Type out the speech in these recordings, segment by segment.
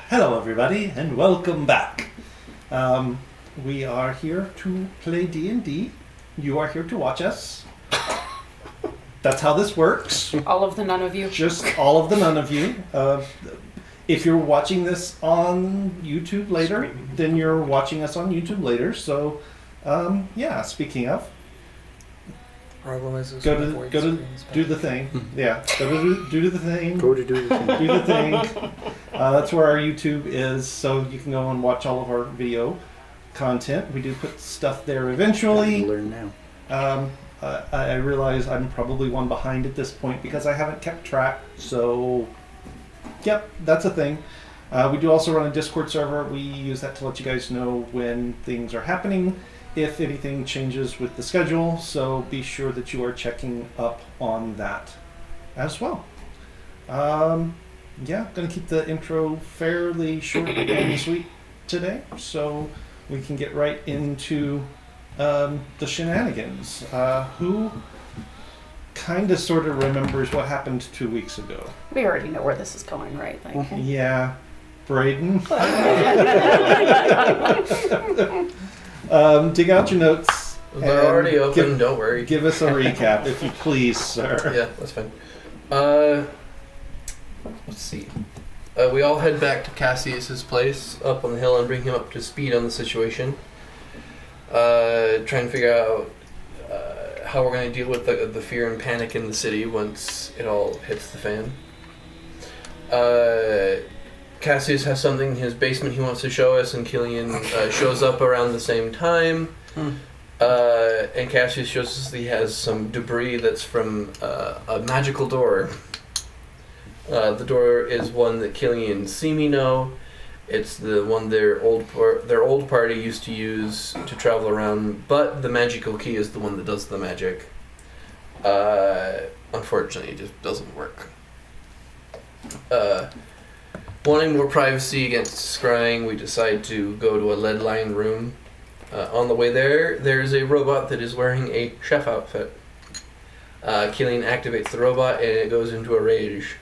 Hello everybody and welcome back. We are here to play D&D. You are here to watch us. That's how this works. All of the none of you. Just all of the none of you. If you're watching this on YouTube later, Streaming. then you're watching us on YouTube later. So, yeah. Speaking of, Problem is, go to do the thing. Yeah, go to do the thing. Go to do the thing. Do the thing. That's where our YouTube is, so you can go and watch all of our video content. We do put stuff there eventually. Learn now. I realize I'm probably one behind at this point because I haven't kept track. So, yep, that's a thing. We do also run a Discord server. We use that to let you guys know when things are happening, if anything changes with the schedule. So be sure that you are checking up on that as well. Yeah, gonna keep the intro fairly short and sweet today, so we can get right into the shenanigans. Who kind of sort of remembers what happened 2 weeks ago? We already know where this is going, right? Like, Yeah, Braden. Dig out your notes. They're already open, don't worry. Give us a recap, if you please, sir. Yeah, that's fine. Let's see. We all head back to Cassius's place up on the hill and bring him up to speed on the situation. Try and figure out how we're going to deal with the fear and panic in the city once it all hits the fan. Cassius has something in his basement he wants to show us, and Killian shows up around the same time. And Cassius shows us that he has some debris that's from a magical door. The door is one that Killian and Simi know. It's the one their old party used to use to travel around, but the magical key is the one that does the magic. Unfortunately, it just doesn't work. Wanting more privacy against scrying, we decide to go to a lead-lined room. On the way there's a robot that is wearing a chef outfit. Killian activates the robot and it goes into a rage.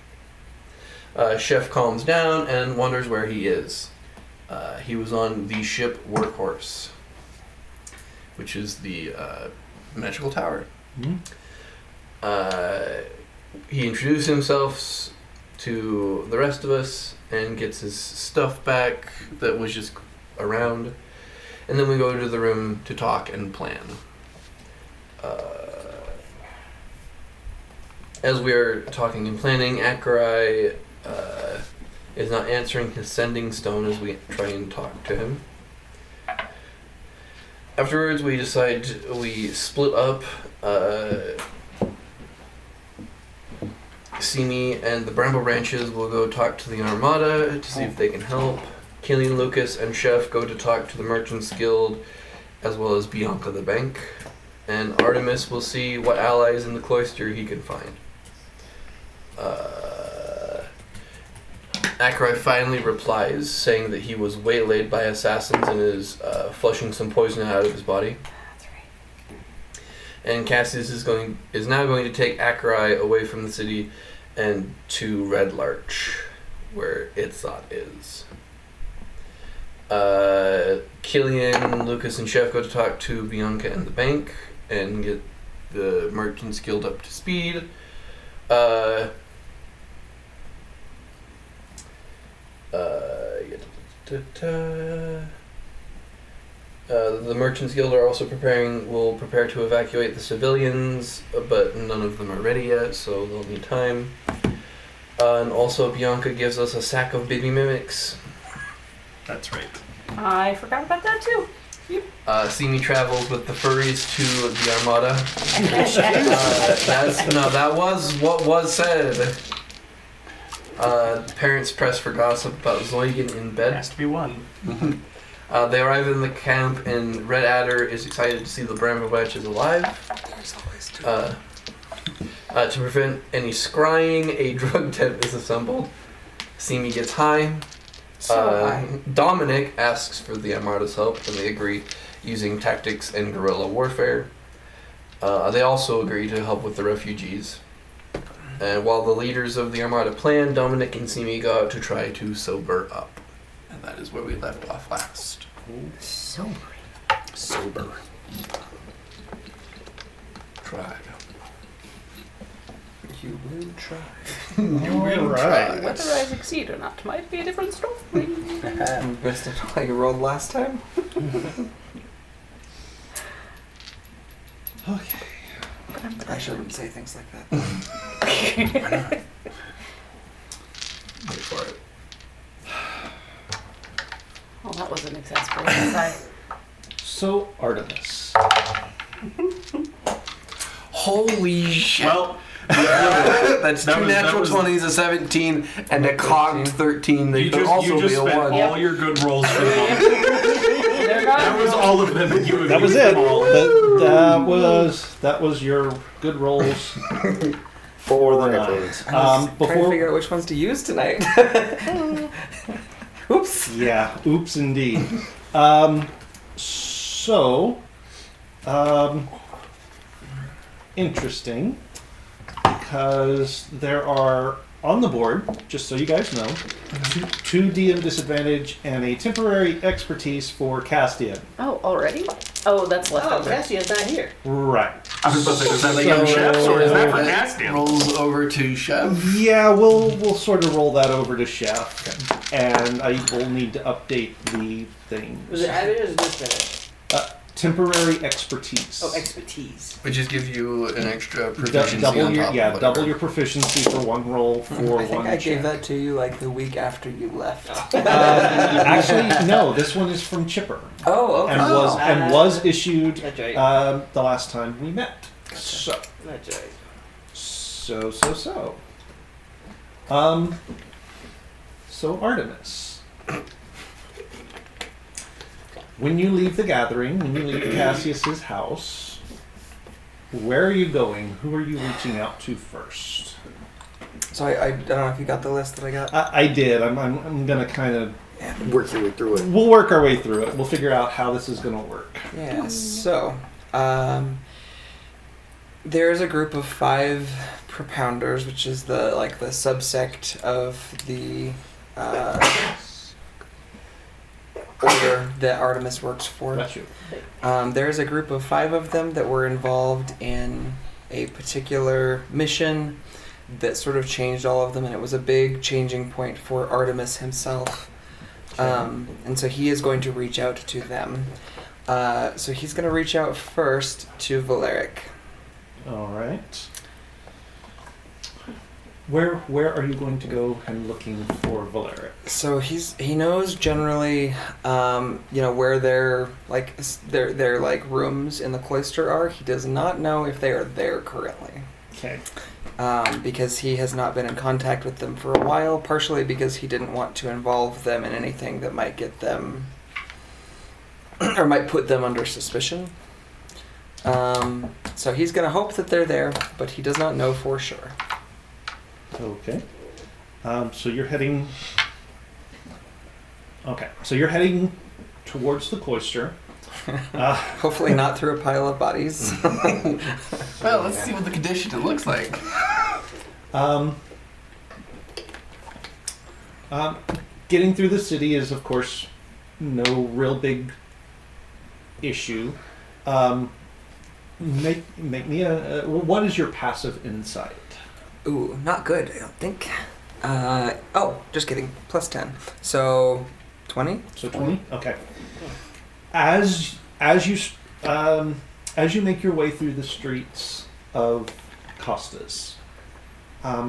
Chef calms down and wonders where he is. He was on the ship Workhorse, which is the magical tower. He introduces himself to the rest of us and gets his stuff back that was just around. And then we go to the room to talk and plan. As we are talking and planning, Akerai is not answering his sending stone as we try and talk to him. Afterwards, we decide we split up. Simi and the Bramble Branches will go talk to the Armada to see if they can help. Killian, Lucas, and Chef go to talk to the Merchants Guild, as well as Bianca the Bank. And Artemis will see what allies in the cloister he can find. Akerai finally replies, saying that he was waylaid by assassins and is flushing some poison out of his body. that's right. And Cassius is now going to take Akerai away from the city and to Red Larch, where Itzot is. Killian, Lucas, and Chef go to talk to Bianca and the bank and get the Merchants Guild up to speed. The Merchants Guild are also will prepare to evacuate the civilians, but none of them are ready yet, so they'll need time. And also Bianca gives us a sack of baby mimics. That's right. I forgot about that too. Simi travels with the furries to the Armada. That was what was said. Parents press for gossip about Zoigan in bed. Has to be one. They arrive in the camp, and Red Adder is excited to see the Bramble Branches alive. There's always two. To prevent any scrying, a drug tent is assembled. Simi gets high. Dominic asks for the Armada's help, and they agree, using tactics and guerrilla warfare. They also agree to help with the refugees. And while the leaders of the Armada plan, Dominic and Simi go out to try to sober up. And that is where we left off last. Sober. Tried. You will try. Alright. Whether I succeed or not might be a different story. Best of how you rolled last time. Okay. I shouldn't say things like that. Wait for it. Well, that was an exasperating sigh. So, Artemis. Holy shit. Well, That's That two was- natural that was- 20s, a 17, and a cogged 13. They you could just, also you just be a spent 1. all your good rolls for the moment. They're gone. That was all of them, and you That was used it. them all. That was your good rolls for the night. I was trying to Before, figure out which ones to use tonight. Oops. yeah, oops, indeed. Interesting, because there are on the board, just so you guys know, two DM disadvantage and a temporary expertise for Castian. Oh, already? Oh, that's left over. Cassian's not here. Right. I was about to say, is that the So- young chefs, or is that for That Castian? rolls over to Chef. Yeah, we'll sort of roll that over to Chef, and I will need to update the things. Was it added or is it just Temporary expertise. Oh, expertise. Which just gives you an extra Du- proficiency double on your top yeah, of whatever. double your proficiency for one roll for I think one I check. gave that to you like the week after you left. Actually, no. This one is from Chipper, Oh, okay. and was issued That's right. the last time we met. So That's right. so. So Artemis. When you leave the gathering, when you leave Cassius's house, where are you going? Who are you reaching out to first? So I don't know if you got the list that I got. I did. I'm gonna kind of. Work your way through it. We'll work our way through it. We'll figure out how this is gonna work. Yeah, so there's a group of 5 propounders, which is the subsect of the order that Artemis works for. Got you. There's a group of 5 of them that were involved in a particular mission that sort of changed all of them, and it was a big changing point for Artemis himself. And so he is going to reach out to them. So he's going to reach out first to Valeric. All right. Where are you going to go and looking for Valeric? So he knows generally, where their rooms in the cloister are. He does not know if they are there currently. Okay. Because he has not been in contact with them for a while, partially because he didn't want to involve them in anything that might get them or might put them under suspicion. So he's going to hope that they're there, but he does not know for sure. Okay. So you're heading. Okay. So you're heading towards the cloister. Hopefully not through a pile of bodies. Well, let's see what the condition it looks like. Getting through the city is, of course, no real big issue. Make me a. What is your passive insight? Ooh, not good, I don't think. Just kidding. Plus 10. So, 20? So 20. Okay. As you make your way through the streets of Costas,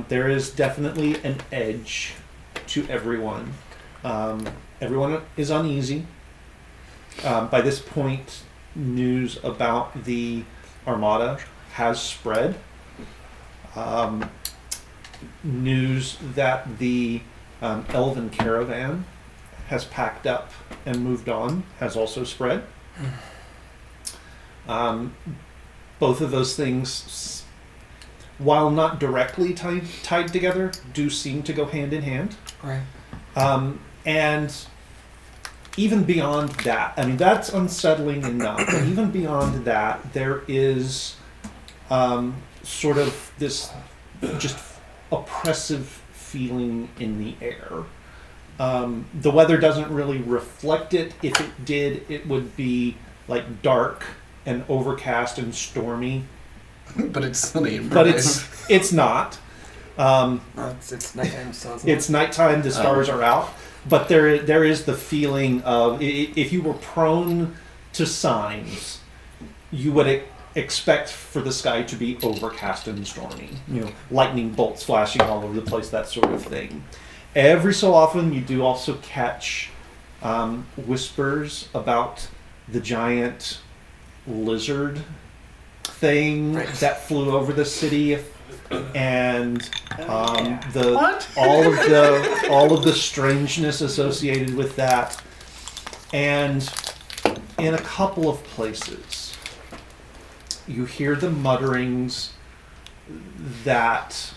there is definitely an edge to everyone. Everyone is uneasy. By this point, news about the Armada has spread. News that the Elven caravan has packed up and moved on has also spread. Both of those things, while not directly tied together, do seem to go hand in hand. Right. And even beyond that, I mean, that's unsettling enough. But even beyond that, there is sort of this just oppressive feeling in the air. The weather doesn't really reflect it. If it did, it would be like dark and overcast and stormy. But it's sunny. and but bright. it's not. It's nighttime, so It's nighttime. The stars are out, but there is the feeling of if you were prone to signs, you would expect for the sky to be overcast and stormy. Lightning bolts flashing all over the place, that sort of thing. Every so often, you do also catch whispers about the giant lizard thing that flew over the city, and all of the strangeness associated with that, and in a couple of places, you hear the mutterings that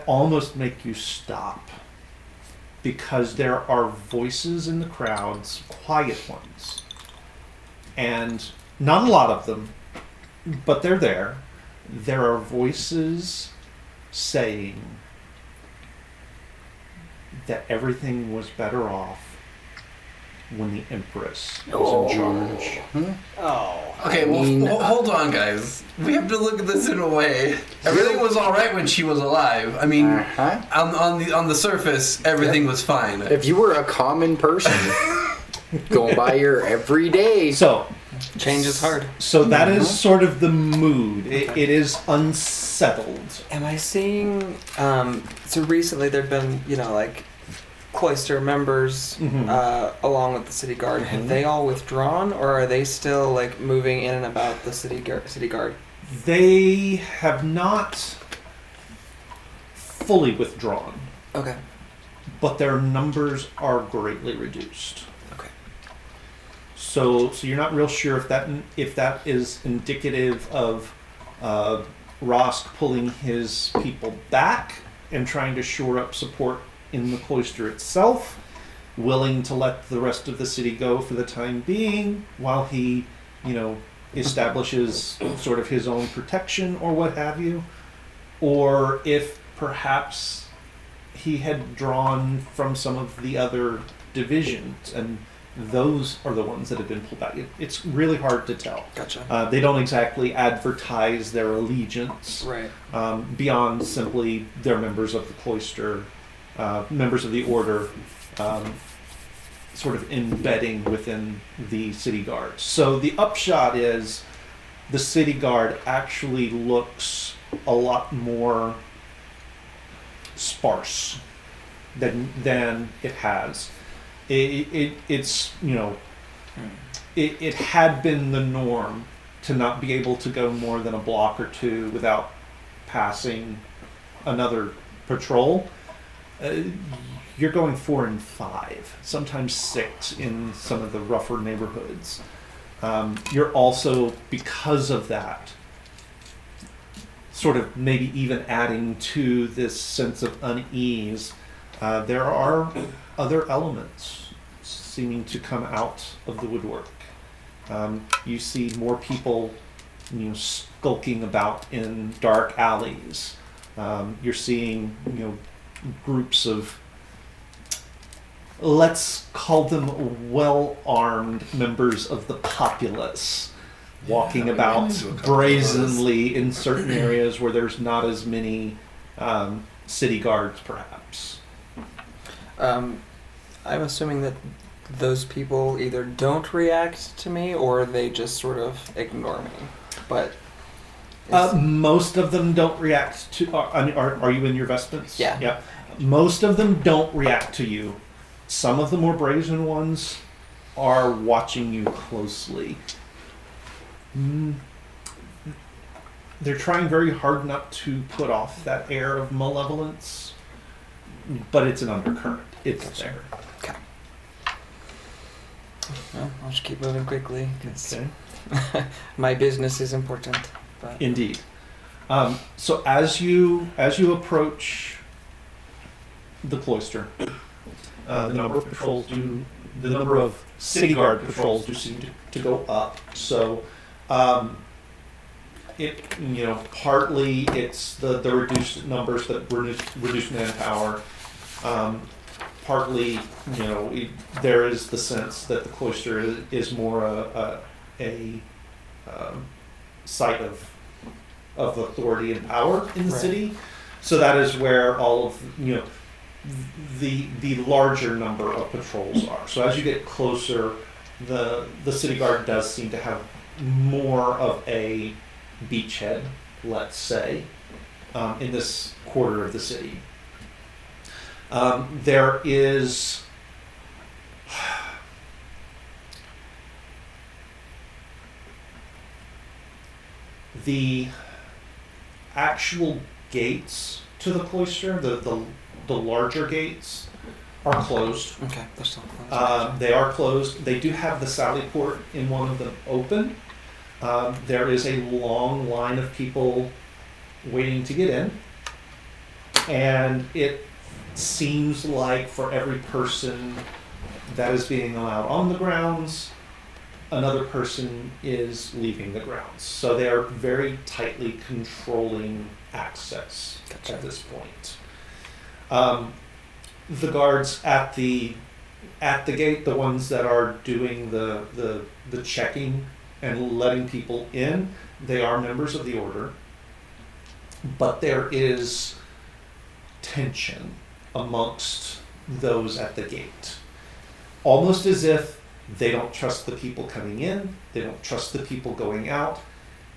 almost make you stop, because there are voices in the crowds, quiet ones, and not a lot of them, but they're there. There are voices saying that everything was better off when the Empress was in charge. Oh. Okay, well, hold on, guys. We have to look at this in a way. Everything was all right when she was alive. I mean, on the surface, everything was fine. If you were a common person going by your everyday, So change is hard. So that is sort of the mood. It is unsettled. Am I seeing? So recently there've been, like, cloister members along with the city guard. Have they all withdrawn, or are they still like moving in and about the city guard? They have not fully withdrawn, Okay. but their numbers are greatly reduced. Okay. So you're not real sure if that is indicative of Rosk pulling his people back and trying to shore up support in the cloister itself, willing to let the rest of the city go for the time being while he, establishes sort of his own protection or what have you, or if perhaps he had drawn from some of the other divisions and those are the ones that have been pulled back. It's really hard to tell. Gotcha. They don't exactly advertise their allegiance Right. beyond simply they're members of the cloister, members of the order, sort of embedding within the city guard. So the upshot is the city guard actually looks a lot more sparse than it has. It's it had been the norm to not be able to go more than a block or two without passing another patrol. You're going 4 and 5, sometimes 6 in some of the rougher neighborhoods. You're also, because of that, sort of maybe even adding to this sense of unease. There are other elements seeming to come out of the woodwork. You see more people, skulking about in dark alleys. You're seeing, groups of, let's call them well-armed members of the populace, walking about brazenly in certain areas where there's not as many city guards, perhaps. I'm assuming that those people either don't react to me or they just sort of ignore me. But Most of them don't react to. Are you in your vestments? Yeah. Yeah. Most of them don't react to you. Some of the more brazen ones are watching you closely. They're trying very hard not to put off that air of malevolence, but it's an undercurrent. It's there. well, I'll just keep moving quickly because Okay. my business is important. But Indeed. So as you approach the cloister, the number of city guard patrols do seem to go up. So, partly it's the reduced numbers that reduced manpower. partly, there is the sense that the cloister is more a site of authority and power in the Right. city. So that is where all of the larger number of patrols are. So as you get closer, the city guard does seem to have more of a beachhead, let's say, in this quarter of the city. There is the actual gates to the cloister, the larger gates, are closed. Okay, they're still closed. They are closed. They do have the sally port in one of them open. There is a long line of people waiting to get in. And it seems like for every person that is being allowed on the grounds, another person is leaving the grounds. So they are very tightly controlling access Gotcha. at this point. The guards at the gate, the ones that are doing the checking and letting people in, they are members of the order, but there is tension amongst those at the gate, almost as if they don't trust the people coming in, they don't trust the people going out,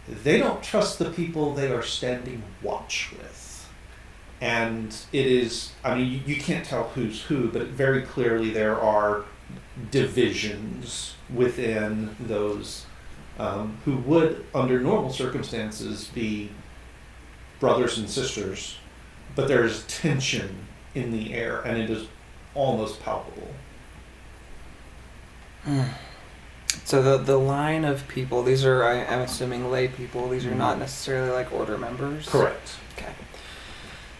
they don't trust the people they are standing watch with. And it is, I mean, you can't tell who's who, but very clearly there are divisions within those who would, under normal circumstances, be brothers and sisters, but there is tension in the air, and it is almost palpable. So the line of people, these are, I'm assuming, lay people. These are not necessarily like order members. Correct. Okay.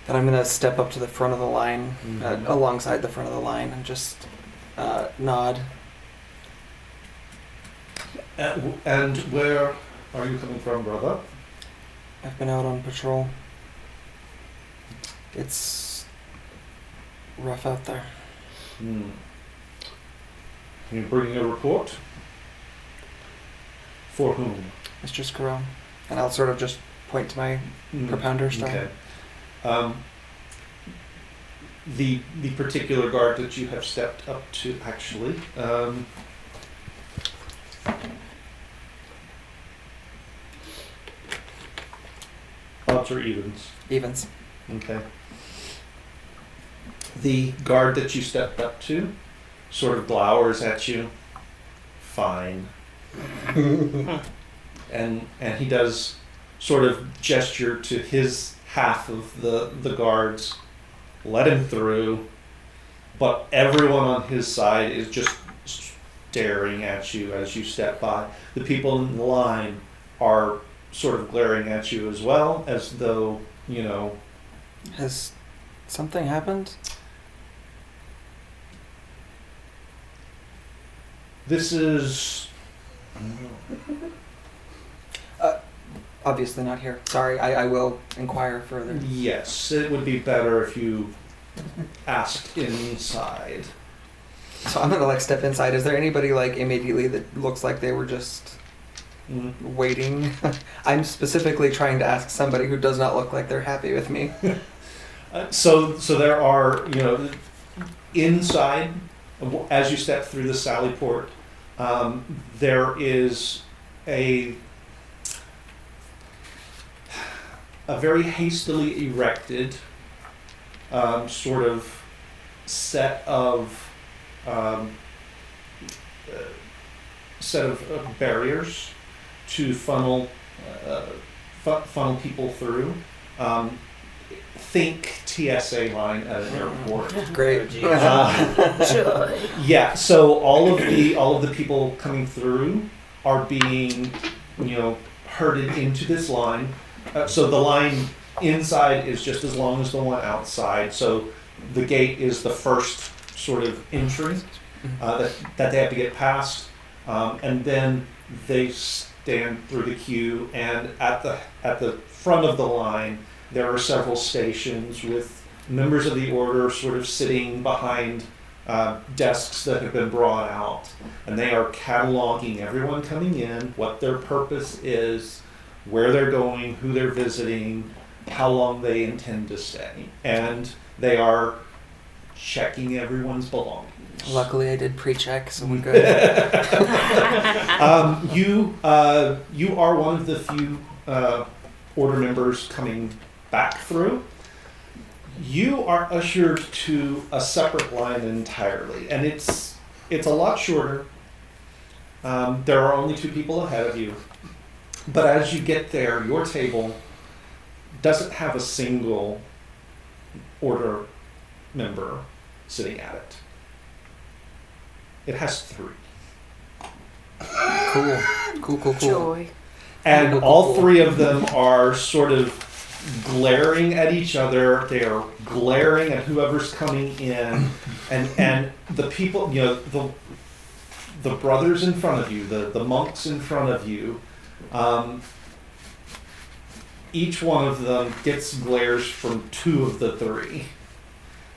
Then I'm gonna step up to the front of the line, Mhm. alongside the front of the line, and just nod. And where are you coming from, brother? I've been out on patrol. It's rough out there. You're bringing a report? For whom? Mistress Carone. And I'll sort of just point to my propounder style. Okay. The particular guard that you have stepped up to, actually, odds or evens? Evens. Okay. The guard that you stepped up to sort of glowers at you. Fine. and he does sort of gesture to his half of the guards, let him through, but everyone on his side is just staring at you as you step by. The people in the line are sort of glaring at you as well, as though, Has something happened? this is... Obviously not here. Sorry, I will inquire further. Yes, it would be better if you asked inside. So I'm gonna step inside. Is there anybody immediately that looks like they were just waiting? I'm specifically trying to ask somebody who does not look like they're happy with me. So there are, inside, as you step through the sally port, there is a very hastily erected sort of set of barriers to funnel people through. Think TSA line at an airport. Great. Joy. Yeah. So all of the people coming through are being, herded into this line. So the line inside is just as long as the one outside. So the gate is the first sort of entry that they have to get past, and then they stand through the queue. And at the front of the line, there are several stations with members of the order sort of sitting behind desks that have been brought out, and they are cataloging everyone coming in, what their purpose is, where they're going, who they're visiting, how long they intend to stay, and they are checking everyone's belongings. Luckily, I did pre-check, so we're good. You are one of the few order members coming back through. You are ushered to a separate line entirely, and it's a lot shorter. There are only 2 people ahead of you, but as you get there, your table doesn't have a single order member sitting at it. It has 3. Cool. Joy. And all 3 of them are sort of glaring at each other. They are glaring at whoever's coming in, and the people, the brothers in front of you, the monks in front of you. Each one of them gets glares from 2 of the 3.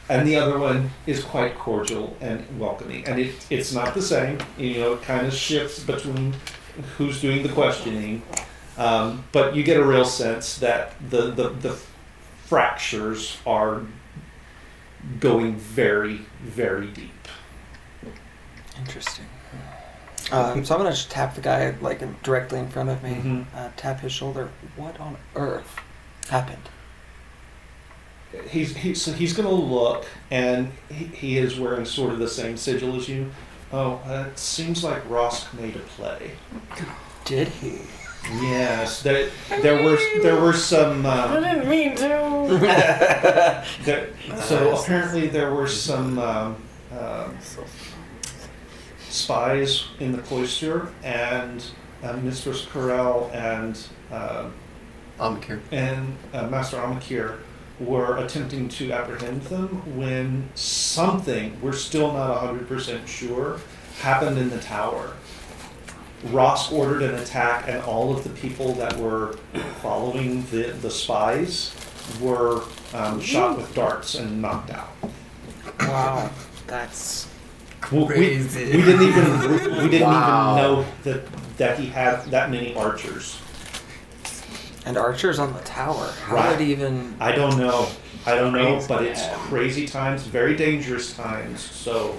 And the other one is quite cordial and welcoming. And it's not the same. It kind of shifts between who's doing the questioning. But you get a real sense that the fractures are going very, very deep. Interesting. So I'm gonna just tap the guy directly in front of me. Mhm. Tap his shoulder. What on earth happened? He's going to look, and he is wearing sort of the same sigil as you. Oh, it seems like Rosk made a play. Did he? Yes, there were some. I didn't mean to. So apparently there were some spies in the cloister, and Mistress Corel and Amakir. Master Amakir were attempting to apprehend them when something, we're still not 100% sure, happened in the tower. Ross ordered an attack, and all of the people that were following the spies were shot with darts and knocked out. Wow, that's Crazy. We didn't even Wow. know that he had that many archers. and archers on the tower. How Right. would he even? I don't know, Crazy. but it's crazy times, very dangerous times. So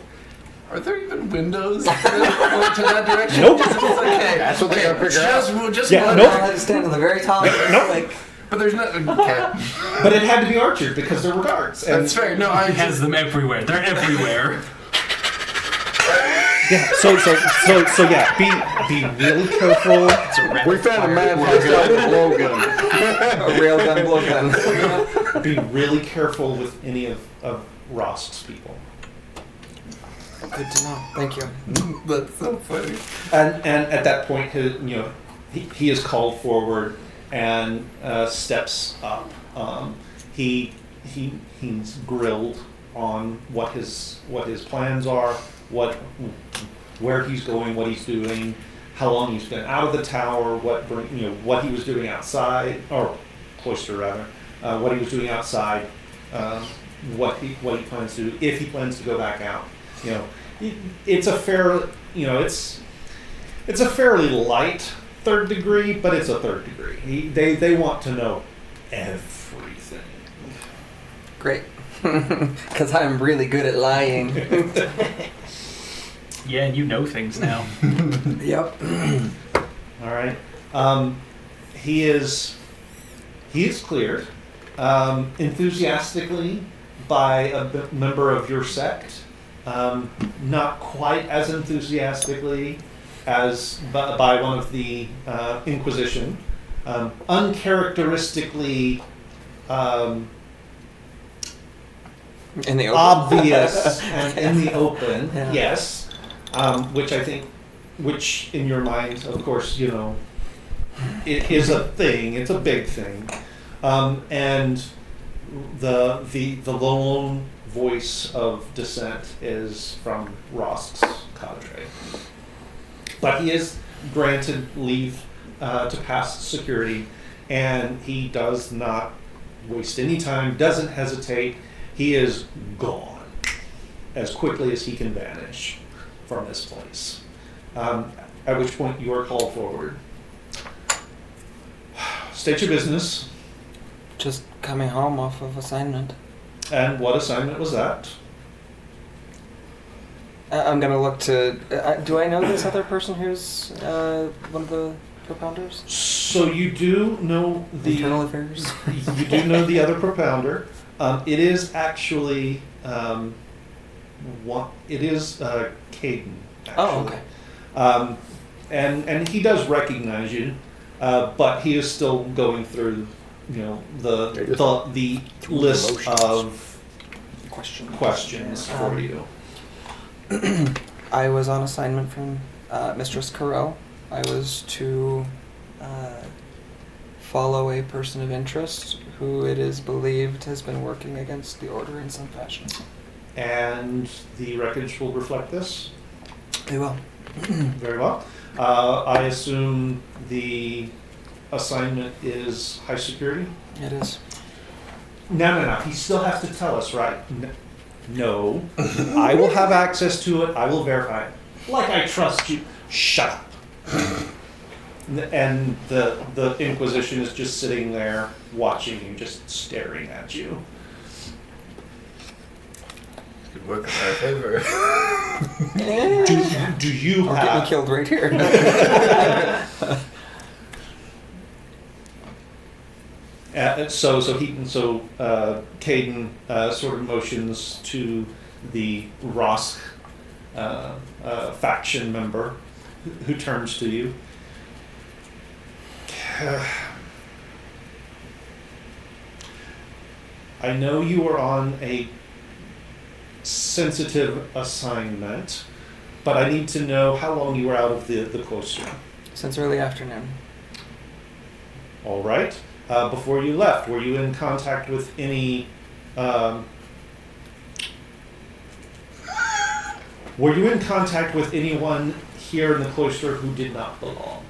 Are there even windows that point to that direction? Nope. Just, okay. That's what they gotta figure out. We'll just Yeah, one. nope. I had to stand on the very top. Nope. But there's not. Okay. but it had to be archers because there were darts. And That's fair. No, I He has them everywhere. They're everywhere. yeah, so yeah, be really careful. We found a man who's got a blowgun. A railgun, blowgun. Be really careful with any of Rosk's people. Good to know. Thank you. That's so funny. And at that point, he is called forward and steps up. He's grilled on what his plans are, where he's going, what he's doing, how long he's been out of the tower, what he was doing outside, or cloister rather, what he was doing outside, what he plans to do, if he plans to go back out. It's a fairly light 3rd degree, but it's a 3rd degree. They want to know everything. Great. Because I'm really good at lying. Yeah, and you know things now. Yep. All right. He is cleared enthusiastically by a member of your sect. Not quite as enthusiastically as by one of the Inquisition. Uncharacteristically In the open. obvious and in the open, Yeah. yes. Which in your mind, of course, it is a thing. It's a big thing, and the lone voice of dissent is from Rosk's cadre, but he is granted leave to pass security, and he does not waste any time. Doesn't hesitate. He is gone. as quickly as he can vanish from this place. At which point you are called forward. State your business. Just coming home off of assignment. And what assignment was that? I'm gonna look to. Do I know this other person who's one of the propounders? So you do know Internal affairs. you do know the other propounder. It is actually it is Caden. Actually. Oh, okay. And he does recognize you, but he is still going through, the list emotions. of Question. questions for you. I was on assignment from Mistress Carell. I was to follow a person of interest who it is believed has been working against the Order in some fashion. And the wreckage will reflect this. They will. Very well. I assume the assignment is high security? It is. No. He still has to tell us, right? No. I will have access to it. I will verify it. Like I trust you. Shut up. And the Inquisition is just sitting there watching you, just staring at you. Could work in our favor. Do you Or get me have... killed right here. So Caden sort of motions to the Rosk faction member, who turns to you. I know you were on a sensitive assignment, but I need to know how long you were out of the cloister. Since early afternoon. All right. Before you left, were you in contact with any? Were you in contact with anyone here in the cloister who did not belong?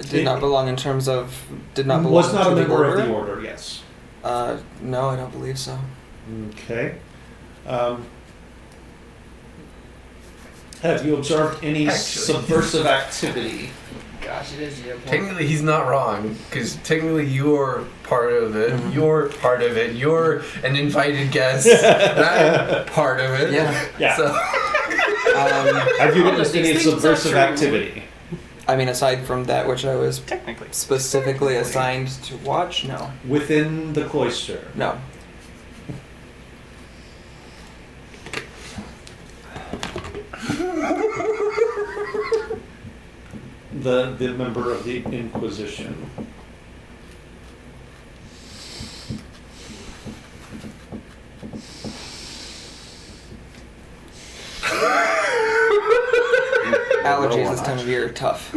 Did not belong in terms of did not belong Was not to a the member order? of the order. Yes. No, I don't believe so. Okay. Have you observed any subversive activity? Gosh, it is your point. Technically, he's not wrong, because technically you're part of it. Mhm. You're part of it. You're an invited guest. Not part of it. Yeah. Yeah. So, Have you All witnessed of these any things are subversive true. activity? I mean, aside from that which I was Technically. specifically assigned to watch, no. Within the cloister? No. The member of the Inquisition. Allergies this time of year are tough.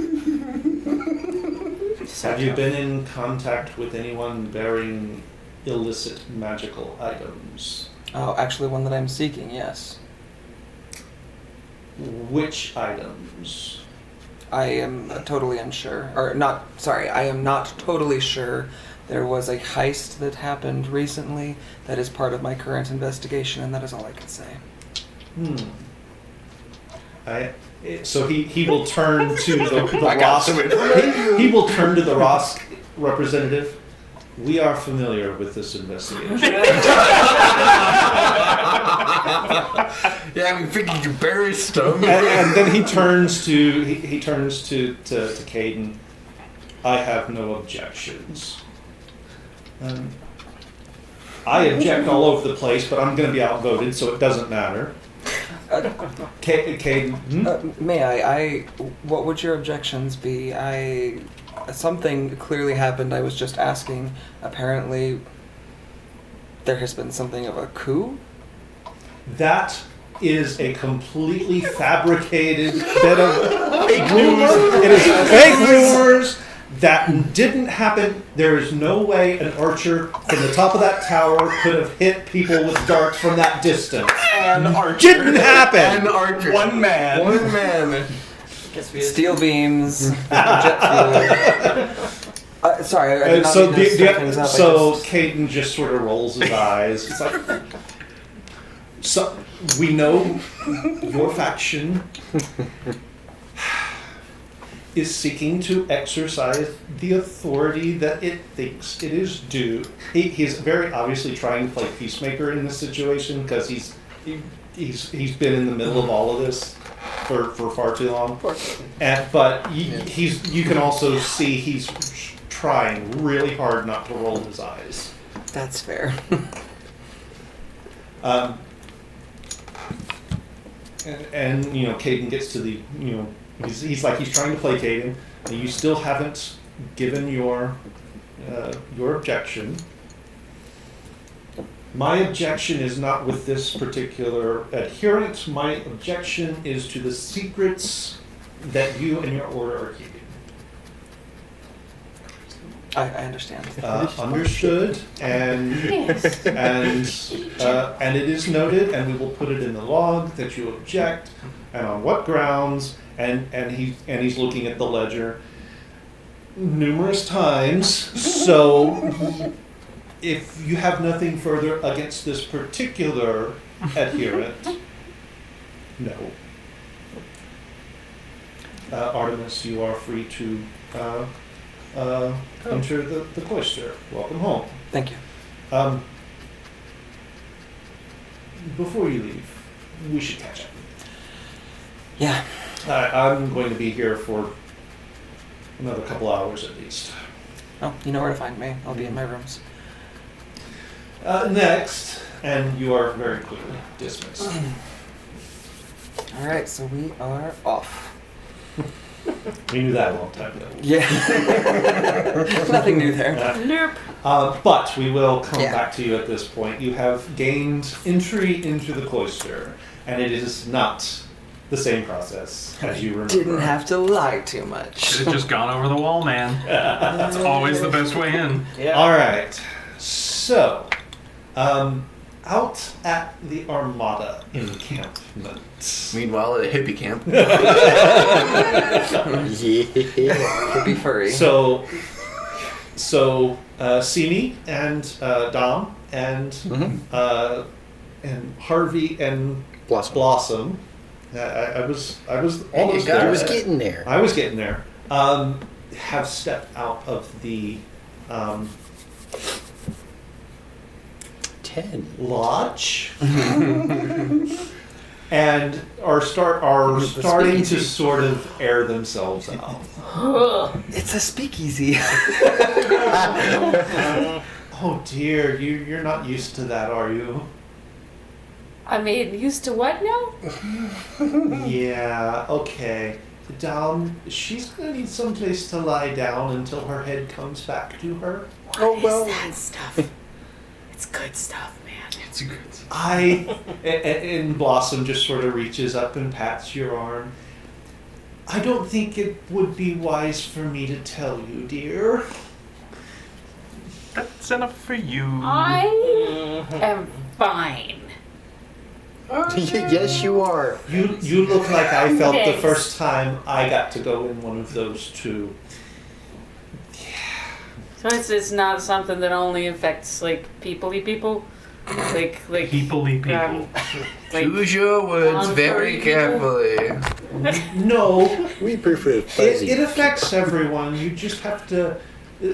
Have you been in contact with anyone bearing illicit magical items? Oh, actually one that I'm seeking, yes. Which items? I am totally unsure. Or not, sorry, I am not totally sure. There was a heist that happened recently that is part of my current investigation, and that is all I can say. So he will turn to the I got Rosk. He will turn to the Rosk representative. We are familiar with this investigation. yeah, we figured you buried stuff. and then he turns to Caden. I have no objections. I object all over the place, but I'm going to be outvoted, so it doesn't matter. Caden, May I? What would your objections be? Something clearly happened. I was just asking. Apparently, there has been something of a coup. that is a completely fabricated bit of fake news. It is fake rumors. That didn't happen. There is no way an archer from the top of that tower could have hit people with darts from that distance. An archer. Didn't happen. An archer. One man. One man. Steel beams, jet fuel. Sorry, I did not So, mean to stir things up. so Caden just sort of rolls his eyes. It's like, So we know your faction is seeking to exercise the authority that it thinks it is due. He's very obviously trying to play peacemaker in this situation because he's been in the middle of all of this for far too long. But you can also see he's trying really hard not to roll his eyes. That's fair. And Caden gets to the he's trying to play Caden. You still haven't given your objection. My objection is not with this particular adherent. My objection is to the secrets that you and your order are keeping. I understand. Understood, and Yes. and it is noted, and we will put it in the log that you object, and on what grounds. And he's looking at the ledger numerous times. So if you have nothing further against this particular adherent, no. Artemis, you are free to enter the cloister. Welcome home. Thank you. Before you leave, we should catch up. Yeah. I'm going to be here for another couple hours at least. Oh, you know where to find me. I'll be in my rooms. Next, and you are very clearly dismissed. All right, so we are off. We knew that a long time ago. Yeah. Nothing new there. Nope. But we will come Yeah. back to you at this point. You have gained entry into the cloister, and it is not the same process as you remember. Didn't have to lie too much. Should have just gone over the wall, man. That's always the best way in. Yeah. All right. So, out at the Armada encampment. Meanwhile, at a hippie camp. Yeah. Could be furry. So, Simi and Dom and Harvey and Blossom. I was almost got there. I was getting there. I was getting there. Have stepped out of the 10. lodge and are starting to sort of air themselves out. It's a speakeasy. Oh dear, you're not used to that, are you? I mean, used to what now? Yeah, okay. Dom, she's gonna need someplace to lie down until her head comes back to her. Oh, well. What is that stuff? It's good stuff, man. It's good. And Blossom just sort of reaches up and pats your arm. I don't think it would be wise for me to tell you, dear. That's enough for you. I am fine. Yes, you are. You look like I felt the Thanks. first time I got to go in one of those too. So it's not something that only affects like people-y people, like People-y people. like Choose your words very non-furry carefully. No, We prefer fuzzy. it affects everyone. You just have to,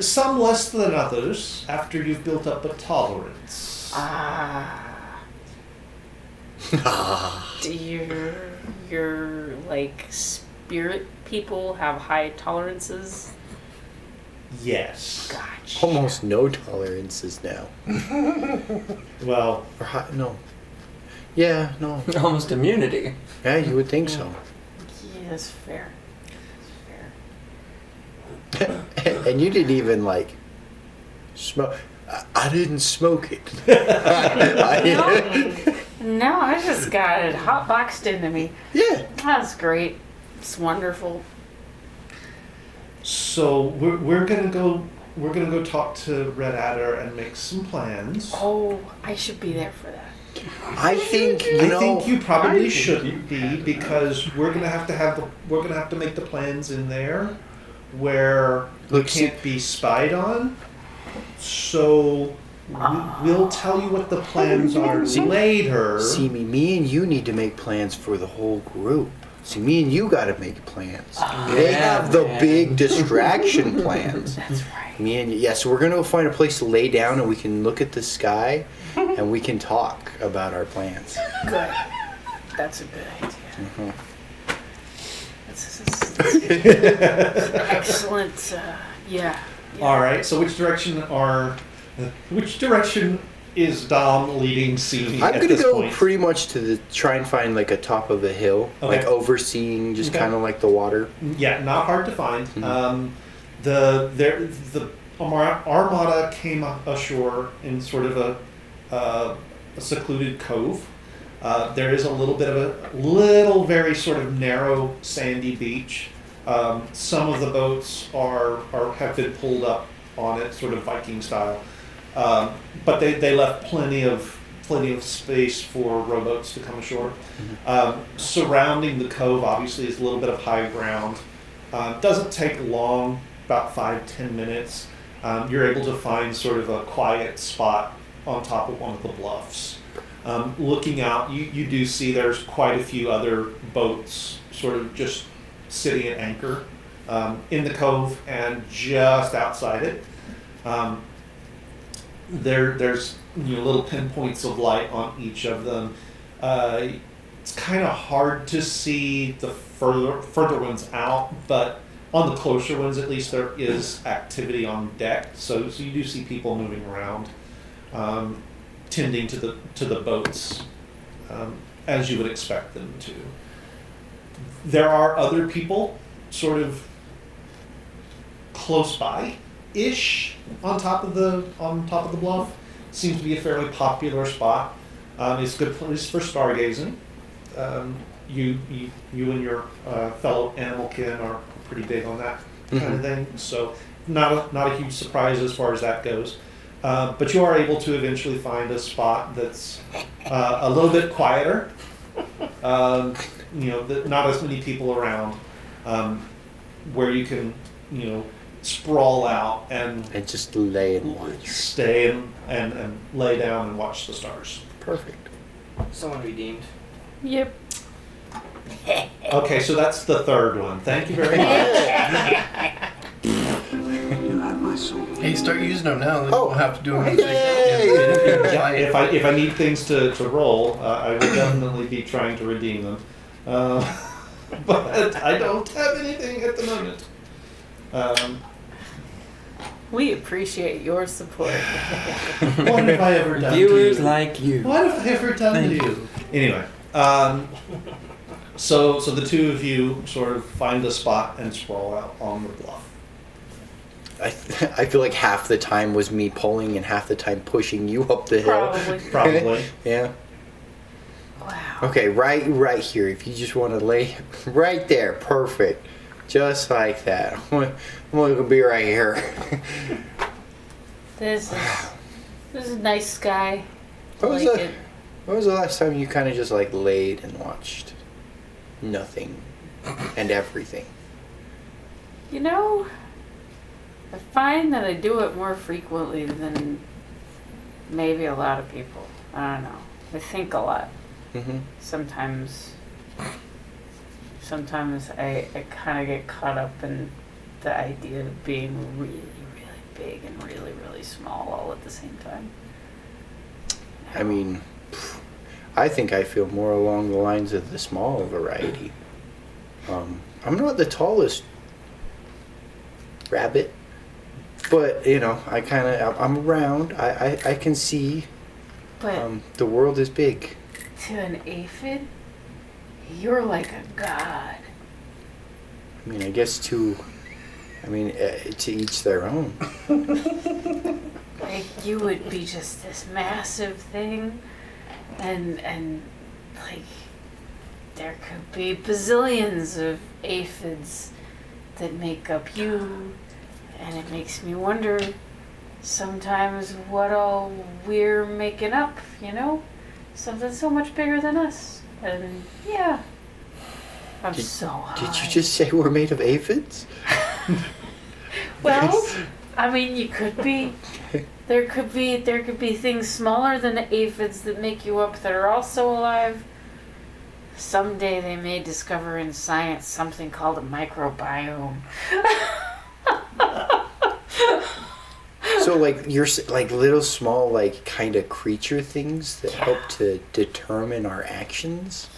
some less than others, after you've built up a tolerance. Do your like spirit people have high tolerances? Yes. Gotcha. Almost no tolerances now. Well, Or high, no. Yeah, no. Almost immunity. Yeah, you would think so. Yeah, that's fair. That's fair. And you didn't even like smoke. I didn't smoke it. No, I just got it hot boxed into me. Yeah. That's great. It's wonderful. so we're gonna go talk to Red Adder and make some plans. Oh, I should be there for that. I think I think you probably shouldn't be because we're gonna have to make the plans in there where we Look, see- can't be spied on. So We'll tell you what the plans are later. See, me and you need to make plans for the whole group. See, me and you got to make plans. They have the big distraction plans. That's right. Me and you, yeah. So we're gonna go find a place to lay down, and we can look at the sky, and we can talk about our plans. Good. That's a good idea. Mm-hmm. That's excellent. Yeah. All right. So which direction is Dom leading Simi I'm at gonna this go point? pretty much to try and find like a top of a hill, Okay. like overseeing just Okay. kind of like the water. Yeah, not hard to find. Mhm. The Armada came ashore in sort of a secluded cove. There is a little bit of a very sort of narrow sandy beach. Some of the boats have been pulled up on it, sort of Viking style. But they left plenty of space for rowboats to come ashore. Surrounding the cove, obviously, is a little bit of high ground. Doesn't take long, about 5-10 minutes. You're able to find sort of a quiet spot on top of one of the bluffs. Looking out, you do see there's quite a few other boats sort of just sitting at anchor in the cove and just outside it. There's little pinpoints of light on each of them. It's kind of hard to see the further ones out, but on the closer ones at least there is activity on deck. So you do see people moving around, tending to the boats as you would expect them to. There are other people sort of close by-ish on top of the bluff. Seems to be a fairly popular spot. It's a good place for stargazing. You and your fellow animal kin are pretty big on that kind of thing. So not a huge surprise as far as that goes. But you are able to eventually find a spot that's a little bit quieter. Not as many people around, where you can sprawl out and just lay and watch. Stay and lay down and watch the stars. Perfect. Someone redeemed. Yep. Okay, so that's the third one. Thank you very much. Hey, start using them now. Then Oh. we'll have to do them. Yeah, if I need things to roll, I will definitely be trying to redeem them. But I don't have anything at the moment. We appreciate your support. What have I ever done Viewers to you? like you. What have I ever done to you? Anyway, so the two of you sort of find a spot and sprawl out on the bluff. I feel like half the time was me pulling and half the time pushing you up the hill. Probably. Yeah. Wow. Okay, right here. If you just want to lay right there, perfect. Just like that. I'm gonna be right here. This is a nice sky. What was Like the- it. When was the last time you kind of just like laid and watched nothing and everything? I find that I do it more frequently than maybe a lot of people. I don't know. I think a lot. Mm-hmm. Sometimes I kind of get caught up in the idea of being really, really big and really, really small all at the same time. I mean, I think I feel more along the lines of the small variety. I'm not the tallest rabbit, but I'm around. I can see. But The world is big. to an aphid, you're like a god. I mean, I guess to each their own. Like, you would be just this massive thing, and like, there could be bazillions of aphids that make up you, and it makes me wonder sometimes what all we're making up, Something so much bigger than us. And yeah, Did so high. you just say we're made of aphids? Well, I mean, you could be. There could be things smaller than the aphids that make you up that are also alive. Someday they may discover in science something called a microbiome. So like you're like little small like kind of creature things that help to determine our actions.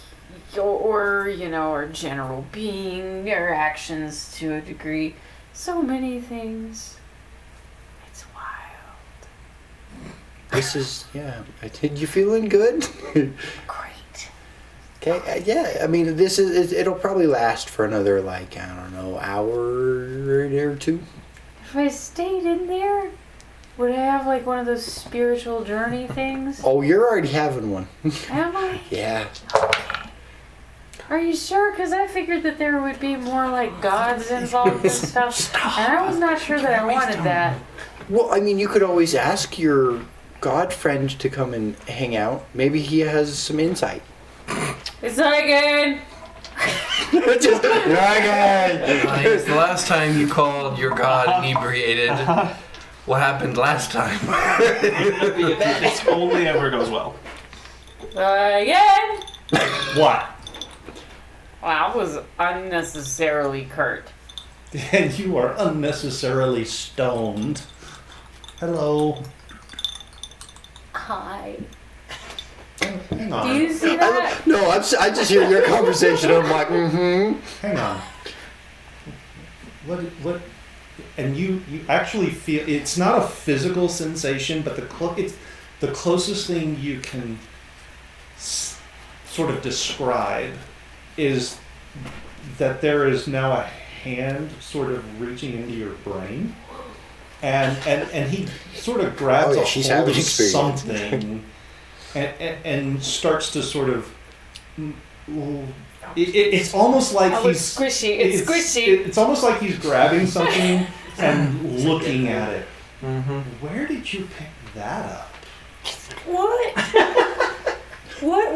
Or our general being, our actions to a degree. So many things. It's wild. This is You feeling good? Great. Okay. Yeah. I mean, it'll probably last for another like I don't know hour or two. If I stayed in there, would I have like one of those spiritual journey things? Oh, you're already having one. Am I? Yeah. Okay. Are you sure? Because I figured that there would be more like gods involved and stuff. And I was not sure that I wanted that. Well, I mean, you could always ask your god friend to come and hang out. Maybe he has some insight. It's not again. Just again. It's the last time you called your god inebriated. What happened last time? This only ever goes well. Again. What? Wow, I was unnecessarily curt. And you are unnecessarily stoned. Hello. Hi. Hang on. Do you see that? No, I just hear your conversation. I'm like, Hang on. What? And you actually feel it's not a physical sensation, but it's the closest thing you can sort of describe is that there is now a hand sort of reaching into your brain, and he sort of grabs she's a hold having of experience. something, and starts to sort of. It's almost like he's squishy. It's squishy. It's almost like he's grabbing something and looking at it. Mm-hmm. Where did you pick that up? What? What?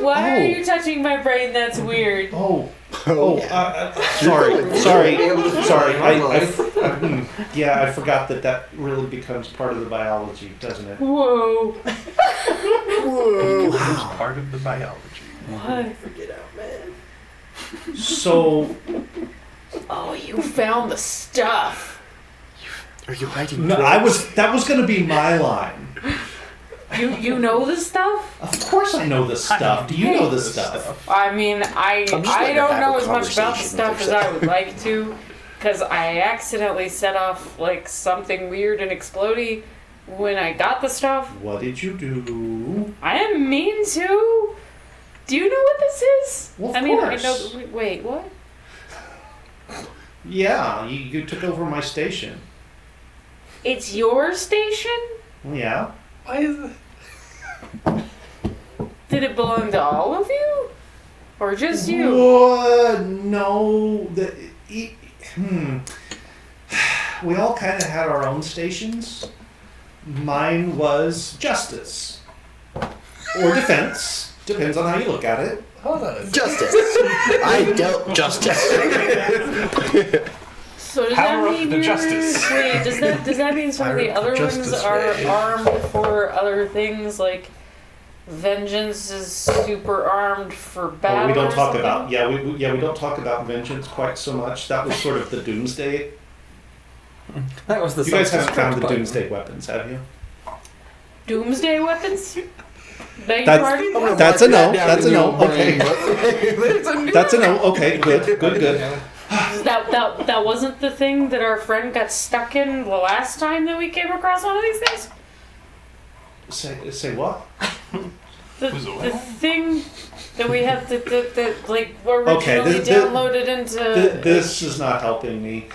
Why are you touching my brain? That's weird. Sorry. I forgot that really becomes part of the biology, doesn't it? Whoa. Whoa. It's part of the biology. What? Get out, man. So, Oh, you found the stuff. Are you hiding? no, that was going to be my line. You know the stuff? Of course I know this stuff. Do you know this stuff? I mean, I I'm just letting her don't have know a as much about the conversation stuff with as I herself. would like to, because I accidentally set off like something weird and explodey when I got the stuff. What did you do? I didn't mean to. Do you know what this is? Well, of I mean, course. I know. Wait, what? Yeah, you took over my station. It's your station? Yeah. Why is it? Did it belong to all of you? Or just you? No. We all kind of had our own stations. Mine was justice. Or defense. Depends on how you look at it. Hold on. Justice. I dealt justice. So does Power that of mean the you're... justice. Wait, does that mean some of the other ones Justice are Ray. armed for other things, like vengeance is super armed for battle? Oh, we don't or talk something? about we don't talk about vengeance quite so much. That was sort of the doomsday. That was the You guys haven't subscript found the button. doomsday weapons, have you? Doomsday weapons? Beg your That's- pardon? That's a no. That's a no. Okay. There's a new That's a no. Okay. Good. That wasn't the thing that our friend got stuck in the last time that we came across one of these things? Say what? The what? thing that we had that like originally Okay, this- downloaded into... This is not helping me.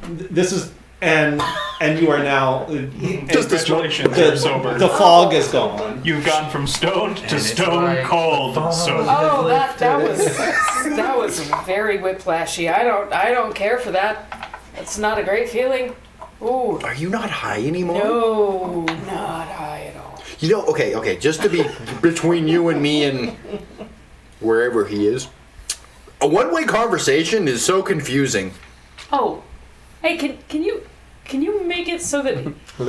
This is and you are now. Congratulations, you're sober. The fog is gone. You've gone from stoned to it's stone like cold. the So Oh, that was very whiplashy. I don't care for that. It's not a great feeling. Ooh, Are you not high anymore? no, not high at all. You know, okay, just to be between you and me and wherever he is, a one-way conversation is so confusing. Oh, hey, can you make it so that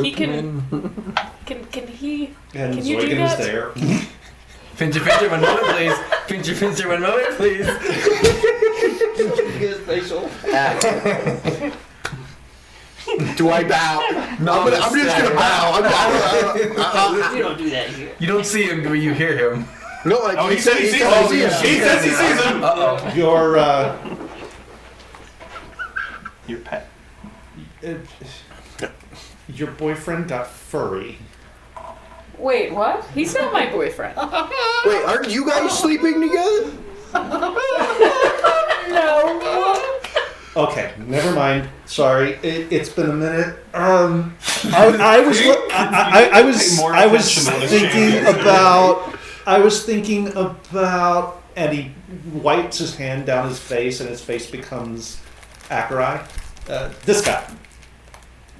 he can he? And Can you do Zoigan that? is there. Pincher, one moment, please. Pincher, one moment, please. His facial. Do I bow? No, I'm just gonna bow. You don't do that here. You don't see him, but you hear him. No, like Oh, he said he sees him. oh, He yeah. says he sees him. Uh-oh. Your pet. Your boyfriend got furry. Wait, what? He's not my boyfriend. Wait, aren't you guys sleeping together? No. Okay, never mind. Sorry, it's been a minute. I was thinking about, and he wipes his hand down his face, and his face becomes Acherai. This guy.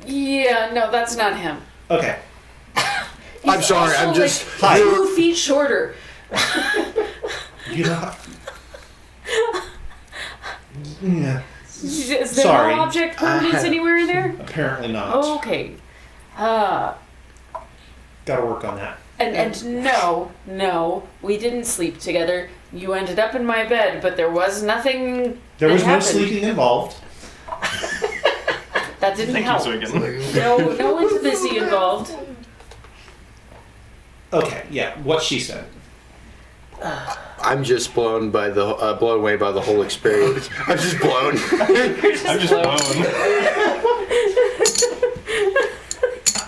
Yeah, no, that's not him. Okay. He's I'm sorry, also, I'm just. Hi. 2 feet shorter. You know. Yeah. Is there Sorry. no object coordinates anywhere in there? Apparently not. Okay. Gotta work on that. And no, we didn't sleep together. You ended up in my bed, but there was nothing. There was that no happened. sleeping involved. That didn't Thank you, help. Zoigan. No intimacy involved. Okay, yeah, what she said. I'm just blown by the blown away by the whole experience. I'm just blown. I'm just blown.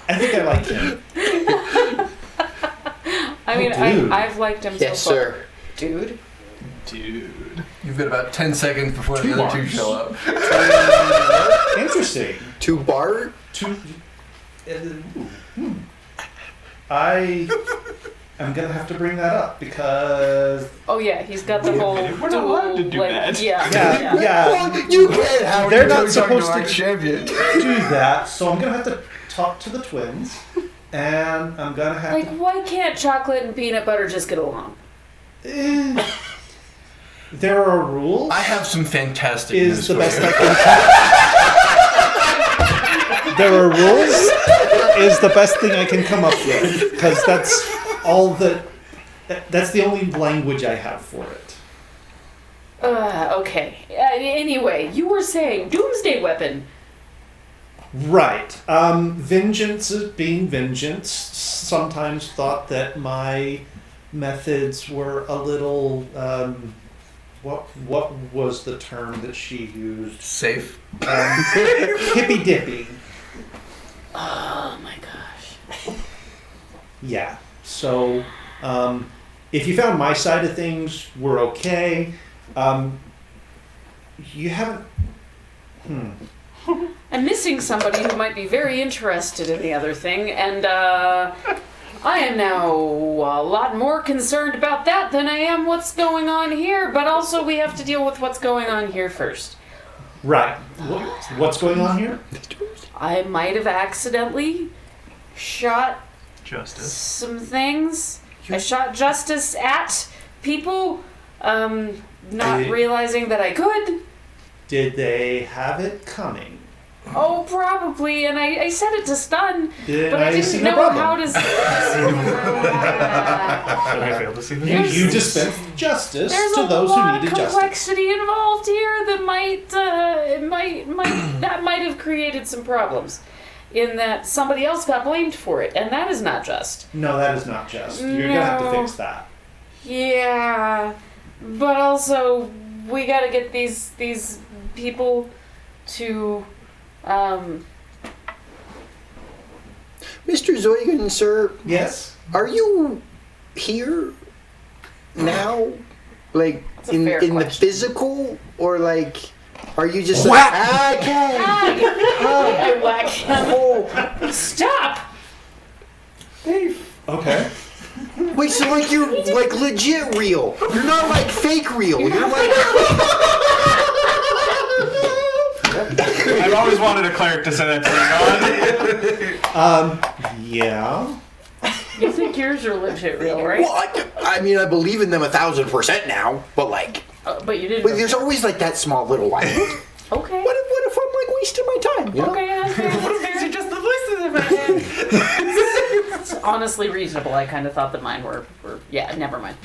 I think I like him. I mean, dude. I've liked him Yes, so far. sir. Dude. Dude. You've got about 10 seconds before the other two arms. show up. Interesting. To Bart? I am gonna have to bring that up because Oh yeah, he's got the whole We're not allowed to do that. Yeah. yeah, You can't have they're not Talking supposed to our to champion. do that. So I'm gonna have to talk to the twins, and I'm gonna have Like, why can't chocolate and peanut butter just get along? to. There are rules. I have some fantastic Is news the for best you. I can. There are rules. Is the best thing I can come up with because that's all that's the only language I have for it. Okay. Anyway, you were saying doomsday weapon. Right. Vengeance is being vengeance. Sometimes thought that my methods were a little. What was the term that she used? Safe. Hippy dippy. Oh my gosh. Yeah. So, if you found my side of things, we're okay. You haven't. I'm missing somebody who might be very interested in the other thing, and I am now a lot more concerned about that than I am what's going on here, but also we have to deal with what's going on here first. Right. What's going on here? I might have accidentally shot Justice. some things. I shot justice at people, not Did- realizing that I could. Did they have it coming? Oh, probably, and I said it to stun, Did but I see didn't no know problem? how to. Did I fail to see the You dispensed justice There's to a those who lot needed of justice. complexity involved here that might have created some problems. In that somebody else got blamed for it, and that is not just. No, that is not just. You're gonna have to No. fix that. Yeah, but also we gotta get these people to. Mr. Zoigan, sir, Yes. are you here now? Like, That's a in fair the question. physical? Or, like, are you just Whack! like, okay. I whack him. Oh, Stop! Okay. wait, so, like, you're, like, legit real. You're not, like, fake real. You're, like... I've always wanted a cleric to say that to me, Yeah. You think yours are legit real, right? Well, I mean, I believe in them 1,000% now, but, like... But you didn't. But there's always, like, that small little line. Okay. What if I'm, like, wasting my time, you know? Okay, that's fair. What if Daisy just It's honestly reasonable. I kind of thought that mine were yeah, never mind.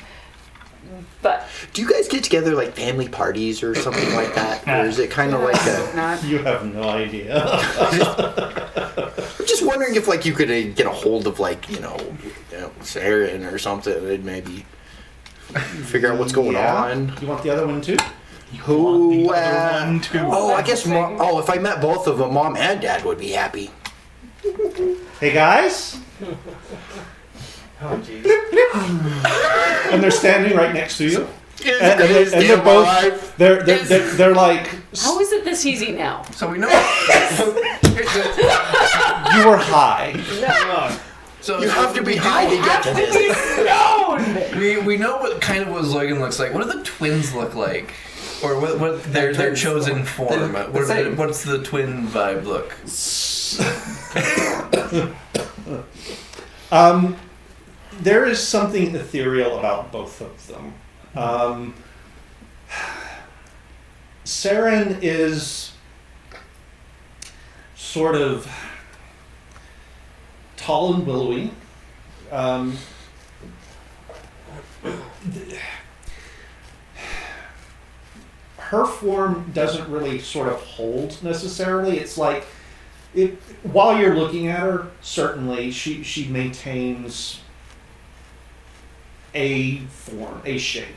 But Do you guys get together like family parties or something like that? Or is it kind of like a... not. You have no idea. I'm just wondering if like you could get a hold of like, Saren or something and maybe figure out what's going Yeah. on. You want the other one too? Who, The other one, too. I guess if I met both of them, Mom and Dad would be happy. Hey guys. Oh, jeez. And they're standing right next to you. And It's they're damn both alive. they're like How is it this easy now? So we know. you were high. So You have to be high to get to this. We know what kind of what Zoigan looks like. What do the twins look like? Or what their twins. chosen form? They're the same. What's the twin vibe look? There is something ethereal about both of them. Saren is sort of tall and willowy. Her form doesn't really sort of hold necessarily. It's like, while you're looking at her, certainly she maintains a form, a shape.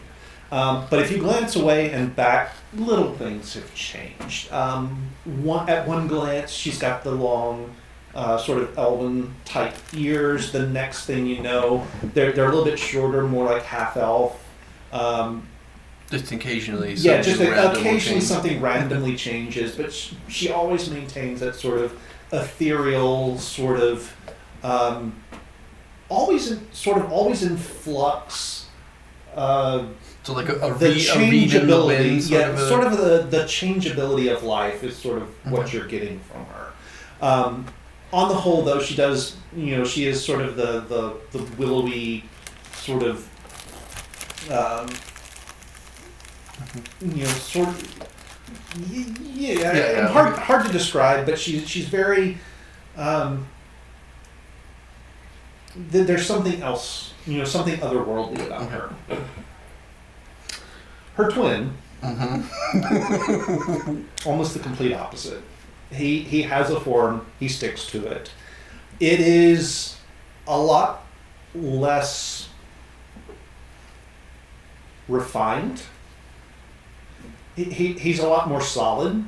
But if you glance away and back, little things have changed. At one glance, she's got the long, sort of elven type ears. The next thing you know, they're a little bit shorter, more like half elf. Just occasionally. Yeah, just something random will occasionally change. something randomly changes, but she always maintains that sort of ethereal, sort of always in flux. So like a The reed in the wind, changeability, sort of the changeability of life is sort of what you're getting from her. On the whole, though, she does, she is sort of the willowy, sort of, sort of, Yeah. hard to describe, but she's very, there's something else, something otherworldly about her. Her twin, almost the complete opposite. He has a form, he sticks to it. It is a lot less refined. He's a lot more solid.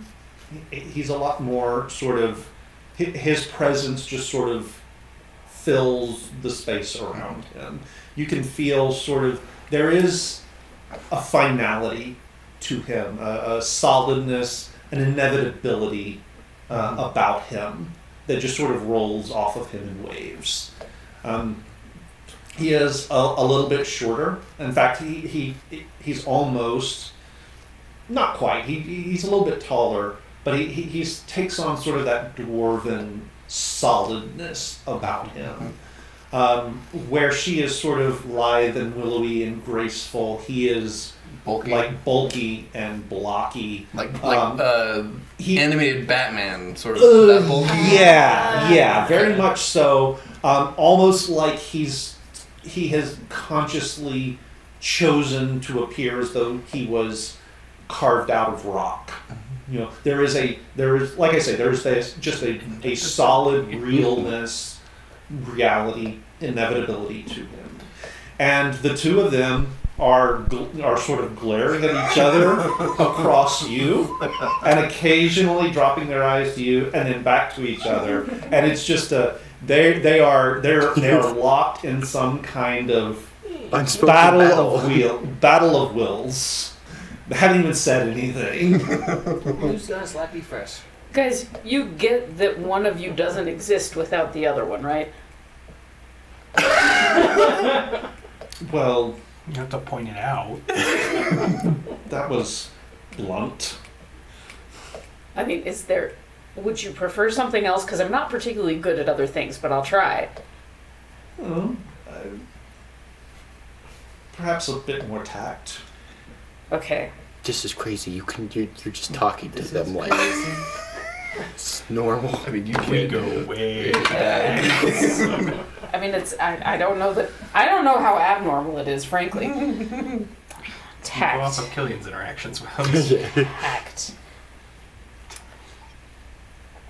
He's a lot more sort of, his presence just sort of fills the space around him. You can feel sort of, there is a finality to him, a solidness, an inevitability about him that just sort of rolls off of him in waves. He is a little bit shorter. In fact, he's almost, not quite, he's a little bit taller, but he takes on sort of that dwarven solidness about him. Where she is sort of lithe and willowy and graceful, he is bulky, like bulky and blocky. like he- animated Batman sort of. That bulky. Yeah, very much so. Almost like he has consciously chosen to appear as though he was carved out of rock. There is like I say, there's just a solid realness, reality, inevitability to him, and the two of them are sort of glaring at each other across you, and occasionally dropping their eyes to you, and then back to each other, and it's just they are locked in some kind of Unspoken battle of wills. They haven't even said anything. Who's gonna slap you first? Guys, you get that one of you doesn't exist without the other one, right? Well, You have to point it out. that was blunt. I mean, would you prefer something else? Because I'm not particularly good at other things, but I'll try. Perhaps a bit more tact. Okay. This is crazy. You're just talking to them like. It's normal. I mean, you We can't go way I mean, I don't know how abnormal it is, frankly. Go off of Tact. Killian's interactions with him. Tact.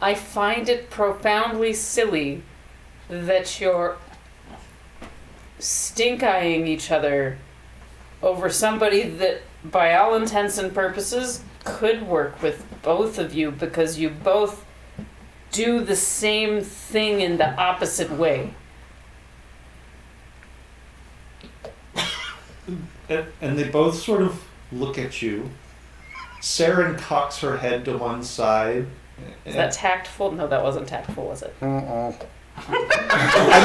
I find it profoundly silly that you're stink-eyeing each other over somebody that, by all intents and purposes, could work with both of you because you both do the same thing in the opposite way. And they both sort of look at you. Saren cocks her head to one side. Is that tactful? No, that wasn't tactful, was it? Uh-oh. I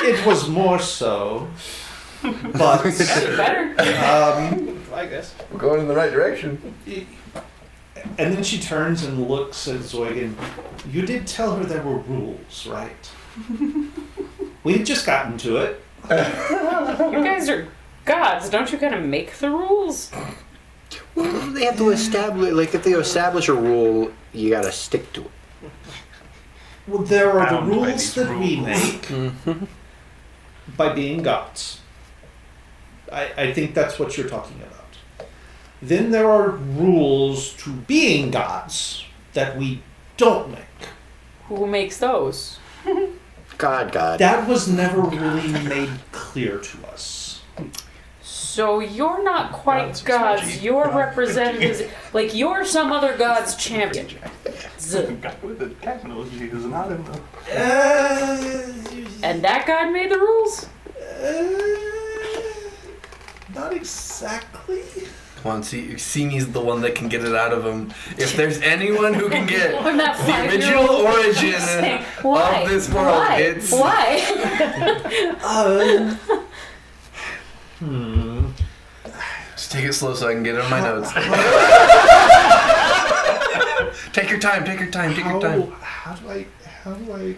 mean, it was more so, but Better. I guess. We're going in the right direction. and then she turns and looks at Zoigan. You did tell her there were rules, right? We've just gotten to it. You guys are gods. Don't you kind of make the rules? Well, they have to establish, like, if they establish a rule, you gotta stick to it. Well, there are the Bound by rules these that we rules. make by being gods. I think that's what you're talking about. Then there are rules to being gods that we don't make. Who makes those? God. That was never really made clear to us. So you're not quite Gods are gods. smudgy. You're representatives. Like you're some other god's champion. The guy with the technology is not in the. And that god made the rules? Not exactly. Come on, Simi's the one that can get it out of him. If there's anyone who can get I'm that the original 5-year-old origin saying, why? of this world, Why? it's Why? Just take it slow so I can get it on my notes. Take your time. Take your time. How do I?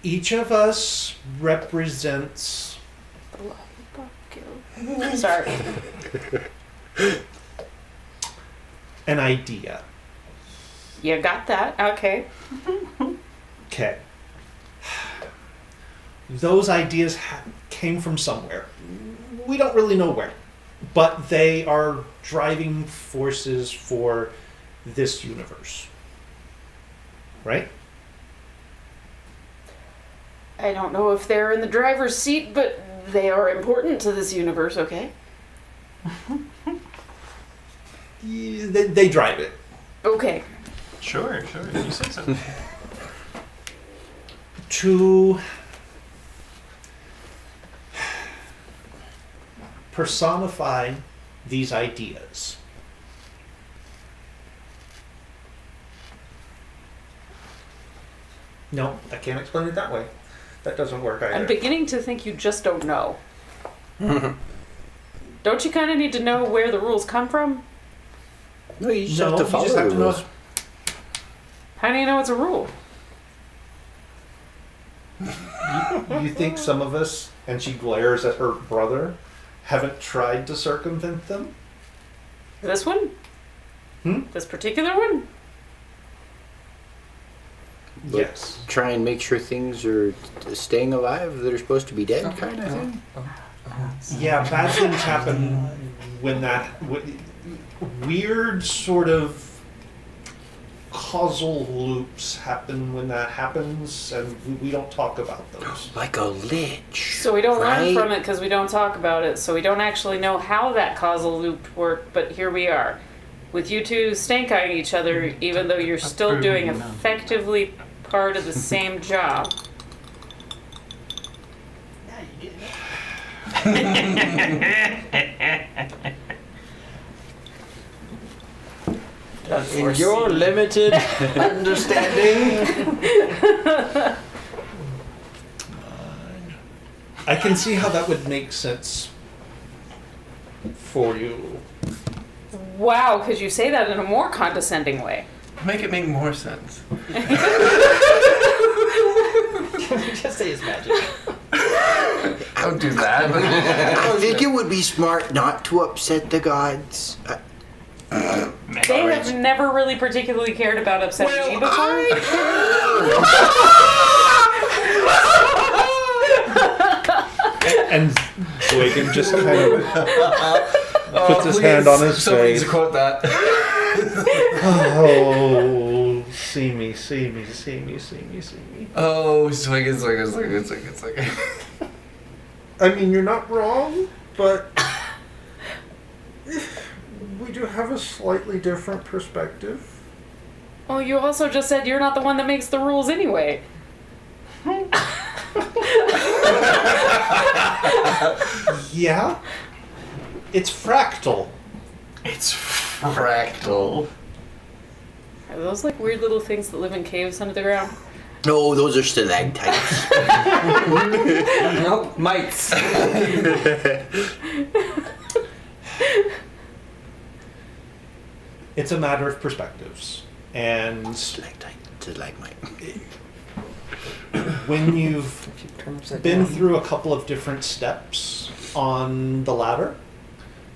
Each of us represents Sorry. an idea. You got that? Okay. Okay. Those ideas came from somewhere. We don't really know where, but they are driving forces for this universe. Right? I don't know if they're in the driver's seat, but they are important to this universe, okay? Yeah, they drive it. Okay. Sure, you say so. To personify these ideas. No, I can't explain it that way. That doesn't work either. I'm beginning to think you just don't know. Don't you kind of need to know where the rules come from? No, you just No, have to you follow just have the to know- rules. How do you know it's a rule? You think some of us, and she glares at her brother, haven't tried to circumvent them? This one? This particular one? Like, Yes. try and make sure things are staying alive that are supposed to be dead, kind of thing. Yeah, bad things happen when weird sort of causal loops happen when that happens, and we don't talk about those. Like a lich. So we don't right? learn from it because we don't talk about it. So we don't actually know how that causal loop worked, but here we are. With you two stank-eyeing each other, even though you're still doing effectively part of the same job. Now you get it. In your limited understanding. I can see how that would make sense for you. Wow, could you say that in a more condescending way? Make it make more sense. Just say it's magic. Don't do that. I think it would be smart not to upset the gods. They have never really particularly cared about upsetting me before. And Boygan just kind of puts his hand on his Somebody needs face. to quote that. Oh, see me, see me, see me, see me, see me. Oh, swing. I mean, you're not wrong, but we do have a slightly different perspective. Well, you also just said you're not the one that makes the rules anyway. Yeah? It's fractal. It's fractal. Are those like weird little things that live in caves under the ground? No, those are stalactites. Nope, mites. It's a matter of perspectives. And Stalactite, stalagmite. when you've Turn upside been down. through a couple of different steps on the ladder,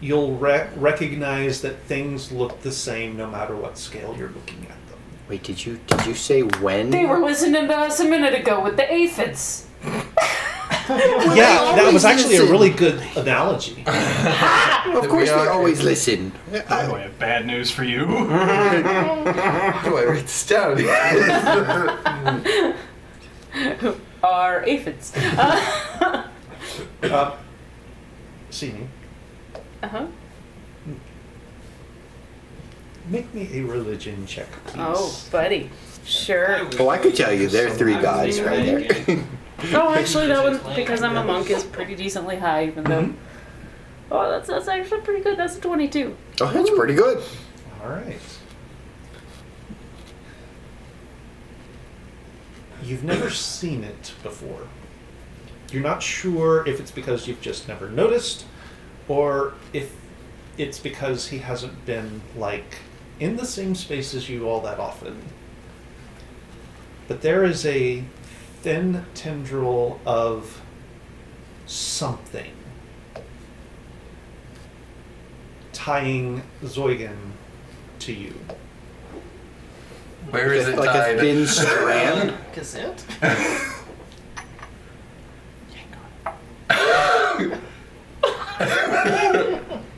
you'll recognize that things look the same no matter what scale you're looking at them. Wait, did you say when? They were listening to us a minute ago with the aphids. Yeah, that was actually a really good analogy. Of course they always listen. By the way, I have bad news for you. How do I write this down? Are aphids. See me. Uh-huh. Make me a religion check, please. Oh, buddy. Sure. Oh, I could tell you, there are 3 gods right there. Oh, actually, that one, because I'm a monk, is pretty decently high, even though... Oh, that's actually pretty good. That's a 22. Oh, that's pretty good. All right. You've never seen it before. You're not sure if it's because you've just never noticed, or if it's because he hasn't been, like, in the same space as you all that often. But there is a thin tendril of something tying Zoigan to you. Where is it Like tied? a thin strand. Gazette?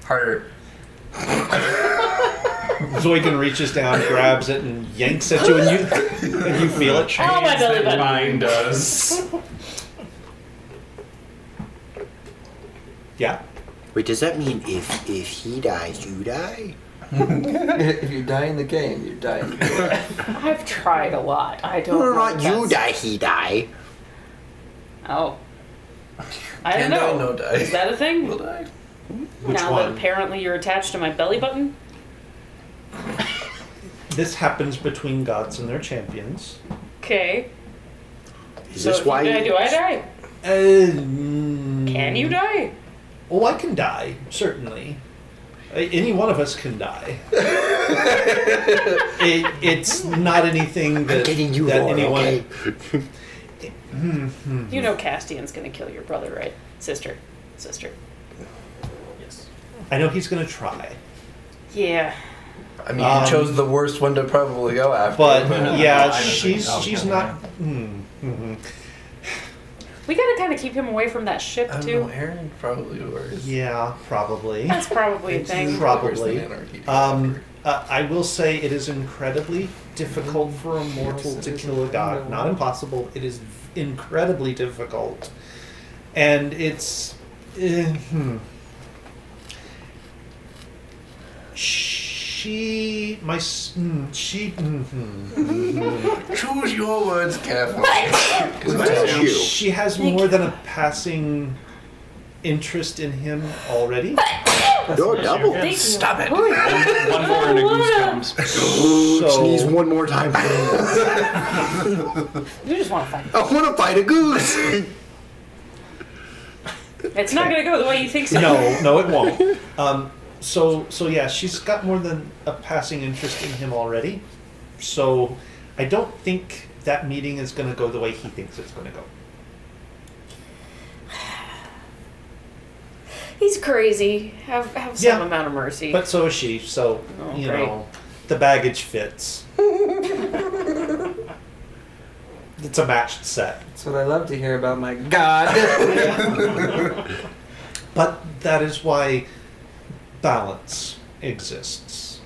Harder. Zoigan reaches down, grabs it, and yanks at you, and you feel it. Oh, my belly That button. mine does. Yeah. Wait, does that mean if he dies, you die? If you die in the game, you die in the game. I've tried a lot. I don't No, know. not if you that's- die, he die. Oh. I don't Can know. die, no die. Is that a thing? Will die. Which now one? that apparently you're attached to my belly button? This happens between gods and their champions. Okay. Is So this if why? you die, do I die? Can Can you die? Oh, I can die, certainly. Any one of us can die. It's not anything I'm that, getting you that more, anyone. okay? You know Castian's gonna kill your brother, right? Sister. Yes. I know he's going to try. Yeah. I mean, you chose the worst one to probably go after. But yeah, I don't think I'll she's kill not. We gotta kind of keep him away from that ship, I don't too. know, Aaron probably worse. Yeah, probably. That's probably a thing. Probably. Worse than Anarchy. I will say it is incredibly difficult for a mortal to kill a god. Not impossible. It is incredibly difficult, and it's. She, my, she. Choose your words carefully. Bless you. She has more than a passing interest in him already. You're double. Stop it. One more and a goose comes. Sneeze So one more time. You just want to fight. I want to fight a goose. It's not gonna go the way you think so. no, it won't. So yeah, she's got more than a passing interest in him already. So I don't think that meeting is going to go the way he thinks it's going to go. He's crazy. Have some Yeah. amount of mercy. But so is she, so, Oh, you great. know, the baggage fits. It's a matched set. That's what I love to hear about my God. But that is why balance exists.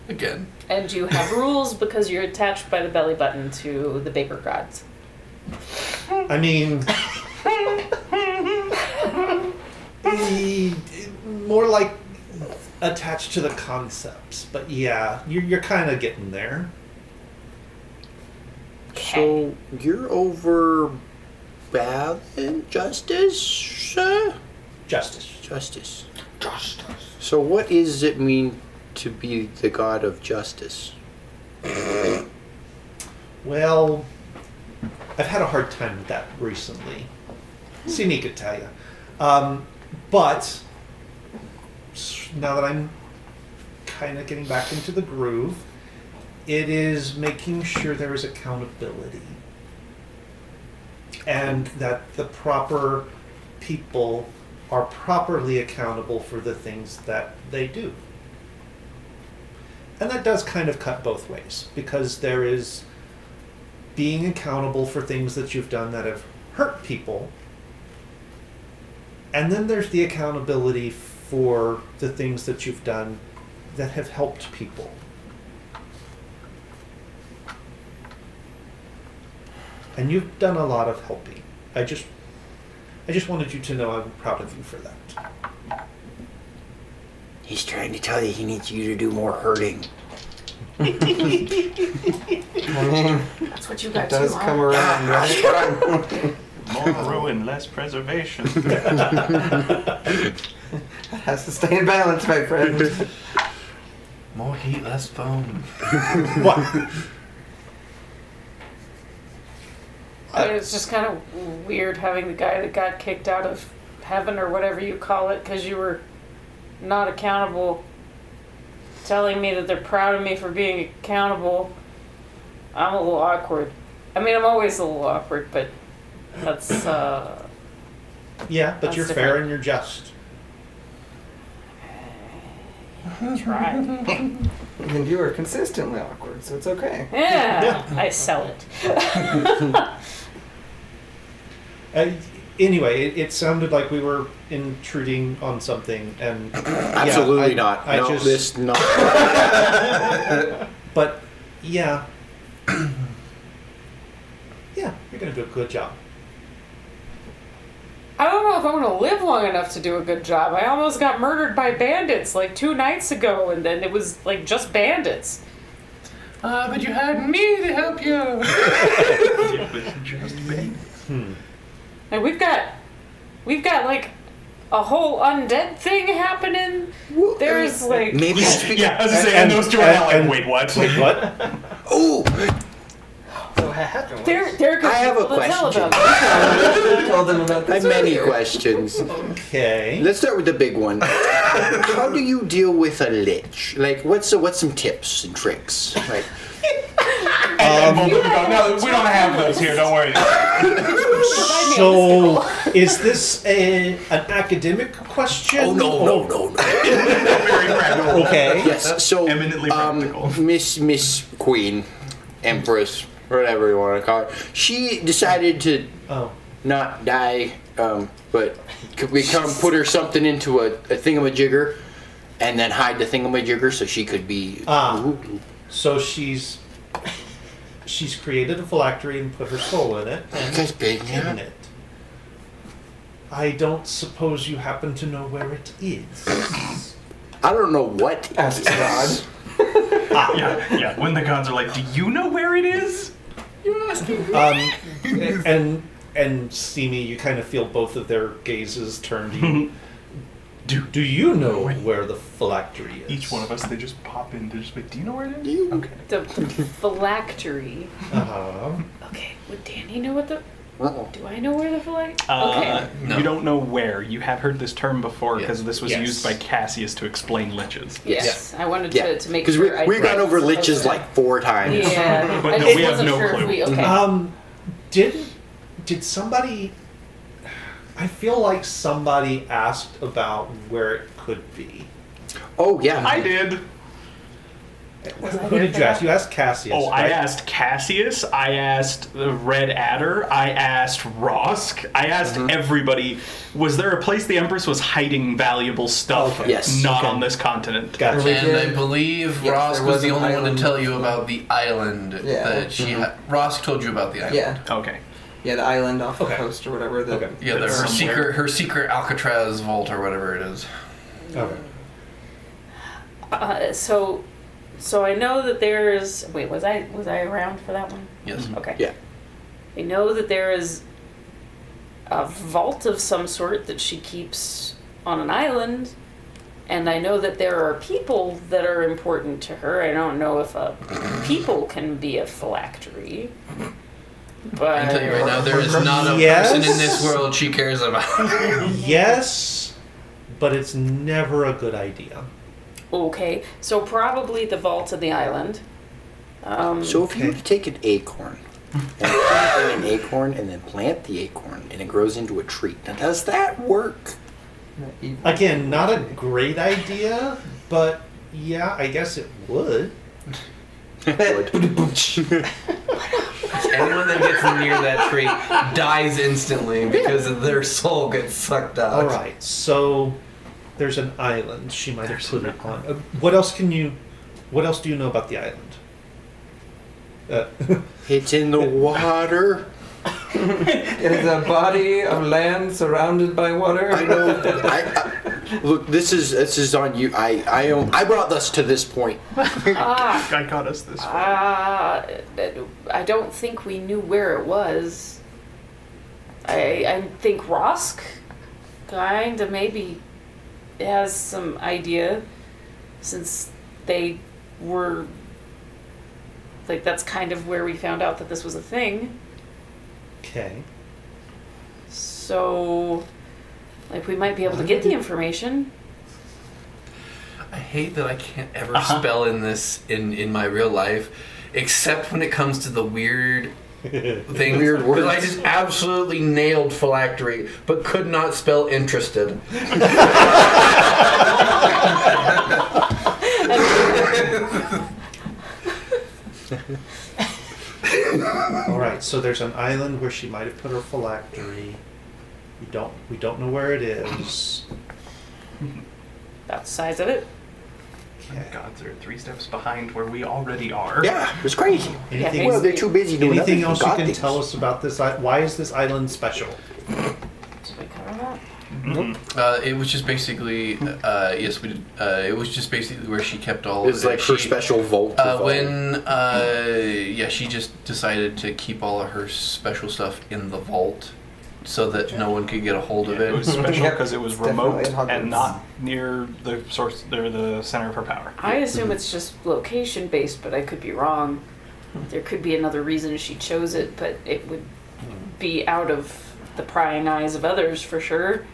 Again. And you have rules because you're attached by the belly button to the Baker gods. I mean, more like attached to the concepts. But yeah, you're kind of getting there. So you're over balance, justice? Justice. Justice. So what does it mean to be the god of justice? Well, I've had a hard time with that recently. Simi could tell you. But now that I'm kind of getting back into the groove, it is making sure there is accountability. And that the proper people are properly accountable for the things that they do. And that does kind of cut both ways, because there is being accountable for things that you've done that have hurt people, and then there's the accountability for the things that you've done that have helped people. And you've done a lot of helping. I just wanted you to know I'm proud of you for that. He's trying to tell you he needs you to do more hurting. I mean, That's what you it got does too, come huh? around, right? More ruin, less preservation. It has to stay in balance, my friend. More heat, less foam. What? I mean, it's just kind of weird having the guy that got kicked out of heaven or whatever you call it because you were not accountable telling me that they're proud of me for being accountable. I'm a little awkward. I mean, I'm always a little awkward, but that's, Yeah, but That's you're fair different. and you're just. try. And you are consistently awkward, so it's okay. Yeah, I sell it. Anyway, it sounded like we were intruding on something, and Absolutely not. I no, just, this not. but yeah, yeah, you're gonna do a good job. I don't know if I'm gonna live long enough to do a good job. I almost got murdered by bandits like 2 nights ago, and then it was like just bandits. But you had me to help you. It was just me. And we've got like a whole undead thing happening. There's like Maybe. Yeah, I was gonna say, and those two are now like, wait, what? Wait, what? Oh, So what happened was, there could I have a people to tell question. about it. I told them about I this have many earlier. questions. Okay. Let's start with the big one. How do you deal with a lich? Like, what's some tips and tricks? Like, And both of them go, no, we don't have those here, don't worry. So, is this an academic question? oh no. Very practical. Okay. Yes. So, Eminently practical. Miss Queen, Empress, whatever you want to call her, she decided to Oh. not die, but could we come put her something into a thingamajigger, and then hide the thingamajigger so she could be. So she's created a phylactery and put her soul in it and That's big, yeah. hidden it. I don't suppose you happen to know where it is. I don't know what. Ask God. Yeah. When the gods are like, do you know where it is? And Steamy, you kind of feel both of their gazes turn to you. Do you know where the phylactery is? Each one of us, they just pop in. They just like, do you know where it is? You- Okay. The phylactery. Uh-huh. Okay, would Danny know what the? Uh-oh. Do I know where the phylactery? Okay. No. You don't know where. You have heard this term before because Yes. this was Yes. used by Cassius to explain liches. Yes, I wanted Yeah, to make because sure. I- we've gone over Right. liches like 4 times. Yeah, But I no, just we have wasn't no sure clue. If we, okay. Did somebody? I feel like somebody asked about where it could be. Oh yeah. I did. Who did you ask? You asked Cassius. Oh, I right? asked Cassius. I asked the Red Adder. I asked Rosk. I asked everybody. Was there a place the Empress was hiding valuable stuff? Okay. Yes. Not Okay. on this continent. Gotcha. We And did. I believe Yes, Rosk there was was the an only one to island. tell you about the island Yeah. that she had. Rosk told you about the island. Yeah, Okay. yeah, the island off Okay. the coast or whatever. That, Okay. Yeah, That's somewhere. her secret Alcatraz vault or whatever it is. Okay. So I know that there's. Wait, was I around for that one? Yes. Okay. Yeah. I know that there is a vault of some sort that she keeps on an island, and I know that there are people that are important to her. I don't know if a people can be a phylactery, but I can tell you right now, there is not a Yes. person in this world she cares about. Yes, but it's never a good idea. Okay, so probably the vault of the island. So if you were to take an acorn and plant an acorn and then plant the acorn and it grows into a tree, now does that work? Again, not a great idea, but yeah, I guess it would. Anyone that gets near that tree dies instantly because their soul gets sucked out. All right, so there's an island. She might have put it on. What else do you know about the island? It's in the water. It is a body of land surrounded by water. I know. Look, this is on you. I brought us to this point. I got us this far. I don't think we knew where it was. I think Rosk kind of maybe has some idea, since they were like, that's kind of where we found out that this was a thing. Okay. So, like, we might be able to get the information. I hate that I can't ever spell in this in my real life, except when it comes to the weird things. Weird words. Because I just absolutely nailed phylactery, but could not spell interested. All right, so there's an island where she might have put her phylactery. We don't know where it is. That's the size of it. Okay. Gods are 3 steps behind where we already are. Yeah, it's crazy. Anything, Well, they're too busy doing anything other else you God can things. tell us about this? Why is this island special? Did we cover that? It was just basically, yes, we did. It was just basically where she kept all It's of it. like her She- special vault. of all- yeah, she just decided to keep all of her special stuff in the vault so that no one could get a hold of It was it. special Yep, because it was it's definitely remote in Hogwarts. and not near the source or the center of her power. I assume it's just location based, but I could be wrong. There could be another reason she chose it, but it would be out of the prying eyes of others for sure.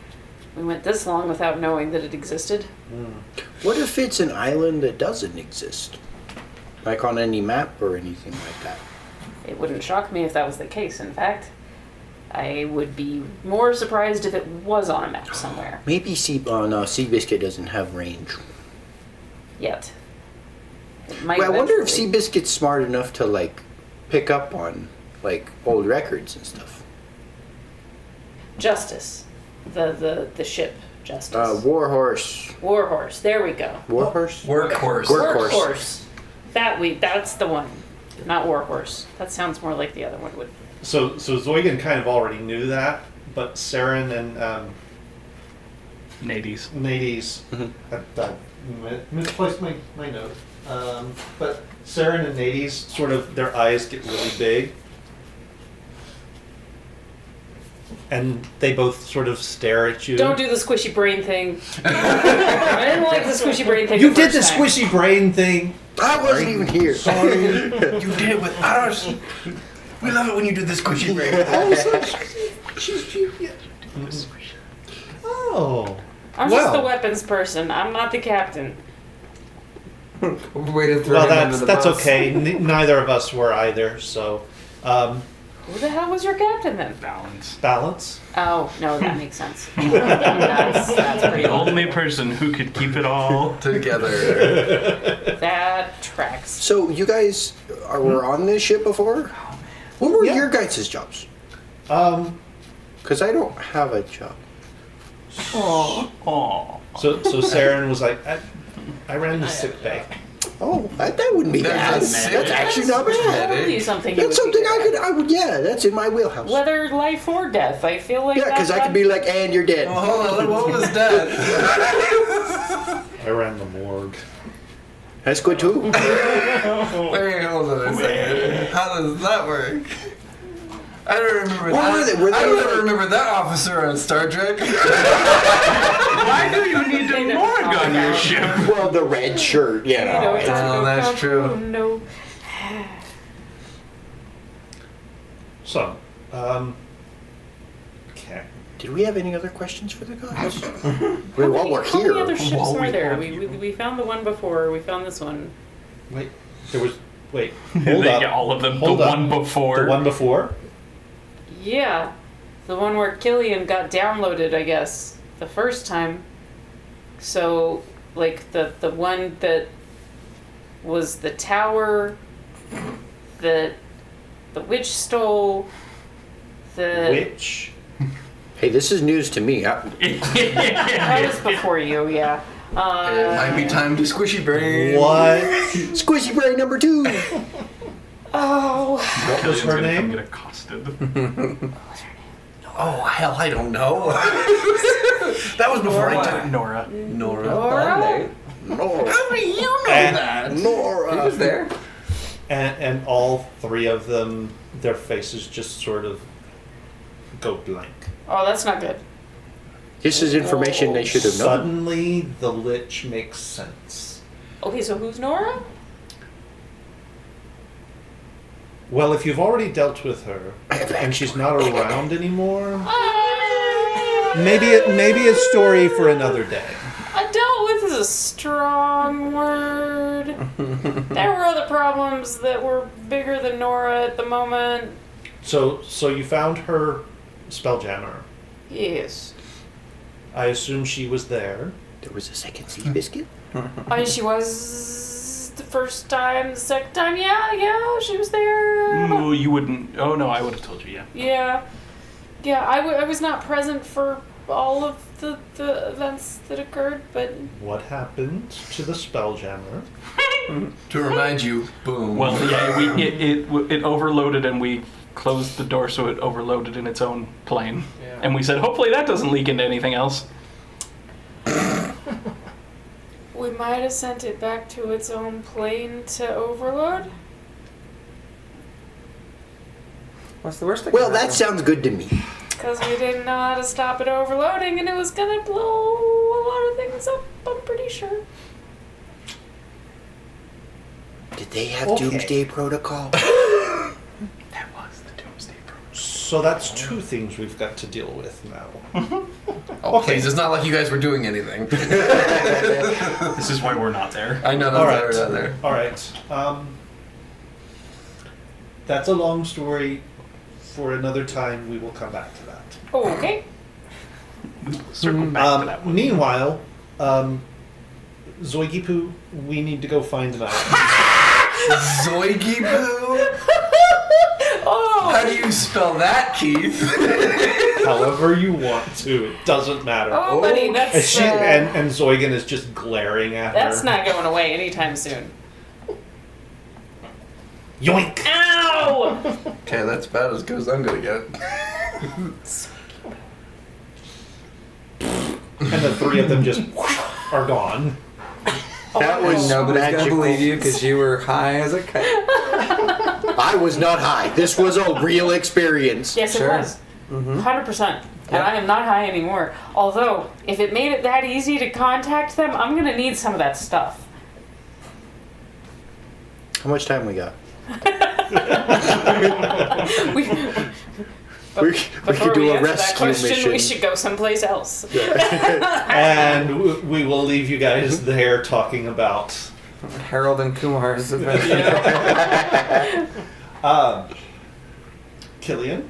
We went this long without knowing that it existed. What if it's an island that doesn't exist? Like on any map or anything like that? It wouldn't shock me if that was the case, in fact. I would be more surprised if it was on a map somewhere. Maybe Seabiscuit doesn't have range. Yet. It might Well, I wonder if eventually. Seabiscuit's smart enough to like pick up on like old records and stuff. Justice. The ship. Justice. Warhorse. Warhorse. There we go. Warhorse? Workhorse. Workhorse. That's the one. Not Warhorse. That sounds more like the other one would. So Zoigan kind of already knew that, but Saren and Nades. Nades, Mhm. I misplaced my note. But Saren and Nades, sort of, their eyes get really big. And they both sort of stare at you. Don't do the squishy brain thing. I didn't like the squishy brain thing. You the did the first time. squishy brain thing. I wasn't even here. Sorry. You did it with us. We love it when you do this squishy brain. Oh. I'm just the Well. weapons person. I'm not the captain. Way to throw Well, him under the that's bus. okay. Neither of us were either. So, Who the hell was your captain then? Balance. Balance. Oh, no, that makes sense. That's pretty The old. only person who could keep it all. Together. That tracks. So you guys were on this ship before? What were Yeah. your guys' jobs? Because I don't have a job. Oh. so Saren was like, I ran the sick bay. Oh, that wouldn't be bad. There's a That's sick- actually not bad. Totally something. you That's would be something good I would, yeah, that's in my wheelhouse. at. Whether life or death, I feel like Yeah, because I could be like, and you're dead. Well, hold on, what was that? I ran the morgue. That's good too. Wait, hold on a second. How does that work? I don't remember What that. were they? Were I they don't like- ever remember that officer on Star Trek. Why do you need a morgue on your ship? Well, the red shirt, you You know, know. it's Oh, that's true. No. So, okay. Did we have any other questions for the guys? Well, while we're How many other here. ships While we are there? have We found the one before. We found this one. Wait, there was. Wait, hold They up. get all of them. Hold the up. one before. The one before? Yeah, the one where Killian got downloaded, I guess, the first time. So, like the one that was the tower that the witch stole. The Which? Hey, this is news to me. that was before you, yeah. It might be time to squishy brain. What? Squishy brain number 2. Oh. What was Killian's her gonna come name? get accosted. Oh, hell, I don't know. That was before I took Nora. Nora. Nora? Nora. How do you know And- that? He Nora. was there. And all three of them, their faces just sort of go blank. Oh, that's not good. This is information they should have known. Suddenly, the Lich makes sense. Okay, so who's Nora? Well, if you've already dealt with her, and she's not around anymore, maybe a story for another day. Dealt with is a strong word. There were other problems that were bigger than Nora at the moment. So you found her spelljammer. Yes. I assume she was there. There was a second sea biscuit? She was the first time, the second time, yeah, she was there. Ooh, you wouldn't. Oh no, I would have told you. Yeah. Yeah, I was not present for all of the events that occurred, but What happened to the spelljammer? To remind you, boom. Well, yeah, it overloaded and we closed the door so it overloaded in its own plane. Yeah. And we said, hopefully that doesn't leak into anything else. we might have sent it back to its own plane to overload. What's the worst thing? Well, that that happened? sounds good to me. Because we didn't know how to stop it overloading, and it was gonna blow a lot of things up, I'm pretty sure. Did they have Okay. Doomsday Protocol? That was the Doomsday Protocol. So that's two things we've got to deal with now. Oh, okay. please, it's not like you guys were doing anything. This is why we're not there. I know that's All why right. we're not there. All right. That's a long story. For another time, we will come back to that. Okay. Circle back to that one. Meanwhile, Zoigipu, we need to go find an item. Zoigy Boo? Oh! How do you spell that, Keith? However you want to, it doesn't matter. Oh, buddy, And that's she and Zoigan is just glaring at her. that's not going away anytime soon. Yoink! Ow! Okay, that's about as good as I'm gonna get. And the three of them just are gone. That was Nobody's gonna magical. believe you because you were high as a kite. I was not high. This was a real experience. Yes, Sure. it was. 100%. And I am not high anymore. Although, if it made it that easy to contact them, I'm going to need some of that stuff. How much time we got? We, We before could do we a answer that rescue question, mission. we should go someplace else. And we will leave you guys there talking about. Harold and Kumar's adventure. Killian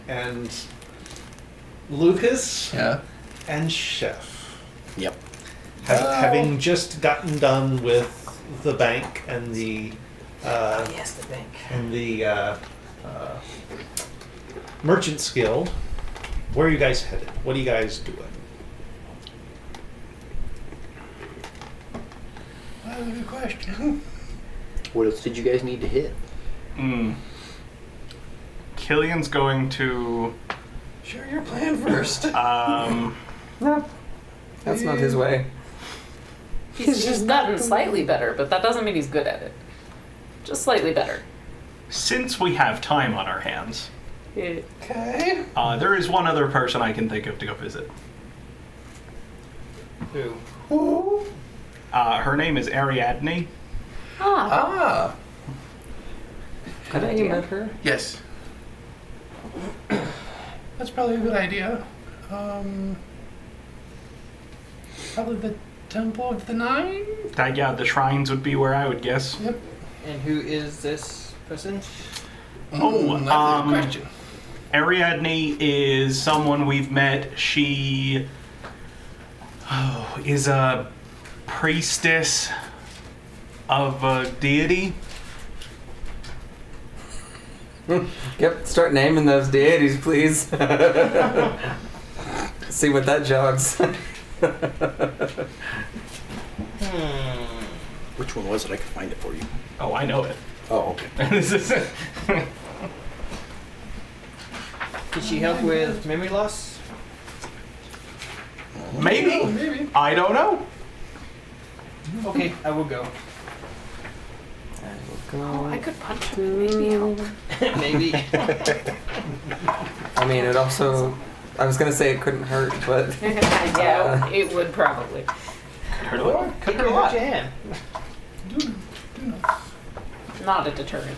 and Lucas Yeah. and Chef. Yep. Having just gotten done with the bank and the Yes, the bank. and the Merchants Guild, where are you guys headed? What are you guys doing? That's a good question. What else did you guys need to hit? Killian's going to. Share your plan first. That's not his way. He's gotten slightly better, but that doesn't mean he's good at it. Just slightly better. Since we have time on our hands, Yeah. Okay. there is one other person I can think of to go visit. Who? Ooh. Her name is Ariadne. Ah, Ah. good You idea. met her? Yes. That's probably a good idea. Probably the Temple of the Nine? Yeah, the shrines would be where I would guess. Yep. And who is this person? Oh, that's a good question. Ariadne is someone we've met. She is a priestess of a deity. Yep, start naming those deities, please. See what that jogs. Which one was it? I could find it for you. Oh, I know it. Oh, okay. This is Did she help with memory loss? maybe. Maybe. I don't know. Okay, I will go. Oh, I could punch him and maybe help. Maybe. I mean, it also. I was gonna say it couldn't hurt, but Yeah, it would probably. Heard of it? Could hurt your hand. Not a deterrent.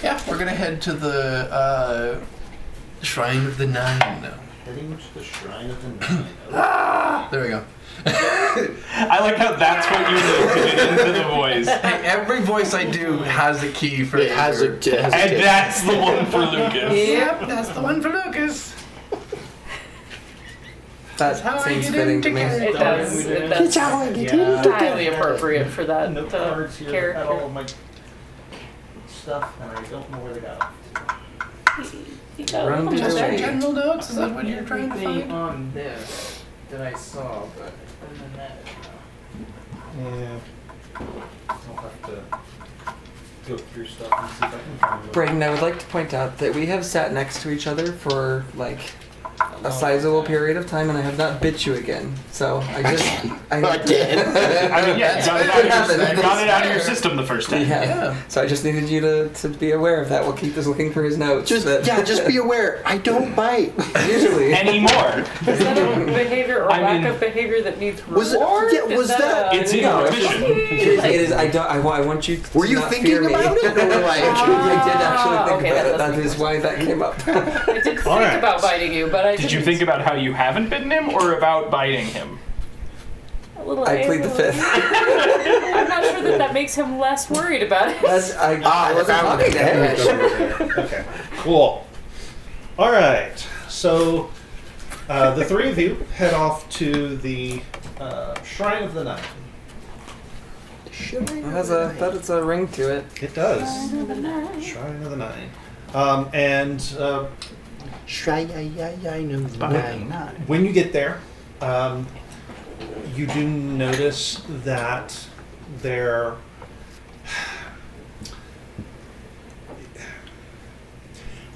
Yeah, we're gonna head to the Shrine of the Nine now. Heading to the Shrine of the Nine. There we go. I like how that's what you do to get into the voice. Hey, every voice I do has a key for It has a. Andrew. It has a And tip. that's the one for Lucas. Yep, that's the one for Lucas. that how I seems get fitting into to me. It does. That's highly appropriate for that No cards here that had all character. of my stuff, and I don't know where they got He Run to Just the your way. general notes? Is that what you're trying to Everything find? on this that I saw, but other than that, Yeah. I'll have to go through stuff and see if I can find them. Brayden, I would like to point out that we have sat next to each other for like a sizable period of time, and I have not bit you again. So I just. Again? I mean, yeah, you got it out of your system the first time. Yeah. Yeah. So I just needed you to be aware of that. We'll keep us looking for his notes. Just just be aware. I don't bite. Usually. Anymore. Is that a behavior or I lack mean- of behavior that needs Was it- reward? yeah, was Is that- It's in No, your it's- vision. It is. I don't. I want you. To Were you not thinking fear me. about it? Or like, I did actually think okay, about that it. That does is why that came up. I did think Alright. about biting you, but I Did you didn't- think about how you haven't bitten him or about biting him? A little I plead the A, a little- fifth. I'm not sure that makes him less worried about it. I wasn't talking to him. Okay, cool. All right, so the three of you head off to the Shrine of the Nine. That is a ring to it. It does. Shrine of the Nine. And when you get there, you do notice that there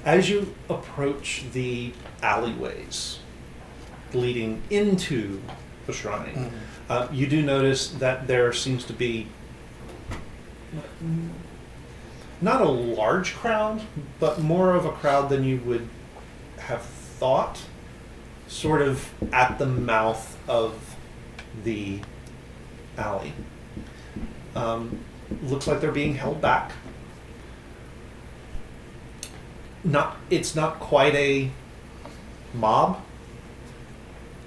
as you approach the alleyways leading into the shrine, you do notice that there seems to be not a large crowd, but more of a crowd than you would have thought, sort of at the mouth of the alley. Looks like they're being held back. It's not quite a mob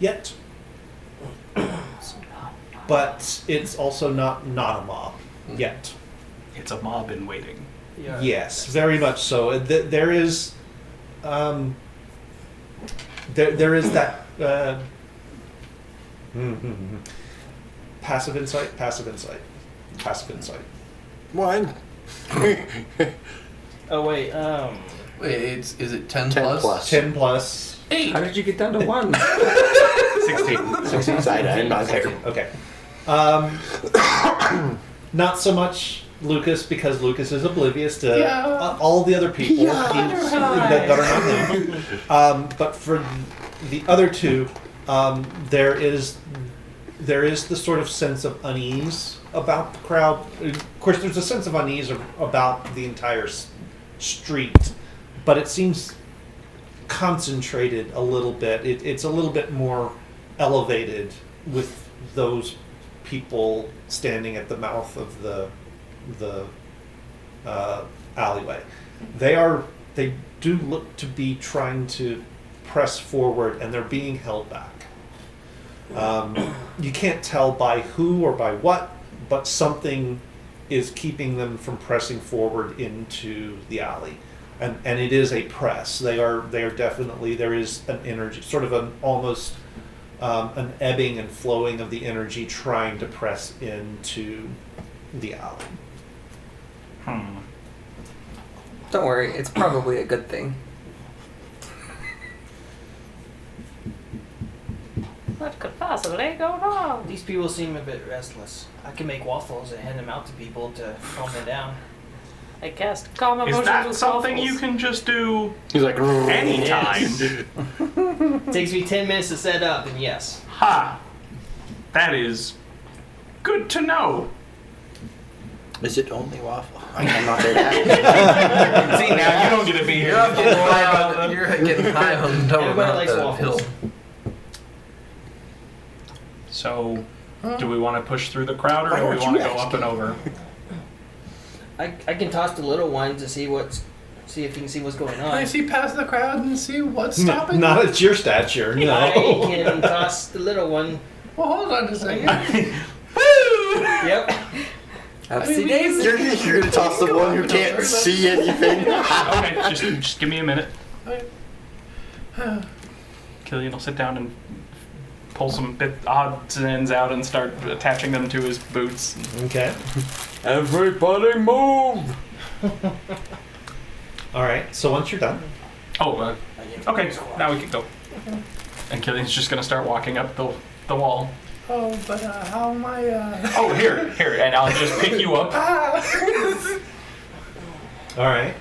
yet, but it's also not a mob yet. It's a mob in waiting. Yeah. Yes, very much so. There is, there is that passive insight, passive insight, passive insight. One. Oh wait. Wait, is it 10 10 plus? plus. 10 plus. How did you get down to 1? 16. I'm not there. Okay. Not so much Lucas, because Lucas is oblivious to all the other people that are not him. But for the other two, there is the sort of sense of unease about the crowd. Of course, there's a sense of unease about the entire street, but it seems concentrated a little bit. It's a little bit more elevated with those people standing at the mouth of the alleyway. They do look to be trying to press forward, and they're being held back. You can't tell by who or by what, but something is keeping them from pressing forward into the alley. And it is a press. They are definitely, there is an energy, sort of an almost an ebbing and flowing of the energy trying to press into the alley. Don't worry, it's probably a good thing. What could possibly go wrong? These people seem a bit restless. I can make waffles and hand them out to people to calm them down. I cast calm Is emotions that with something waffles. you can just do He's like, anytime? Takes me 10 minutes to set up, and yes. Ha! That is good to know. is it only waffle? I'm not there to have See, now you don't get to be here. You're getting high on top of Everybody likes the waffles. hill. So, do we want to push through the crowd, or Why do we aren't want to you go up and over? I can toss the little one to see if he can see what's going on. see past the crowd and see what's Not at your stature, no. I can toss the little one. Well, hold on a second. Yep. Oopsie daisy. You're gonna toss the one who can't see anything. Okay, just give me a minute. Killian will sit down and pull some odds and ends out and start attaching them to his boots. Okay. Everybody move! All right. So once you're done, Oh, okay, now we can go. And Killian's just gonna start walking up the wall. Oh, but how am I? Oh, here, and I'll just pick you up. all right.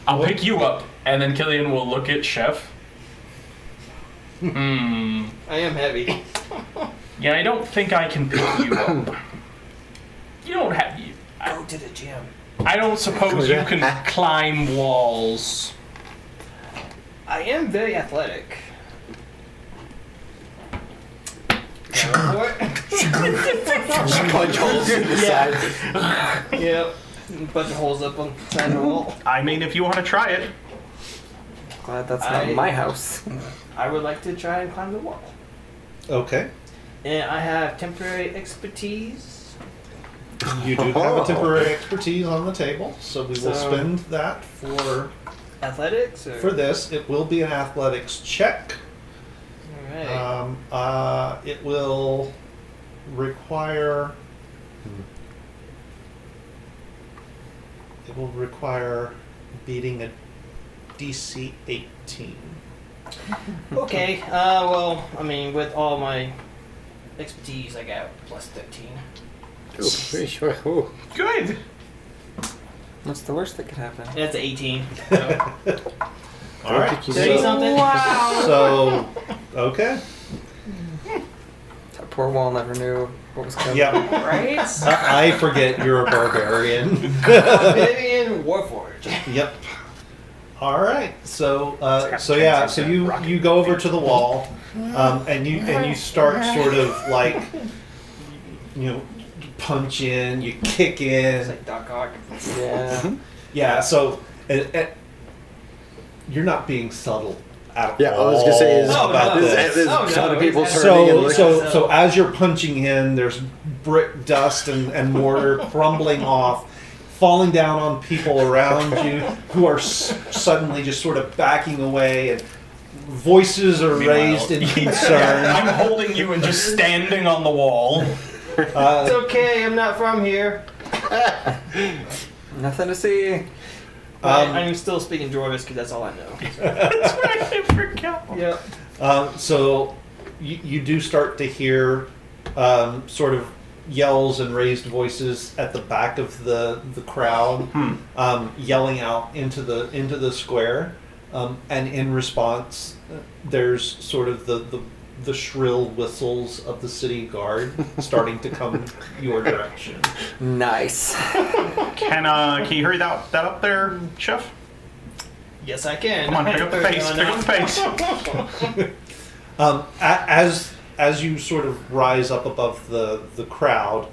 I'll pick you up, and then Killian will look at Chef. I am heavy. Yeah, I don't think I can pick you up. You don't have you. Go to the gym. I don't suppose you can climb walls. I am very athletic. What? Punch holes in the side. Yep. Bunch of holes up on the side of the wall. I mean, if you want to try it. Glad that's not my house. I would like to try and climb the wall. Okay. And I have temporary expertise. You do have a temporary expertise on the table, so we will So- spend that for Athletics? Or? this. It will be an athletics check. Alright. It will require. It will require beating a DC 18. Okay, well, I mean, with all my expertise, I got plus 13. Ooh. Good. What's the worst that could happen? That's 18. So, All right. 30 something? So, okay. That poor wall never knew what was coming. Yeah. Right? I forget you're a barbarian. Vivian Warforged. Yep. All right. So you go over to the wall, and you start sort of like, punch in, you kick It's in. like Doc Ock. Yeah. Yeah. So you're not being subtle at Yeah, I all was gonna say, about no. this. there's Oh, a ton no, of people he's turning and So, looking. so as you're punching in, there's brick dust and mortar crumbling off, falling down on people around you who are suddenly just sort of backing away, and voices are raised in concern. I'm holding you and just standing on the wall. It's okay, I'm not from here. Nothing to see. I'm still speaking Dwarvish because that's all I know. That's right, I forgot. Yep. So you do start to hear sort of yells and raised voices at the back of the crowd, yelling out into the square, and in response, there's sort of the shrill whistles of the city guard starting to come your direction. Nice. Can you hurry that up there, Chef? Yes, I can. Come on, pick up the pace. Pick up the pace. As you sort of rise up above the crowd,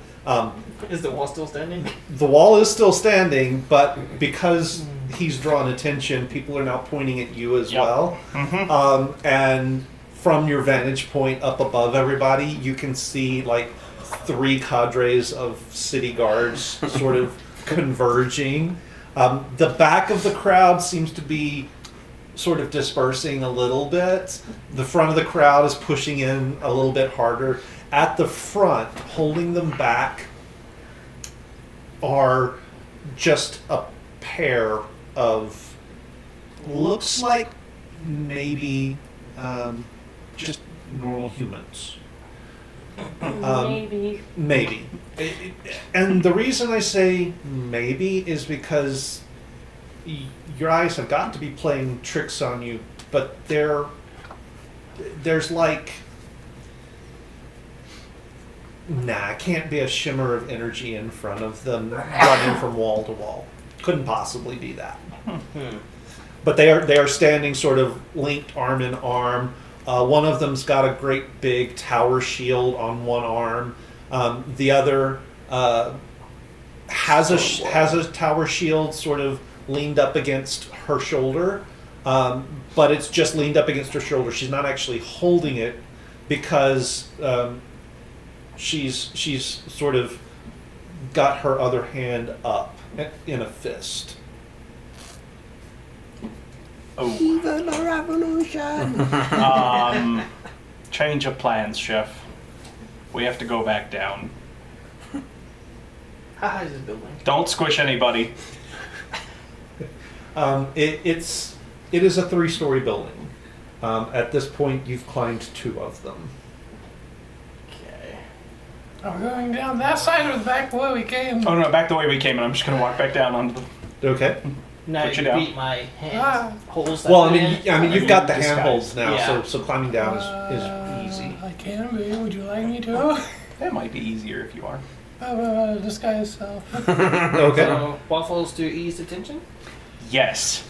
Is the wall still standing? the wall is still standing, but because he's drawn attention, people are now pointing at you as Yep. well. Mm-hmm. And from your vantage point up above everybody, you can see like 3 cadres of city guards sort of converging. The back of the crowd seems to be sort of dispersing a little bit. The front of the crowd is pushing in a little bit harder. At the front, holding them back, are just a pair of, looks like maybe just normal humans. Maybe. Maybe. And the reason I say maybe is because your eyes have got to be playing tricks on you, but there's like, can't be a shimmer of energy in front of them running from wall to wall. Couldn't possibly be that. But they are standing sort of linked arm in arm. One of them's got a great big tower shield on one arm. The other has a tower shield sort of leaned up against her shoulder, but it's just leaned up against her shoulder. She's not actually holding it because she's sort of got her other hand up in a fist. Oh. Even a revolution. Change of plans, Chef. We have to go back down. How high is this building? Don't squish anybody. It is a 3-story building. At this point, you've climbed 2 of them. Okay. Are we going down that side or back the way we came? Oh no, back the way we came, and I'm just gonna walk back down onto the. Okay. Now Put you you down. beat my hands. Ah. Holes that Well, I hand. mean, you've got the Disguise. handholds now, Yeah. so climbing down is easy. I can be. Would you like me to? That might be easier if you are. Disguise self. Okay. So, waffles to ease the tension? Yes.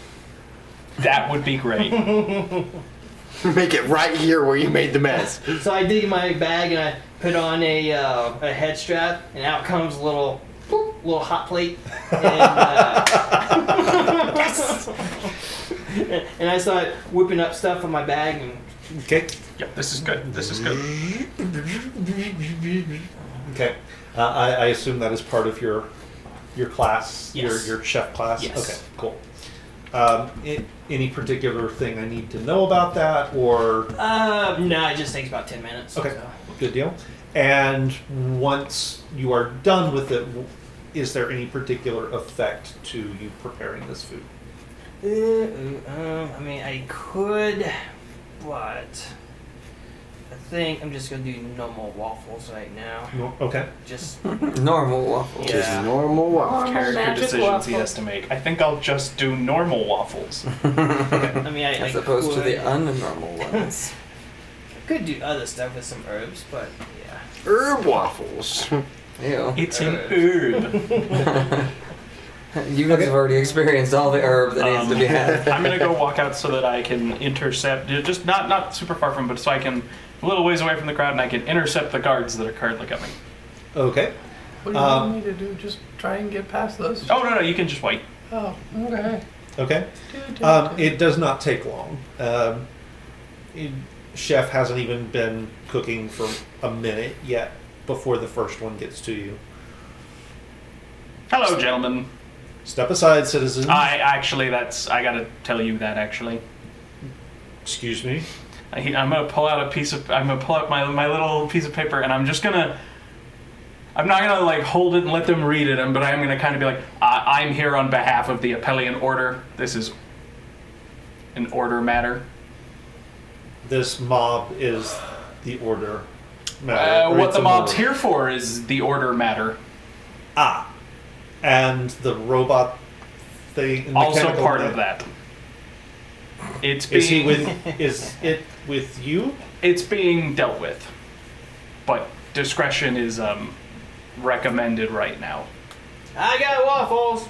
That would be great. Make it right here where you made the mess. So I dig in my bag and I put on a head strap, and out comes a little hot plate, and and I start whipping up stuff from my bag and. Okay. Yep, this is good. This is good. Okay. I assume that is part of your class, Yes. your chef class. Yes. Okay. Cool. Any particular thing I need to know about that, or No, it just takes about 10 minutes. okay, So. good deal. And once you are done with it, is there any particular effect to you preparing this food? I mean, I could, but I think I'm just gonna do normal waffles right now. No? Okay. Just Normal waffles. Yeah. Just normal waffles. Normal Character magic decisions waffle. he has to make. I think I'll just do normal waffles. I mean, I As opposed to could, the unnormal ones. could do other stuff with some herbs, but yeah. Herb waffles. Ew. It's an herb. You guys have already experienced all the herb that needs to be had. I'm gonna go walk out so that I can intercept, just not super far from, but so I can a little ways away from the crowd, and I can intercept the guards that are currently coming. Okay. What do you want me to do? Just try and get past those? Oh no, you can just wait. Oh, okay. Okay. It does not take long. Chef hasn't even been cooking for a minute yet before the first one gets to you. Hello, gentlemen. Step aside, citizen. I gotta tell you that actually. Excuse me. I'm gonna pull out my little piece of paper, and I'm not gonna like hold it and let them read it, but I'm gonna kind of be like, I'm here on behalf of the Appellian Order. This is an order matter. This mob is the order matter. What the mob's here for is the order matter. Ah. And the robot thing. Also part of that. Is it with you? It's being dealt with, but discretion is recommended right now. I got waffles.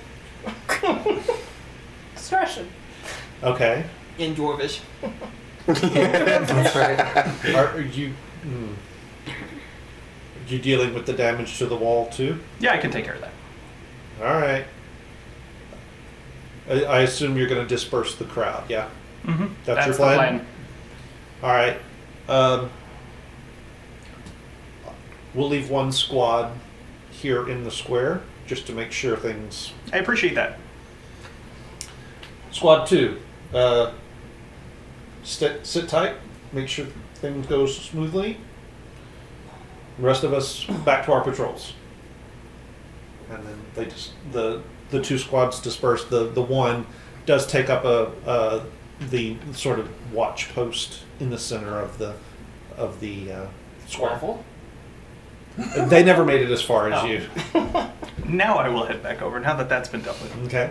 Discretion. Okay. In Dwarvish. That's right. Are you you dealing with the damage to the wall too? Yeah, I can take care of that. All right. I assume you're going to disperse the crowd. Yeah. Mm-hmm. That's your the plan? All right. We'll leave one squad here in the square just to make sure things. I appreciate that. Squad 2, sit tight. Make sure things go smoothly. The rest of us back to our patrols. And then they just the two squads disperse. The one does take up the sort of watch post in the center of the square. Waffle? They never made it as far as Oh. you. Now I will head back over, now that that's been dealt with. Okay.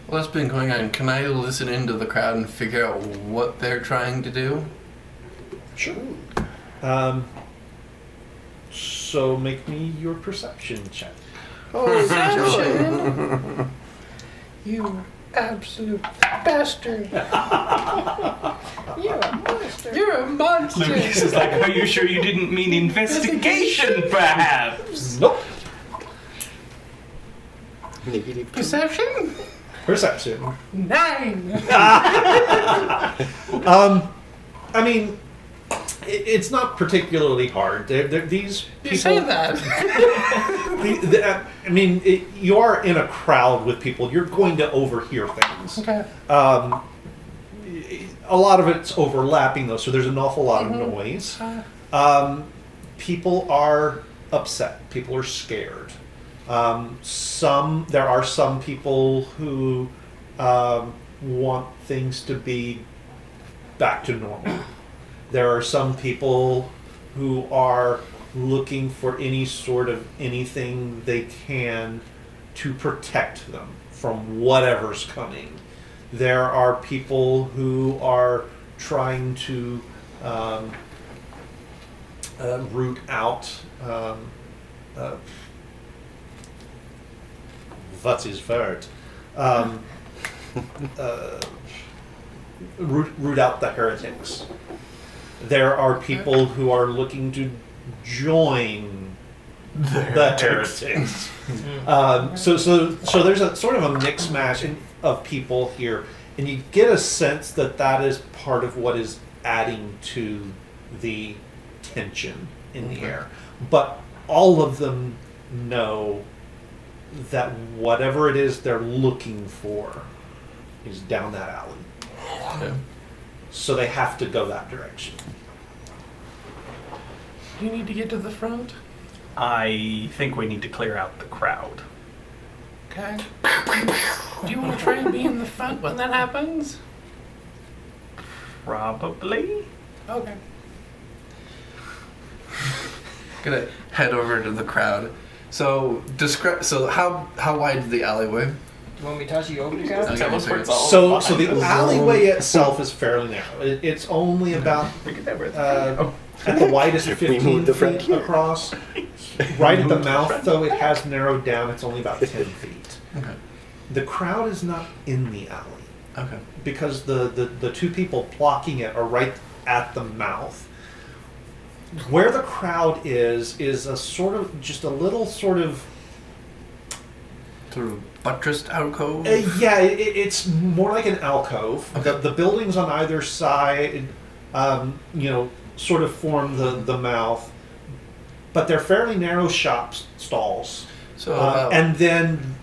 Well, that's been going on. Can I listen into the crowd and figure out what they're trying to do? Sure. So make me your perception check. Perception. You absolute bastard. You're a monster. You're a monster. Lucas is like, are you sure you didn't mean investigation, perhaps? Nope. Negative. Perception? Perception. 9. I mean, it's not particularly hard. These people. You say that. I mean, you are in a crowd with people. You're going to overhear things. Okay. A lot of it's overlapping, though, so there's an awful lot of noise. People are upset. People are scared. There are some people who want things to be back to normal. There are some people who are looking for any sort of anything they can to protect them from whatever's coming. There are people who are trying to root out what is word? Root out the heretics. There are people who are looking to join the heretics. So there's a sort of a mix mash of people here, and you get a sense that that is part of what is adding to the tension in the air. But all of them know that whatever it is they're looking for is down that alley. Yeah. So they have to go that direction. You need to get to the front. I think we need to clear out the crowd. Okay. Do you want to try and be in the front when that happens? Probably. Okay. Gonna head over to the crowd. So how wide is the alleyway? You want me to toss you over the couch? Okay, Teleport's so- all So the alleyway itself is fairly narrow. It's only about at the widest If we 15 move the front feet here. across. Right at the mouth, though, it has narrowed down. It's only about 10 feet. Okay. The crowd is not in the alley Okay. because the two people blocking it are right at the mouth. Where the crowd is a sort of just a little sort of Sort of buttressed alcove. yeah, it's more like an alcove. Okay. The buildings on either side, sort of form the mouth, but they're fairly narrow stalls. So about, And then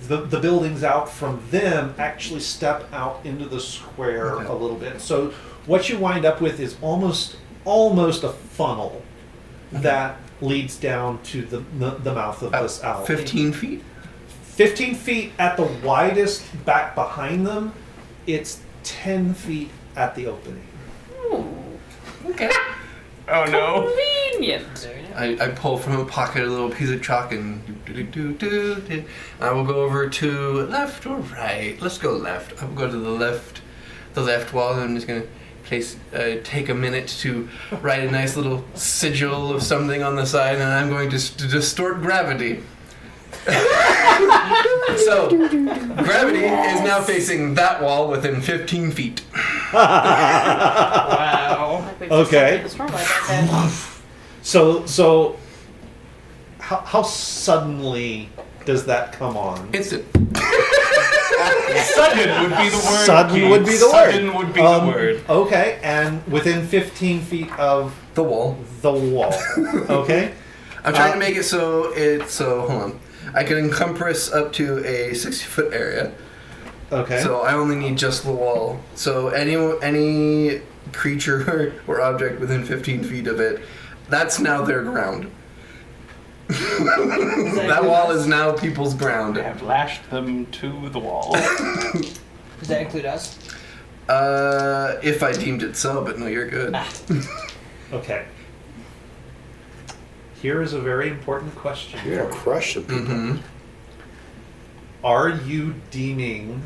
the buildings out from them actually step out into the square Okay. a little bit. So what you wind up with is almost a funnel that leads down to the mouth of this alley. 15 feet? 15 feet at the widest back behind them. It's 10 feet at the opening. Okay. Oh no. Convenient. I pull from a pocket a little piece of chalk and I will go over to left or right. Let's go left. I will go to the left wall, and I'm just gonna take a minute to write a nice little sigil of something on the side, and I'm going to distort gravity. So, gravity is now facing that wall within 15 feet. Wow. Like we've just Okay. been destroyed by that So how suddenly does that come on? Instant. Sudden would be the word. Sudden Keith. would be the word. Sudden would be the word. Okay, and within 15 feet of The wall. the wall. Okay. I'm trying to make it so hold on. I can encompass up to a 60-foot area. Okay. So I only need just the wall. So any creature or object within 15 feet of it, that's now their ground. That wall is now people's ground. I have lashed them to the wall. Does that include us? If I deemed it so, but no, you're good. Okay. Here is a very important question. You're for gonna you. crush some people. Mm-hmm. Are you deeming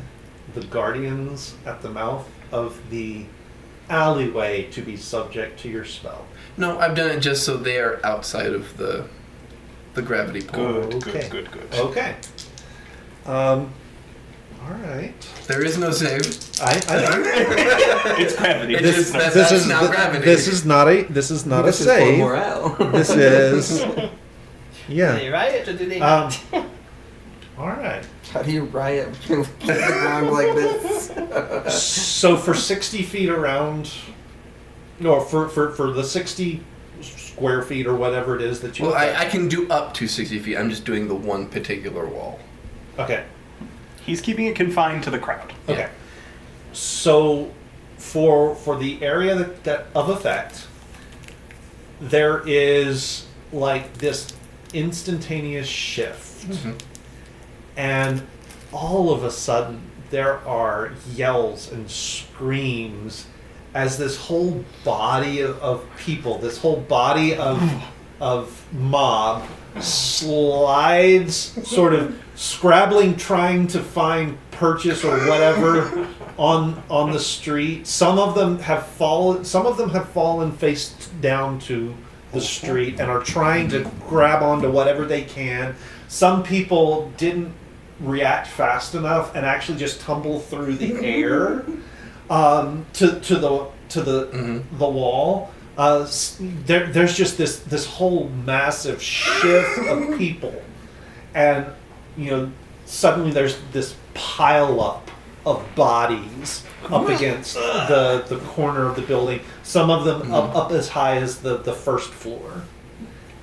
the guardians at the mouth of the alleyway to be subject to your spell? No, I've done it just so they are outside of the gravity pull. Good, Okay. good. Okay. All right. There is no save. I It's gravity. It this, just- that's this is now gravity. This is not a this is a This is for save. morale. This is Do yeah. they riot or do they Um, not? all right. How do you riot when you look at the ground like this? So for 60 feet around, no, for the 60 square feet or whatever it is that you. Well, I can do up to 60 feet. I'm just doing the one particular wall. Okay. He's keeping it confined to the crowd. Okay. So for the area that of effect, there is like this instantaneous shift. And all of a sudden there are yells and screams as this whole body of people, this whole body of mob slides, sort of scrabbling, trying to find purchase or whatever on the street. Some of them have fallen face down to the street and are trying to grab onto whatever they can. Some people didn't react fast enough and actually just tumble through the air to the wall. There's just this whole massive shift of people, and suddenly there's this pile up of bodies up against the corner of the building. Some of them up as high as the first floor,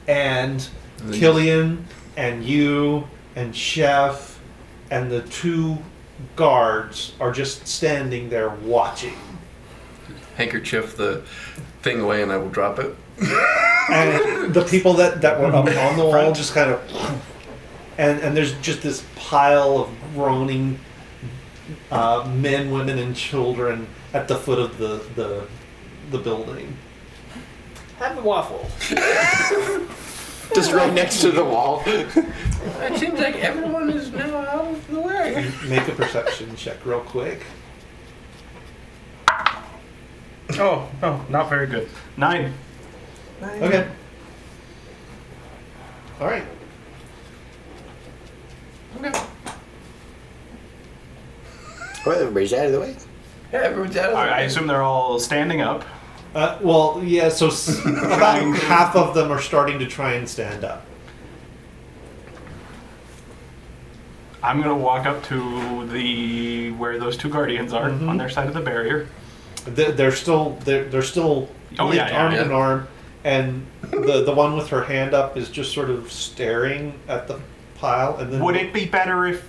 and Killian and you and Chef and the two guards are just standing there watching. Handkerchief the thing away, and I will drop it. And the people that were up on the wall just kind of, and there's just this pile of groaning men, women, and children at the foot of the building. Have a waffle. Just right next to the wall. It seems like everyone is now out of the way. Make a perception check real quick. Oh, no, not very good. 9. Okay. All right. Okay. Well, everybody's out of the way. Yeah, everyone's out of the way. I assume they're all standing up. Well, yeah. So about half of them are starting to try and stand up. I'm gonna walk up to where those two guardians are on their side of the barrier. They're still Oh, linked yeah, arm yeah. in arm, and the one with her hand up is just sort of staring at the pile, and then Would it be better if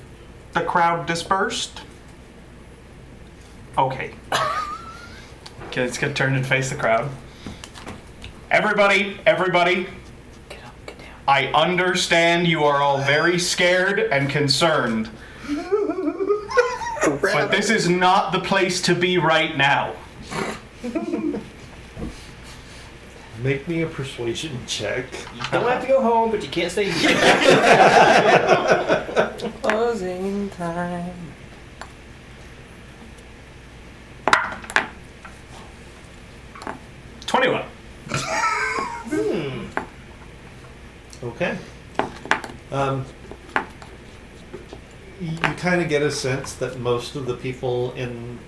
the crowd dispersed? Okay. Okay, it's gonna turn and face the crowd. Everybody, Get up, get down. I understand you are all very scared and concerned. But this is not the place to be right now. Make me a persuasion check. You don't have to go home, but you can't stay here. Closing time. Okay. You kind of get a sense that most of the people in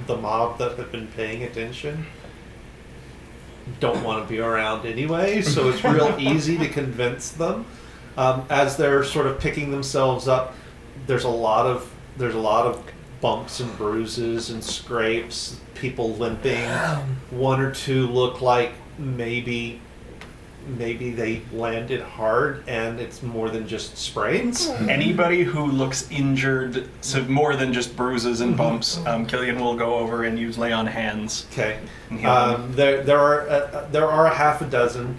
the mob that have been paying attention don't want to be around anyway, so it's real easy to convince them. As they're sort of picking themselves up, there's a lot of bumps and bruises and scrapes, people limping. One or two look like maybe they landed hard and it's more than just sprains. Anybody who looks injured, so more than just bruises and bumps, Killian will go over and use lay on hands. Okay. And heal them. There are a half a dozen,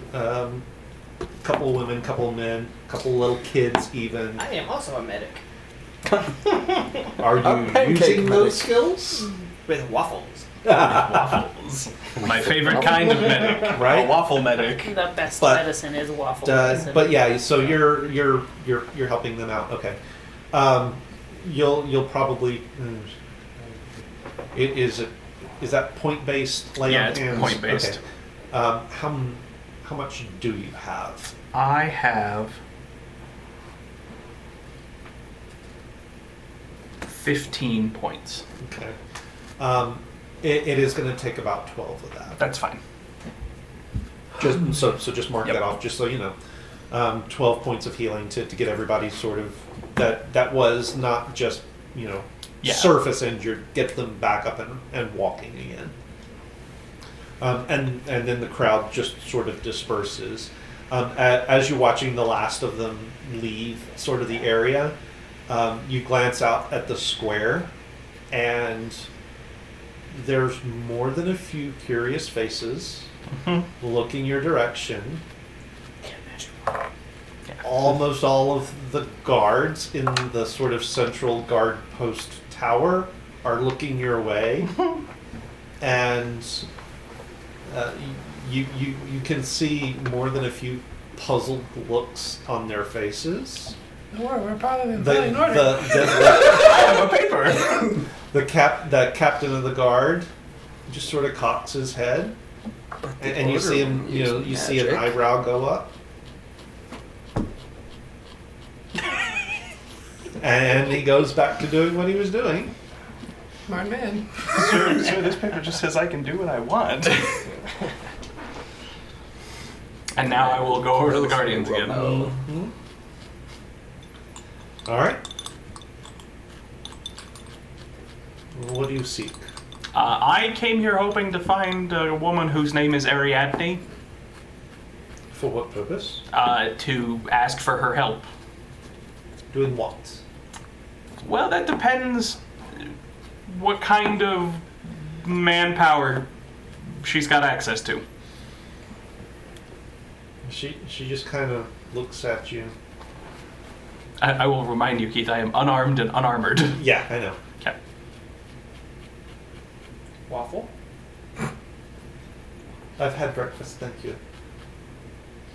couple women, couple men, couple little kids even. I am also a medic. Are A you pancake using medic. those skills? With waffles. Waffles. My favorite kind of medic. Right? A waffle medic. The best But, medicine is waffle medicine. But yeah, so you're helping them out. Okay. You'll probably. Is that point based? Yeah, it's point based. Okay. How much do you have? I have 15 points. Okay. It is going to take about 12 of that. That's fine. Just mark Yep. that off, just so you know. 12 points of healing to get everybody sort of that was not just Yeah. surface injured. Get them back up and walking again. And then the crowd just sort of disperses. As you're watching the last of them leave sort of the area, you glance out at the square, and there's more than a few curious faces looking your direction. Almost all of the guards in the sort of central guard post tower are looking your way, and you can see more than a few puzzled looks on their faces. We're part of the The Italian order. I have a paper. the captain of the guard just sort of cocks his head, and you see him. You see an eyebrow go up, and he goes back to doing what he was doing. My man. Sir, this paper just says I can do what I want. And now I will go over to the Guardians again. Mhm. All right. What do you seek? I came here hoping to find a woman whose name is Ariadne, For what purpose? to ask for her help. Doing what? Well, that depends what kind of manpower she's got access to. She just kind of looks at you. I will remind you, Keith, I am unarmed and unarmored. Yeah, I know. Okay. Waffle? I've had breakfast, thank you.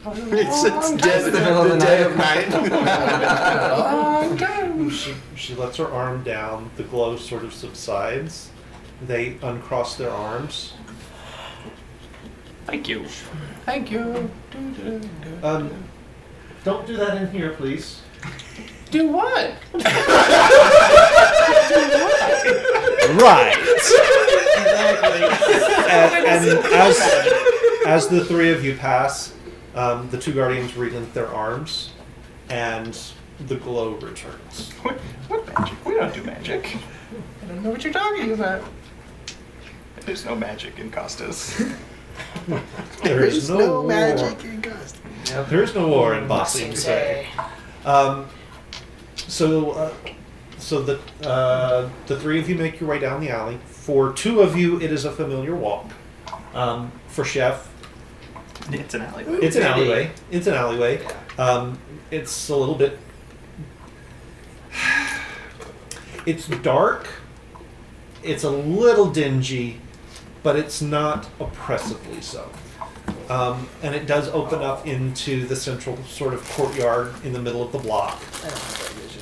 It's dead the middle of the dead night. of night. She lets her arm down. The glow sort of subsides. They uncross their arms. Thank you. Thank you. Don't do that in here, please. Do what? Right. And as the three of you pass, the two guardians relink their arms, and the glow returns. What magic? We don't do magic. I don't know what you're talking about. There's no magic in Costas. There is no magic in custom. There is no war in Bossing Say. So So the three of you make your way down the alley. For two of you, it is a familiar walk. For Chef, It's an alleyway. it's an alleyway. It's an alleyway. It's a little bit. It's dark. It's a little dingy, but it's not oppressively so. And it does open up into the central sort of courtyard in the middle of the block. I don't have that vision.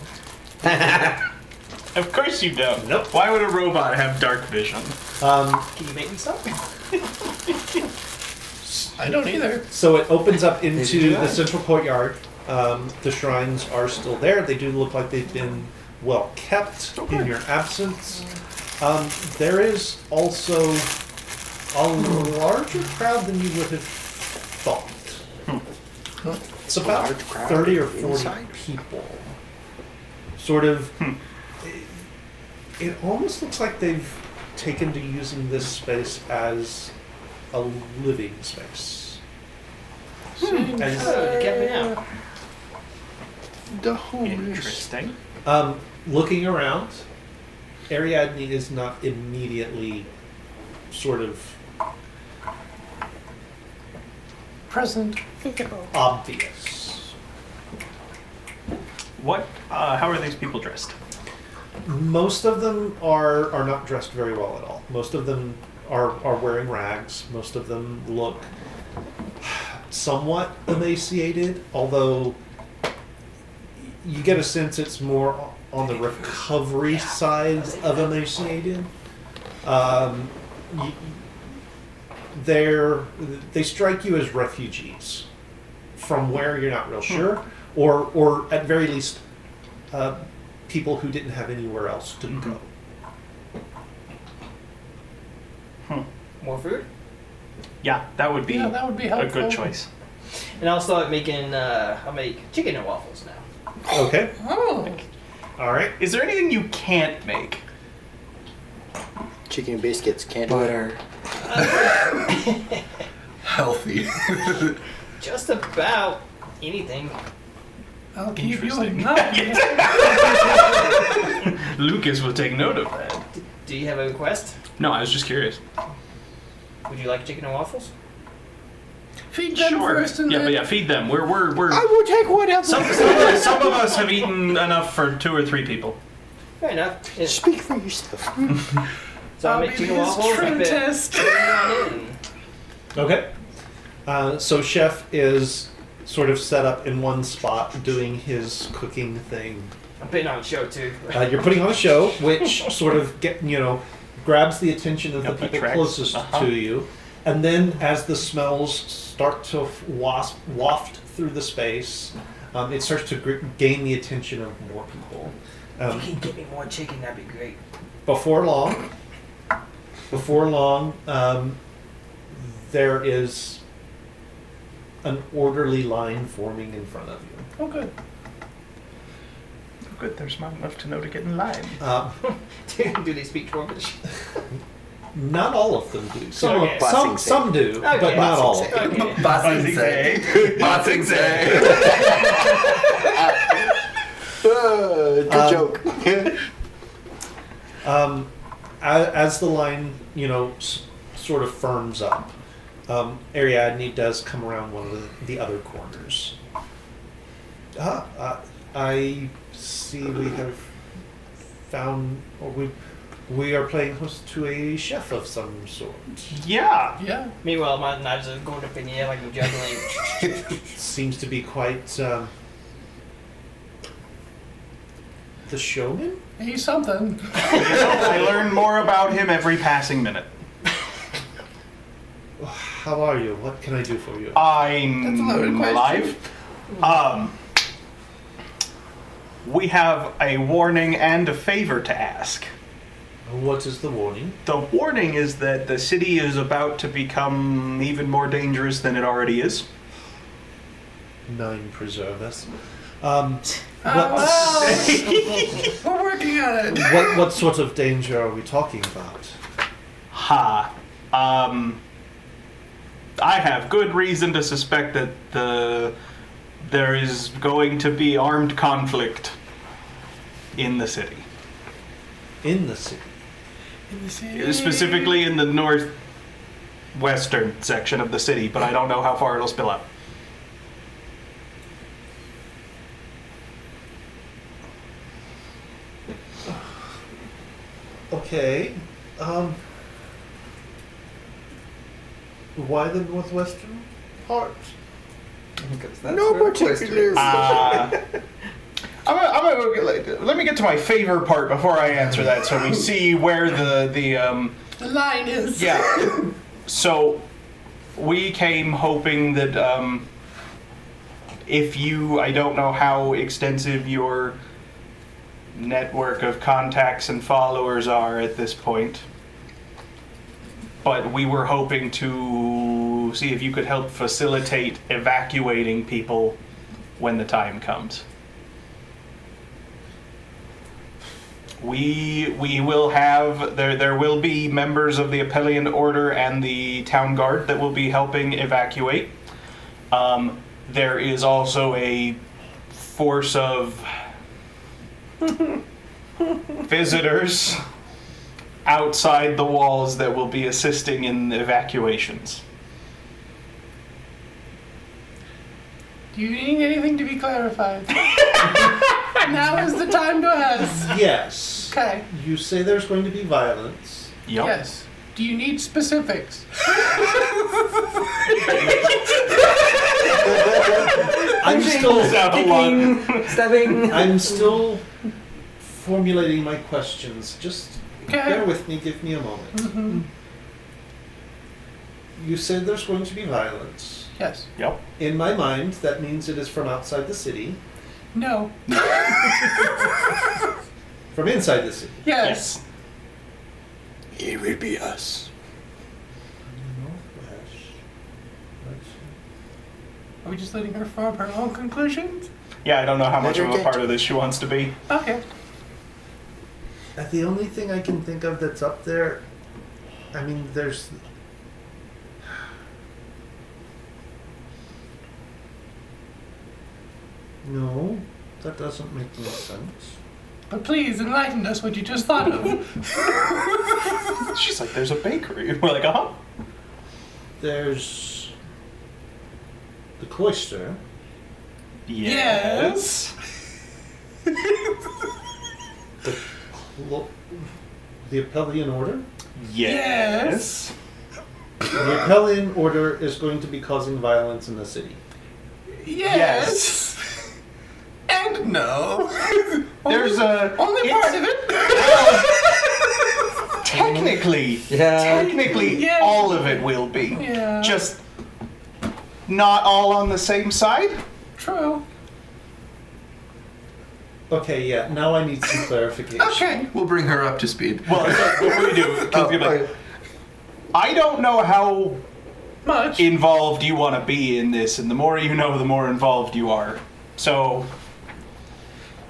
Of course you don't. Nope. Why would a robot have dark vision? Can you make me some? I don't either. So it opens up do into that. the central courtyard. The shrines are still there. They do look like they've been well kept in your absence. There is also a larger crowd than you would have thought. It's about large crowd 30 or 40 inside? people. Sort of. It almost looks like they've taken to using this space as a living space. Oh, you kept me out. The homeless. Interesting. Looking around, Ariadne is not immediately sort of Present. Visible. obvious. What? How are these people dressed? Most of them are not dressed very well at all. Most of them are wearing rags. Most of them look somewhat emaciated, although you get a sense it's more on the recovery side of emaciated. They strike you as refugees from where you're not real sure, or at very least people who didn't have anywhere else to go. More food? Yeah, that would be, Yeah, that would be a helpful. good choice. And I'll start making, I'll make chicken and waffles now. Okay, Oh. all right. Is there anything you can't make? Chicken biscuits, candy. Butter. Healthy. Just about anything. I'll keep you in Interesting. mind. Lucas will take note of that. Do you have a request? No, I was just curious. Would you like chicken and waffles? Feed them Sure. first and Yeah, then... but yeah, feed them. We're I will take whatever. some of us have eaten enough for 2 or 3 people. Fair enough. It's, Speak for yourself. so I'll I'll make be chicken his waffles. true keep it- test. put it on in. Okay. So Chef is sort of set up in one spot doing his cooking thing. I'm putting on a show too. You're putting on a show, which sort of grabs the attention of Yep, the people attracts- closest uh-huh. to you, and then as the smells start to waft through the space, it starts to gain the attention of more people. If you can get me more chicken, that'd be great. Before long, there is an orderly line forming in front of you. Oh, good. Good, they're smart enough to know to get in line. Do they speak Dwarvish? Not all of them do. Some, Okay. some do, but Okay. not all of them. Okay. Bossing say. Bossing say. Good joke. As the line, sort of firms up, Ariadne does come around one of the other corners. I see we have found, or we are playing host to a chef of some sort. Yeah. Yeah. Meanwhile, my knives are going up in the air like I'm juggling. Seems to be quite the showman. He's something. I learn more about him every passing minute. How are you? What can I do for you? I'm That's a loaded question. alive. We have a warning and a favor to ask. What is the warning? The warning is that the city is about to become even more dangerous than it already is. Nine preserve us. Well, we're working on it. What sort of danger are we talking about? Ha. I have good reason to suspect that there is going to be armed conflict in the city. In the city. Specifically in the northwestern section of the city, but I don't know how far it'll spill out. Okay. Why the northwestern part? Because that's No where particular. Let me get to my favor part before I answer that, so we see where the line is. Yeah. So we came hoping that I don't know how extensive your network of contacts and followers are at this point, but we were hoping to see if you could help facilitate evacuating people when the time comes. We will have there will be members of the Appellian Order and the Town Guard that will be helping evacuate. There is also a force of visitors outside the walls that will be assisting in evacuations. Do you need anything to be clarified? Now is the time to ask. Yes. Okay. You say there's going to be violence. Yep. Yes. Do you need specifics? I'm still Stabbing. I'm still formulating my questions. Just bear with me. Give me a moment. Mm-hmm. You said there's going to be violence. Yes. Yep. In my mind, that means it is from outside the city. No. From inside the city. Yes. It would be us. Are we just letting her form her own conclusions? Yeah, I don't know how much Let of her a get part of this she wants to be. Okay. The only thing I can think of that's up there, I mean, there's... No, that doesn't make any sense. But please enlighten us what you just thought of. She's like, there's a bakery. We're like, uh-huh. There's the cloister. Yes. The Appellian Order. Yes. The Appellian Order is going to be causing violence in the city. Yes. And no. There's only part of it. Technically, Yeah. all of it will be. Yeah. Just not all on the same side. True. Okay, yeah, now I need some clarification. Okay. We'll bring her up to speed. Well, before you do, 'cause you're like, I don't know how Much. involved you want to be in this, and the more you know, the more involved you are. So,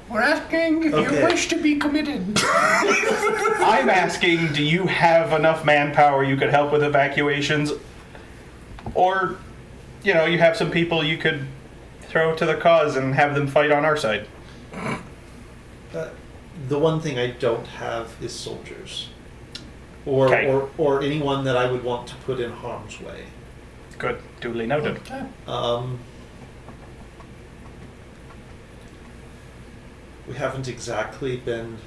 We're asking if Okay. you wish to be committed. I'm asking, do you have enough manpower you could help with evacuations? Or, you know, you have some people you could throw to the cause and have them fight on our side. The one thing I don't have is soldiers. Or, Okay. or anyone that I would want to put in harm's way. Good. Duly noted. Okay. We haven't exactly been...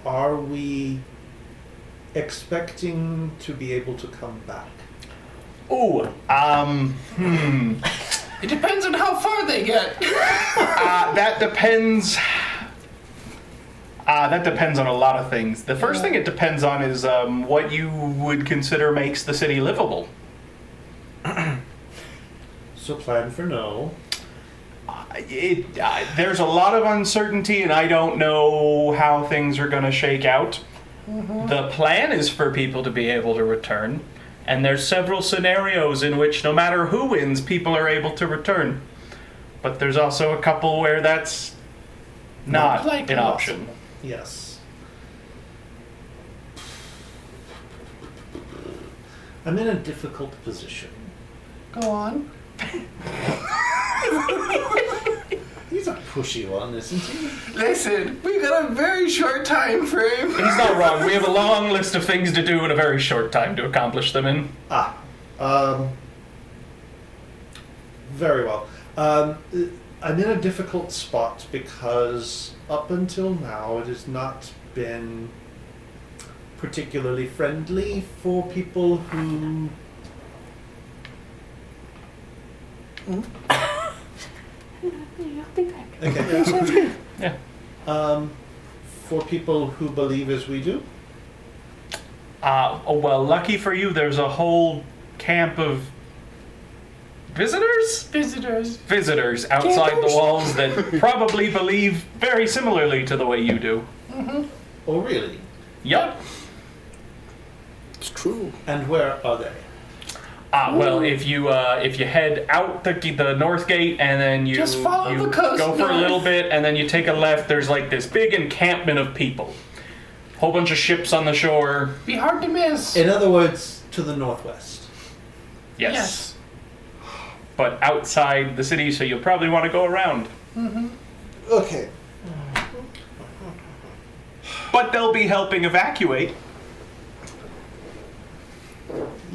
Are we expecting to be able to come back? Ooh, It depends on how far they get. that depends. That depends on a lot of things. The first thing it depends on is what you would consider makes the city livable. So plan for no. There's a lot of uncertainty, and I don't know how things are going to shake out. The plan is for people to be able to return, and there's several scenarios in which no matter who wins, people are able to return. But there's also a couple where that's not likely an option. Yes. I'm in a difficult position. Go on. He's a pushy one, isn't he? Listen, we got a very short time frame. He's not wrong. We have a long list of things to do in a very short time to accomplish them in. Very well. I'm in a difficult spot because up until now it has not been particularly friendly for people who... I'll be back. Okay. Yeah. For people who believe as we do. Well, lucky for you, there's a whole camp of visitors? Visitors outside the walls that probably believe very similarly to the way you do. Oh, really? Yep. It's true. And where are they? Well, if you head out the north gate and then you Just follow you the coast go for a north. little bit and then you take a left, there's like this big encampment of people. Whole bunch of ships on the shore. Be hard to miss. In other words, to the northwest. Yes. But outside the city, so you'll probably want to go around. Okay. But they'll be helping evacuate.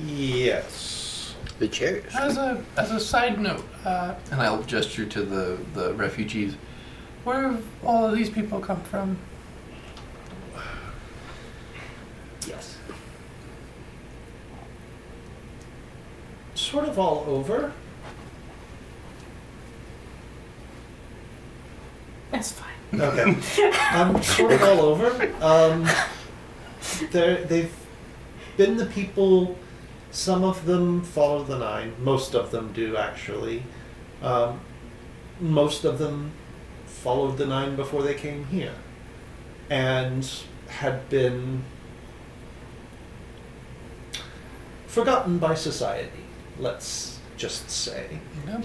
Yes. The chairs. As a side note, And I'll gesture to the refugees. where have all of these people come from? Yes. Sort of all over. That's fine. Okay. Sort of all over. They've been the people. Some of them follow the Nine. Most of them do, actually. Most of them followed the Nine before they came here, and had been forgotten by society. Let's just say Yep.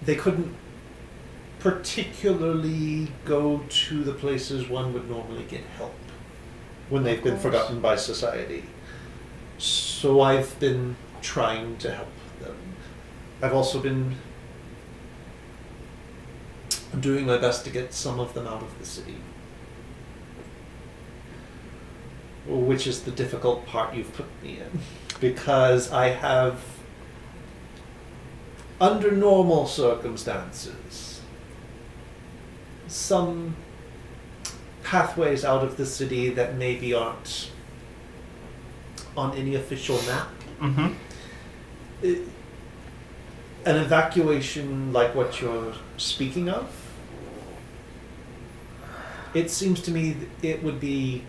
they couldn't particularly go to the places one would normally get help when they've been forgotten by society. So I've been trying to help them. I've also been doing my best to get some of them out of the city, which is the difficult part you've put me in, because I have, under normal circumstances, some pathways out of the city that maybe aren't on any official map. Mm-hmm. An evacuation like what you're speaking of, it seems to me it would be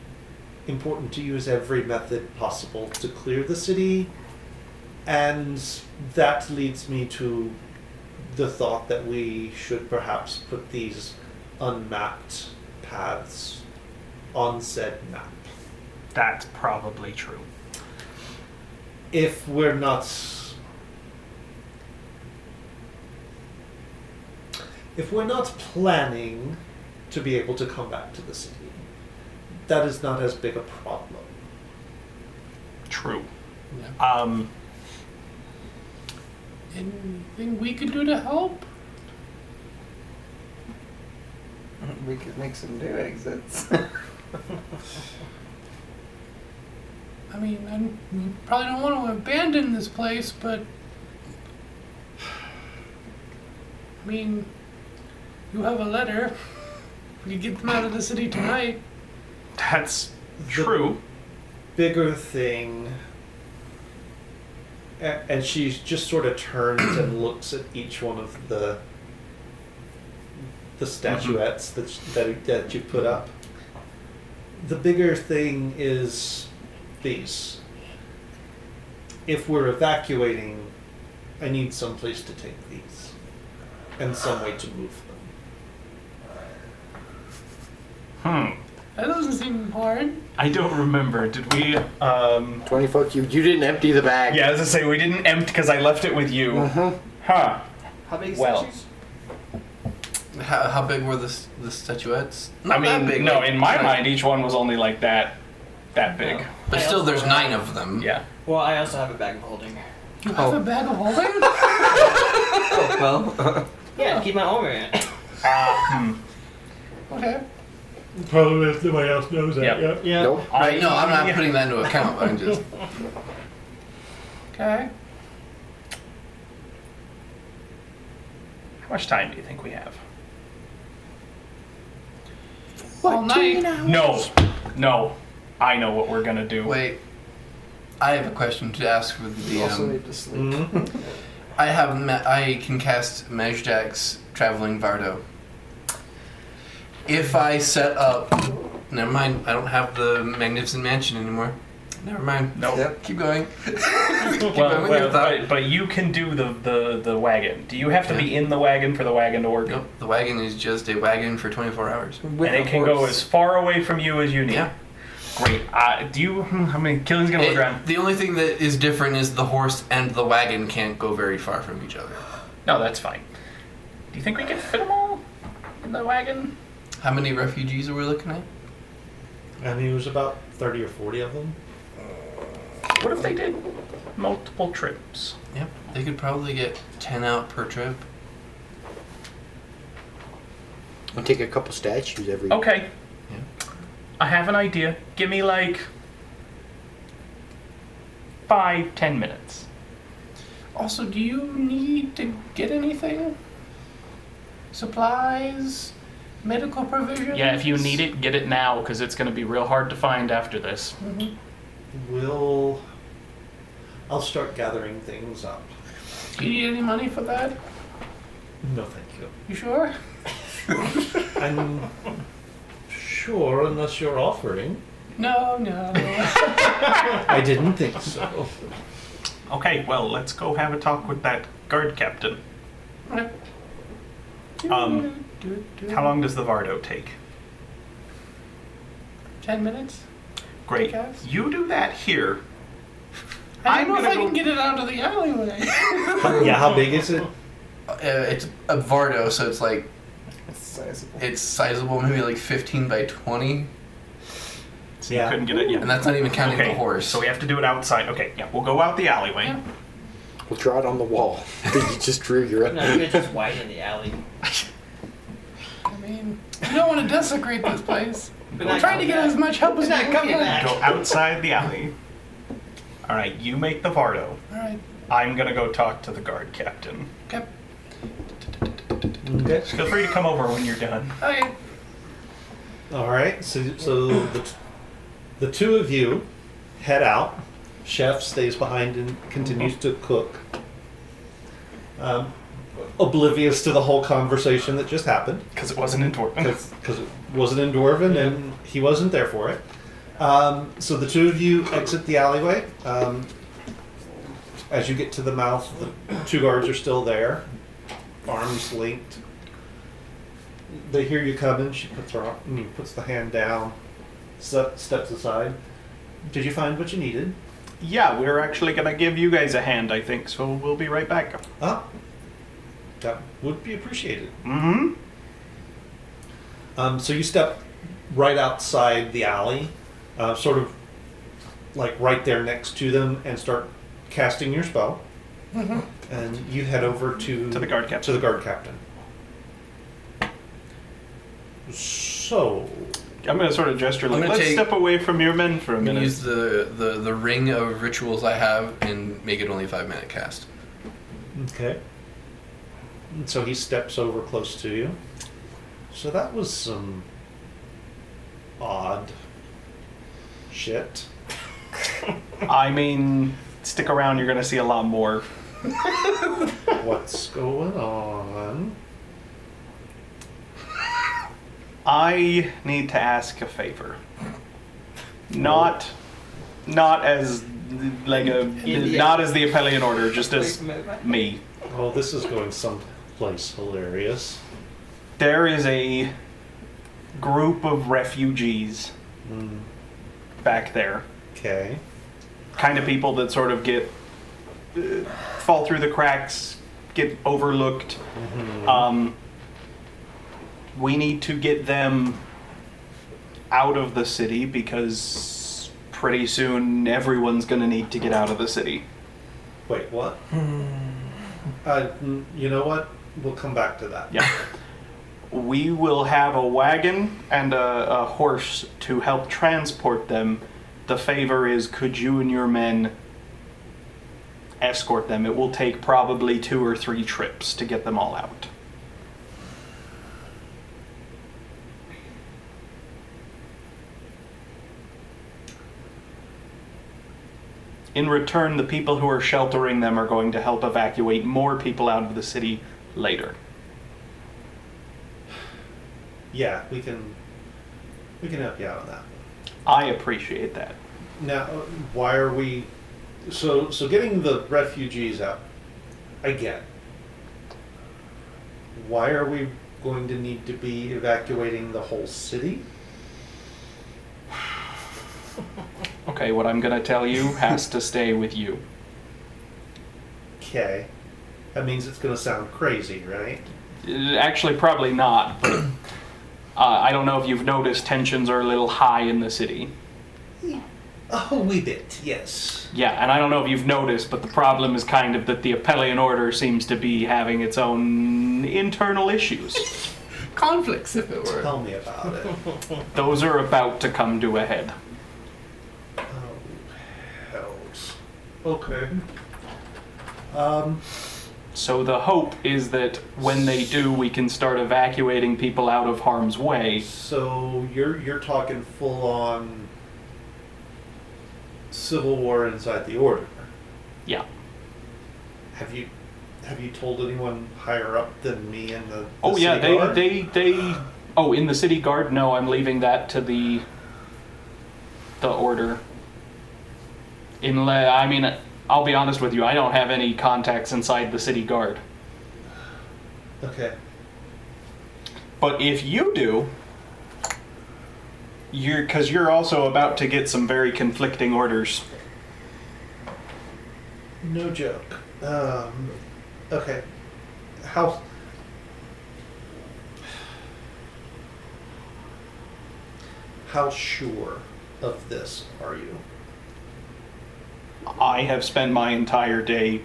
important to use every method possible to clear the city, and that leads me to the thought that we should perhaps put these unmapped paths on said map. That's probably true. If we're not planning to be able to come back to the city, that is not as big a problem. True. Yeah. Anything we could do to help? We could make some new exits. I mean, we probably don't want to abandon this place, but I mean, you have a letter. We could get them out of the city tonight. That's true. Bigger thing, and she just sort of turns and looks at each one of the statuettes that you put up. The bigger thing is these. If we're evacuating, I need some place to take these, and some way to move them. That doesn't seem hard. I don't remember. Did we? 20 fuck you. You didn't empty the bag. Yeah, as I say, we didn't empty because I left it with you. Mhm. Huh. How big is Well. statues? How big were the statuettes? I Not that mean, big, no. like- In my like- mind, each one was only like that big. Oh. But I still, also there's have- 9 of them. Yeah. Well, I also have a bag of holding. You have a bag of holding? Well, Yeah, keep my armor in it. Okay. Probably if nobody else knows that. Yep. Yeah. Nope. Right, no, I'm not putting that into account. I'm just. Okay. How much time do you think we have? All night. No. I know what we're gonna do. Wait. I have a question to ask for the you also DM. need to sleep. Mhm. I can cast Majdax's Traveling Vardo. If I set up... Never mind, I don't have the Magnificent Mansion anymore. Never mind. No. Yep. Keep going. Keep going Well, with your thought. but you can do the wagon. Do you have to be in the wagon for the wagon to work? Nope, the wagon is just a wagon for 24 hours. With And a it can go horse. as far away from you as you need. Yeah. Great. Do you? I mean, Killing's gonna look around. The only thing that is different is the horse and the wagon can't go very far from each other. No, that's fine. Do you think we can fit them all in the wagon? How many refugees are we looking at? I mean, it was about 30 or 40 of them. What if they did multiple trips? Yep, they could probably get 10 out per trip. I'll take a couple statues every. Okay. Yeah. I have an idea. Give me like 5-10 minutes. Also, do you need to get anything? Supplies? Medical provisions? Yeah, if you need it, get it now, because it's going to be real hard to find after this. I'll start gathering things up. Do you need any money for that? No, thank you. You sure? I'm sure, unless you're offering. No. I didn't think so. Okay, well, let's go have a talk with that guard captain. Okay. How long does the Vardo take? 10 minutes? Great. Guys? You do that here. I I'm don't know if gonna I go- can get it out of the alleyway. Yeah, how big is it? It's a Vardo, so it's like, It's sizable. it's sizable, maybe like 15 by 20. So you Yeah. couldn't get it yet. And that's not even counting Okay, the horse. so we have to do it outside. Okay, yeah, we'll go out the alleyway. Yeah. We'll draw it on the wall that you just drew your. No, you could just widen the alley. I mean, you don't want to desecrate this place. But We're not trying to get coming as much help as we Not coming can. back. Go outside the alley. All right, you make the Vardo. All right. I'm gonna go talk to the guard captain. Okay. Okay. Feel free to come over when you're done. Okay. All right. So the two of you head out. Chef stays behind and continues to cook, oblivious to the whole conversation that just happened Because it wasn't in Dwarven. because it wasn't in Dwarven and he wasn't there for it. So the two of you exit the alleyway. As you get to the mouth, the two guards are still there, arms linked. They hear you coming. She puts the hand down, steps aside. Did you find what you needed? Yeah, we're actually gonna give you guys a hand, I think, so we'll be right back. Ah, that would be appreciated. Mm-hmm. So you step right outside the alley, sort of like right there next to them, and start casting your spell. And you head over to To the guard captain. To the guard captain. So, I'm gonna sort of gesture like, I'm gonna let's take- step away from your men for a I'm going to minute. use the ring of rituals I have and make it only a 5-minute cast. okay. And so he steps over close to you. So that was some odd shit. I mean, stick around, you're gonna see a lot more. What's going on? I need to ask a favor. Not as like not as the Appellian Order, just as me. Oh, this is going someplace hilarious. There is a group of refugees back there. Okay. Kind of people that sort of get fall through the cracks, get overlooked. We need to get them out of the city because pretty soon everyone's going to need to get out of the city. Wait, what? You know what? We'll come back to that. Yeah. We will have a wagon and a horse to help transport them. The favor is, could you and your men escort them? It will take probably 2 or 3 trips to get them all out. In return, the people who are sheltering them are going to help evacuate more people out of the city later. Yeah, we can help you out on that. I appreciate that. Now, why are we... So getting the refugees out, I get. Why are we going to need to be evacuating the whole city? Okay, what I'm going to tell you has to stay with you. Okay. That means it's going to sound crazy, right? Actually, probably not, but I don't know if you've noticed tensions are a little high in the city. A wee bit, yes. Yeah, and I don't know if you've noticed, but the problem is kind of that the Appellian Order seems to be having its own internal issues. Conflicts, if it were. Tell me about it. Those are about to come to a head. Oh, hells. Okay. So the hope is that when they do, we can start evacuating people out of harm's way. So you're talking full on civil war inside the order. Yeah. Have you told anyone higher up than me in the Oh yeah, city guard? they oh, in the city guard? No, I'm leaving that to the order. I mean, I'll be honest with you, I don't have any contacts inside the city guard. Okay. But if you do, because you're also about to get some very conflicting orders. No joke. Okay. How sure of this are you? I have spent my entire day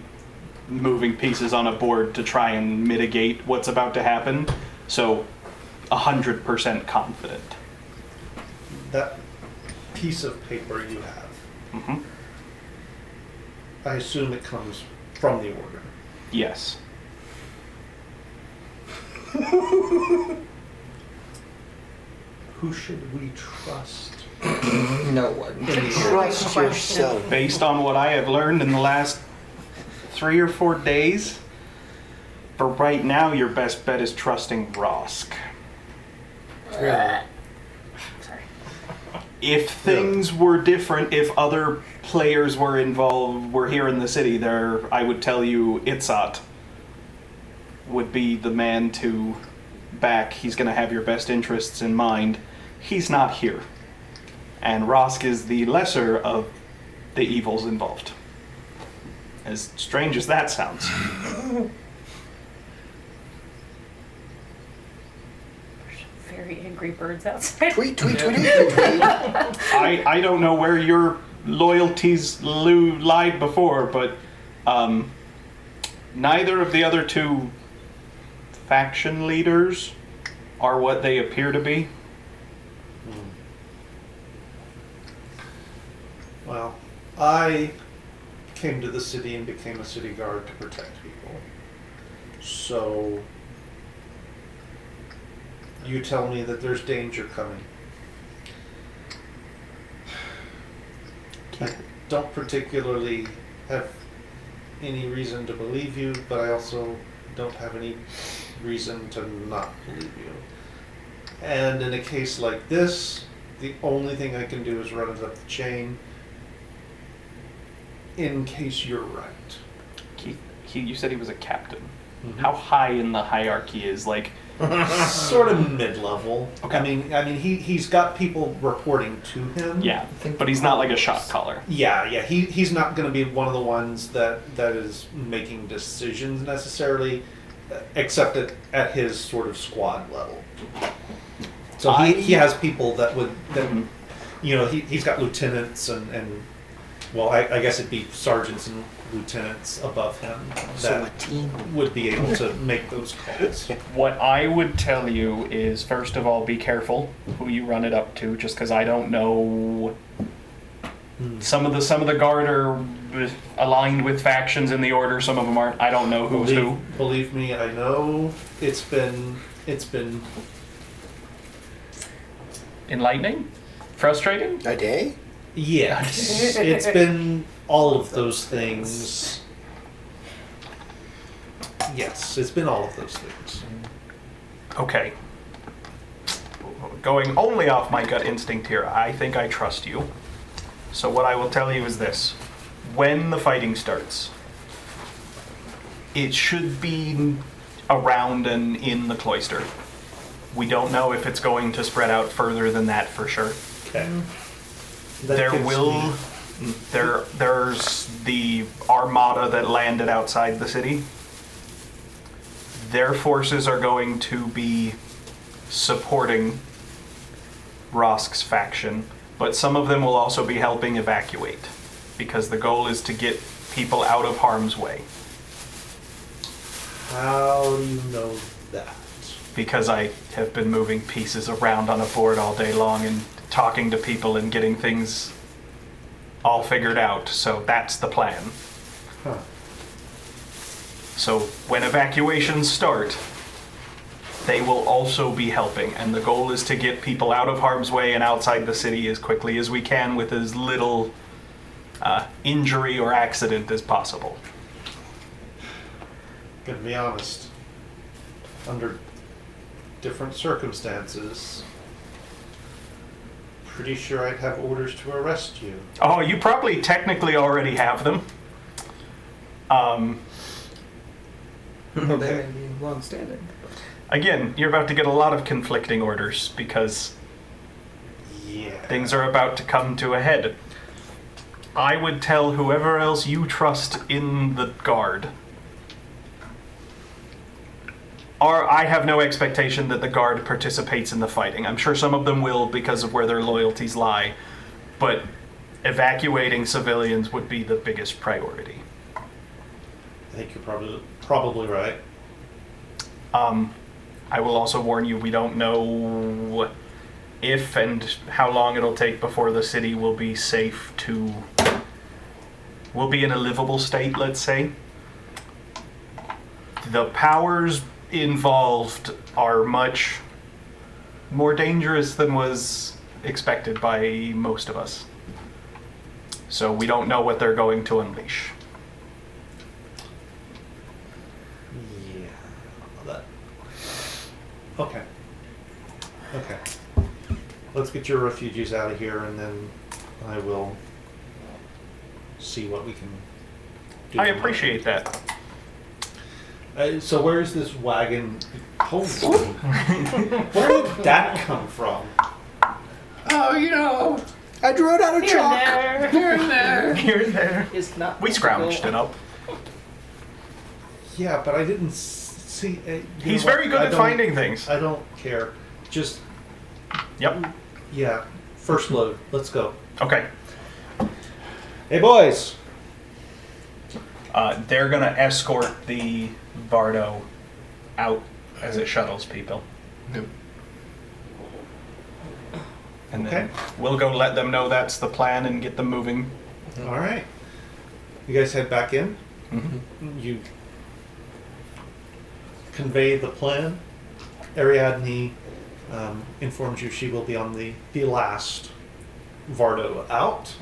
moving pieces on a board to try and mitigate what's about to happen, so 100% confident. That piece of paper you have, Mm-hmm. I assume it comes from the order. Yes. Who should we trust? No one. Trust yourself. Based on what I have learned in the last 3 or 4 days, for right now, your best bet is trusting Rosk. Really? Sorry. If things were different, if other players were involved, were here in the city, I would tell you Itzat would be the man to back. He's going to have your best interests in mind. He's not here. And Rosk is the lesser of the evils involved. As strange as that sounds. Very angry birds outside. Tweet, tweet, tweet, tweet, tweet. I don't know where your loyalties lied before, but neither of the other 2 faction leaders are what they appear to be. Well, I came to the city and became a city guard to protect people. So, you tell me that there's danger coming. I don't particularly have any reason to believe you, but I also don't have any reason to not believe you. And in a case like this, the only thing I can do is run it up the chain in case you're right. You said he was a captain. Mhm. How high in the hierarchy is, like... Sort of mid-level. Okay. I mean, he's got people reporting to him. Yeah, but he's not like a shot caller. Yeah. He's not going to be one of the ones that is making decisions necessarily, except at his sort of squad level. So he has people that would he's got lieutenants and well, I guess it'd be sergeants and lieutenants above him So a that team. would be able to make those calls. What I would tell you is, first of all, be careful who you run it up to, just because I don't know. Some of the guard are aligned with factions in the order. Some of them aren't. I don't know who's who. Believe me, I know it's been Enlightening, frustrating. A day? yes, it's been all of those things. Yes, it's been all of those things. Okay. Going only off my gut instinct here, I think I trust you. So what I will tell you is this. When the fighting starts, it should be around and in the cloister. We don't know if it's going to spread out further than that for sure. Okay. There's the armada that landed outside the city. Their forces are going to be supporting Rosk's faction, but some of them will also be helping evacuate, because the goal is to get people out of harm's way. How do you know that? Because I have been moving pieces around on a board all day long and talking to people and getting things all figured out, so that's the plan. Huh. So when evacuations start, they will also be helping, and the goal is to get people out of harm's way and outside the city as quickly as we can with as little injury or accident as possible. Gonna be honest. Under different circumstances, pretty sure I'd have orders to arrest you. Oh, you probably technically already have them. They may be long-standing. Again, you're about to get a lot of conflicting orders because Yeah. things are about to come to a head. I would tell whoever else you trust in the guard. Or I have no expectation that the guard participates in the fighting. I'm sure some of them will because of where their loyalties lie, but evacuating civilians would be the biggest priority. I think you're probably right. I will also warn you, we don't know if and how long it'll take before the city will be safe to... will be in a livable state, let's say. The powers involved are much more dangerous than was expected by most of us. So we don't know what they're going to unleash. Yeah. That. Okay. Okay. Let's get your refugees out of here, and then I will see what we can do. I appreciate that. So where's this wagon? Holy! Where did that come from? Oh, you know, I drew it out of Here chalk. and there. here and there. Here and there. It's not. We scrounged it up. Yeah, but I didn't see. He's very good at finding things. I don't care. Just Yep. yeah. First load. Let's go. Okay. Hey boys. They're gonna escort the Bardo out as it shuttles people. Yep. And Okay. then we'll go let them know that's the plan and get them moving. All right. You guys head back in. Mm-hmm. You convey the plan. Ariadne informs you she will be on the last Vardo out,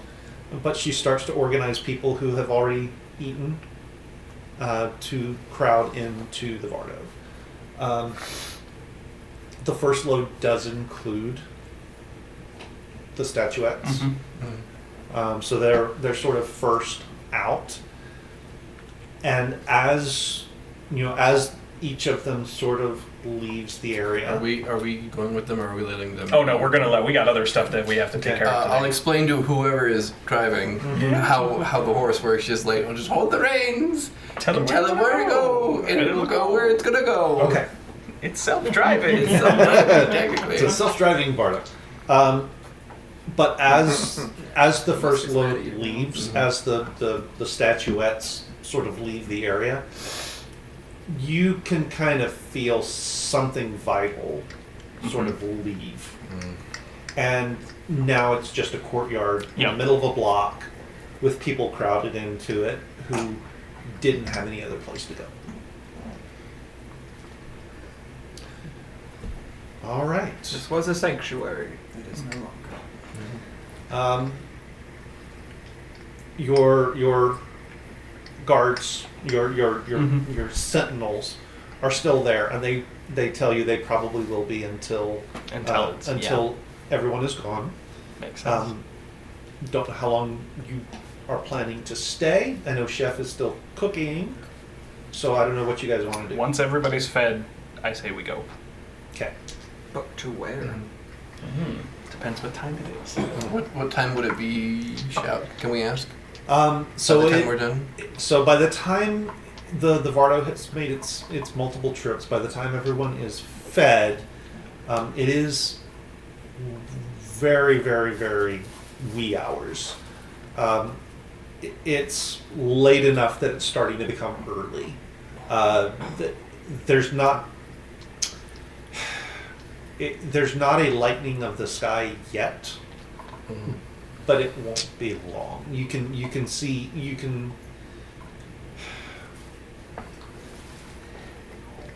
but she starts to organize people who have already eaten to crowd into the Vardo. The first load does include the statuettes, so they're sort of first out, and as each of them sort of leaves the area. Are we going with them, or are we letting them? Oh no, we're gonna let. We got other stuff that we have to take Okay. care of. I'll Today. explain to whoever is driving how the horse works. Just like, I'll just hold the reins, Tell and tell it where to go, and it'll go where it's gonna go. Okay. It's self-driving. It's something technically. It's a self-driving Bardo. But as the first Must be load mad at you. leaves, as the statuettes sort of leave the area, you can kind of feel something vital sort of leave. And now it's just a courtyard in Yep. the middle of a block with people crowded into it who didn't have any other place to go. All right. This was a sanctuary. It is no longer. Your guards, your sentinels are still there, and they tell you they probably will be until everyone is gone. Makes sense. Don't know how long you are planning to stay. I know Chef is still cooking, so I don't know what you guys want to do. Once everybody's fed, I say we go. Okay. But to where? Depends what time it is. What time would it be? Shout. Can we ask? So By the time it- we're done. So by the time the Vardo has made its multiple trips, by the time everyone is fed, it is very, very, very wee hours. It's late enough that it's starting to become early. There's not a lightning of the sky yet, but it won't be long. You can see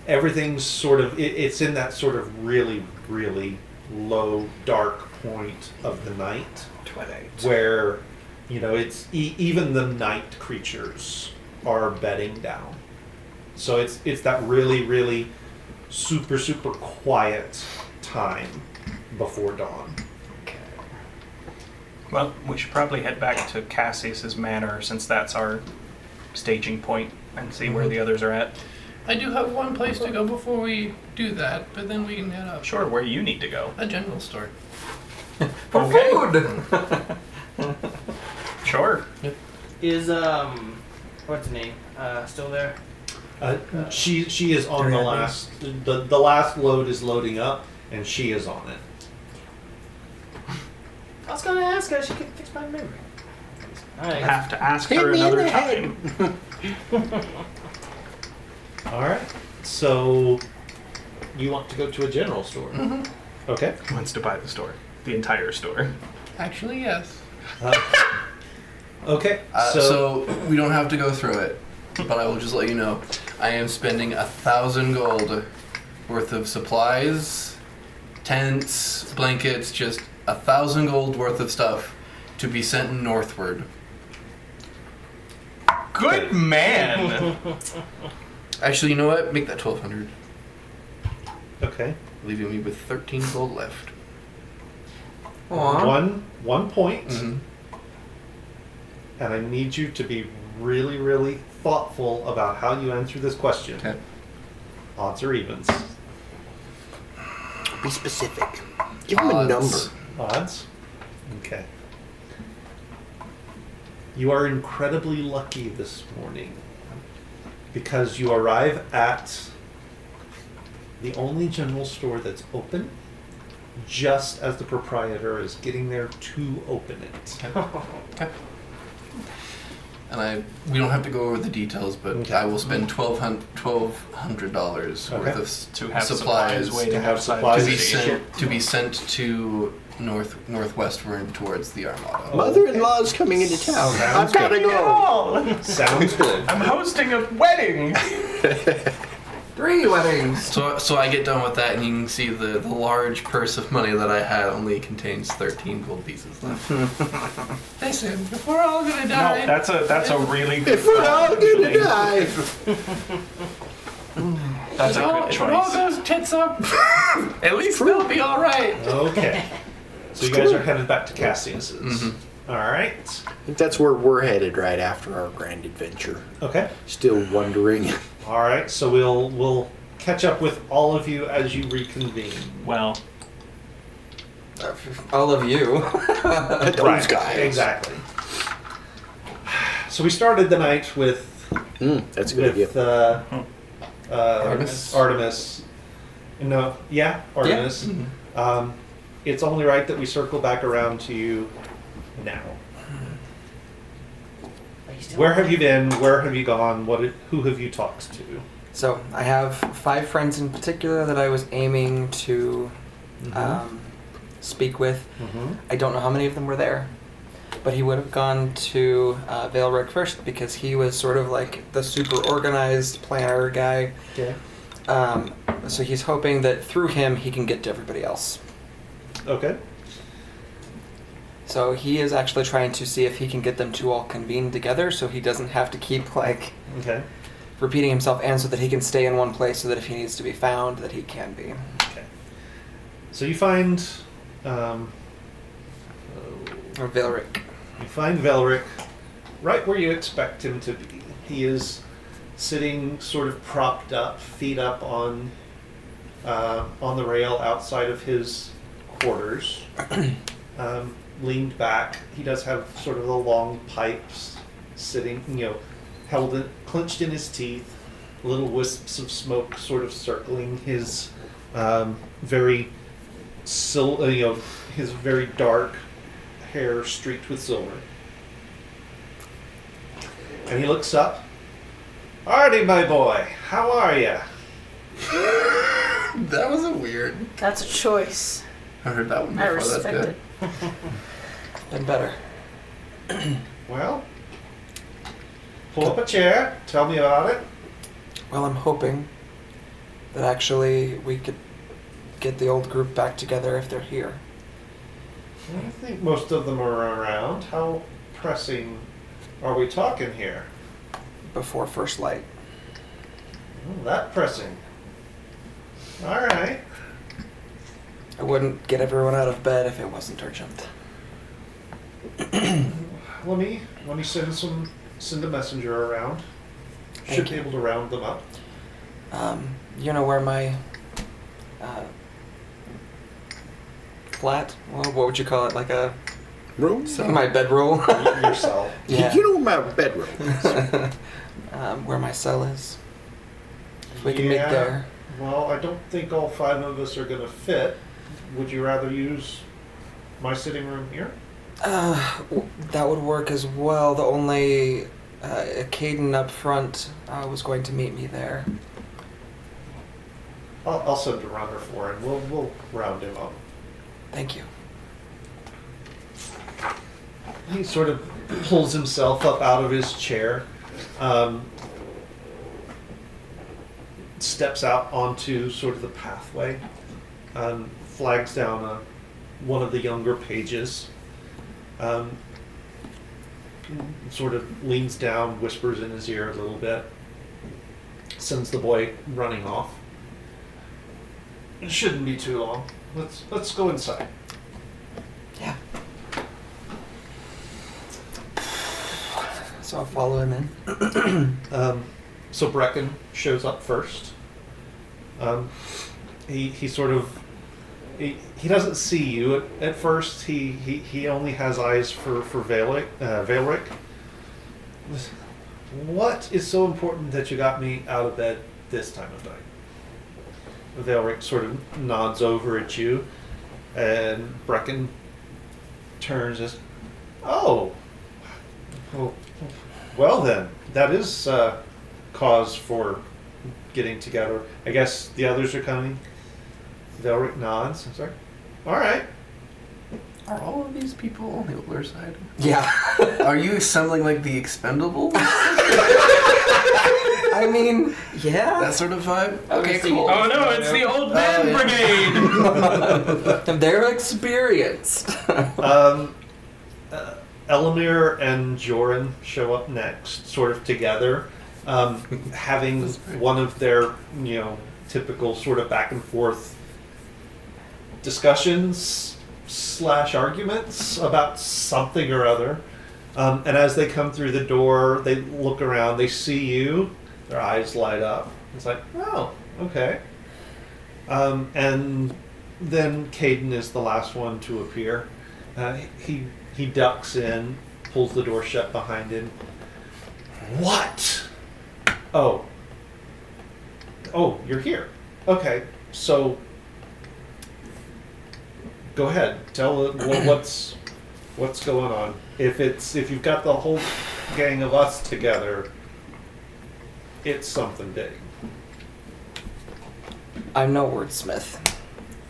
everything's sort of it's in that sort of really, really low dark point of the night Twilight. where it's even the night creatures are bedding down. So it's that really, really super, super quiet time before dawn. Well, we should probably head back to Cassius's manor since that's our staging point and see where the others are at. I do have one place to go before we do that, but then we can head up. Sure, where you need to go. A general store. For Okay. food! Sure. Is what's her name? Still there? She is on the last. The last load is loading up, and she is on it. I was gonna ask her. She could fix my memory. All I right. have to ask Hit her me in another the time. All right. So you want to go to a general store? Okay. Wants to buy the store, the entire store. Actually, yes. Okay. So we don't have to go through it, but I will just let you know. I am spending 1,000 gold worth of supplies, tents, blankets, just 1,000 gold worth of stuff to be sent northward. Good man. Actually, you know what? Make that 1,200, Okay. leaving me with 13 gold left. Aw. One point, Mhm. and I need you to be really, really thoughtful about how you answer this question. Okay. Odds or evens? Be specific. Give him a number. Odds. Odds? Okay. You are incredibly lucky this morning because you arrive at the only general store that's open just as the proprietor is getting there to open it. Okay. And we don't have to go over the details, but Okay. I will spend $1,200 Okay. worth of To have supplies waiting To have outside supplies. to the be station. sent to northwestward towards the Armada. Mother-in-law's coming into town. I've Sounds gotta go. Sounds good. I'm hosting a wedding. 3 weddings! So I get done with that, and you can see the large purse of money that I had only contains 13 gold pieces left. Listen, if we're all gonna No, die, that's a really good If we're all thought, gonna actually. die. That's a good if it all choice. goes tits up, At least we'll be all right. Okay. So you guys are headed back to Cassius's. Mhm. All right. I think that's where we're headed right after our grand adventure. Okay. Still wondering. All right. So we'll catch up with all of you as you reconvene. Well, All of you. Those guys. Exactly. So we started the night with That's a good idea. Artemis? Artemis. No, yeah, Artemis. it's only right that we circle back around to you now. Are you still Where have you been? Where have you gone? Who have you talked to? So I have 5 friends in particular that I was aiming to speak with. Mm-hmm. I don't know how many of them were there, but he would have gone to Valeric first because he was sort of like the super organized planner guy. Okay. So he's hoping that through him he can get to everybody else. Okay. So he is actually trying to see if he can get them to all convene together so he doesn't have to keep like Okay. repeating himself, and so that he can stay in one place so that if he needs to be found that he can be. Okay. So you find Or Valeric. you find Velric right where you expect him to be. He is sitting sort of propped up, feet up on the rail outside of his quarters, leaned back. He does have sort of the long pipes sitting, clenched in his teeth, little wisps of smoke sort of circling his his very dark hair streaked with silver. And he looks up. Artie, my boy, how are you? That was a weird. That's a choice. I heard that one I before. That's respect good. it. Been better. Well, pull up a chair. Tell me about it. Well, I'm hoping that actually we could get the old group back together if they're here. I think most of them are around. How pressing are we talking here? Before first light. Oh, that pressing. All right. I wouldn't get everyone out of bed if it wasn't urgent. Let me send a messenger around. Thank Should be you. able to round them up. You know where my flat? Well, what would you call it? Like a Room? my bedroll? Yourself. Yeah. You know my bedroom. Where my cell is. If we can meet Yeah. there. Well, I don't think all 5 of us are going to fit. Would you rather use my sitting room here? That would work as well. The only Caden up front was going to meet me there. I'll send a runner for him. We'll round him up. Thank you. He sort of pulls himself up out of his chair, steps out onto sort of the pathway, flags down one of the younger pages, sort of leans down, whispers in his ear a little bit, sends the boy running off. It shouldn't be too long. Let's go inside. Yeah. So I'll follow him in. So Brecken shows up first. He sort of he doesn't see you at first. He only has eyes for Valeric. What is so important that you got me out of bed this time of night? Valeric sort of nods over at you, and Brecken turns as, oh, well then, that is cause for getting together. I guess the others are coming. Valeric nods. I'm sorry. All right. Are all of these people on the older side? Yeah. Are you assembling like the Expendables? I mean, yeah. That sort of vibe? Okay, Honestly, cool. Oh no, it's the old man yeah. brigade! They're experienced. Elamir and Joran show up next, sort of together, having one of their, typical sort of back and forth discussions / arguments about something or other. And as they come through the door, they look around, they see you, their eyes light up. It's like, oh, okay. And then Caden is the last one to appear. He ducks in, pulls the door shut behind him. What? Oh, you're here. Okay, so Go ahead. Tell it what's going on. If you've got the whole gang of us together, it's something big. I'm no wordsmith,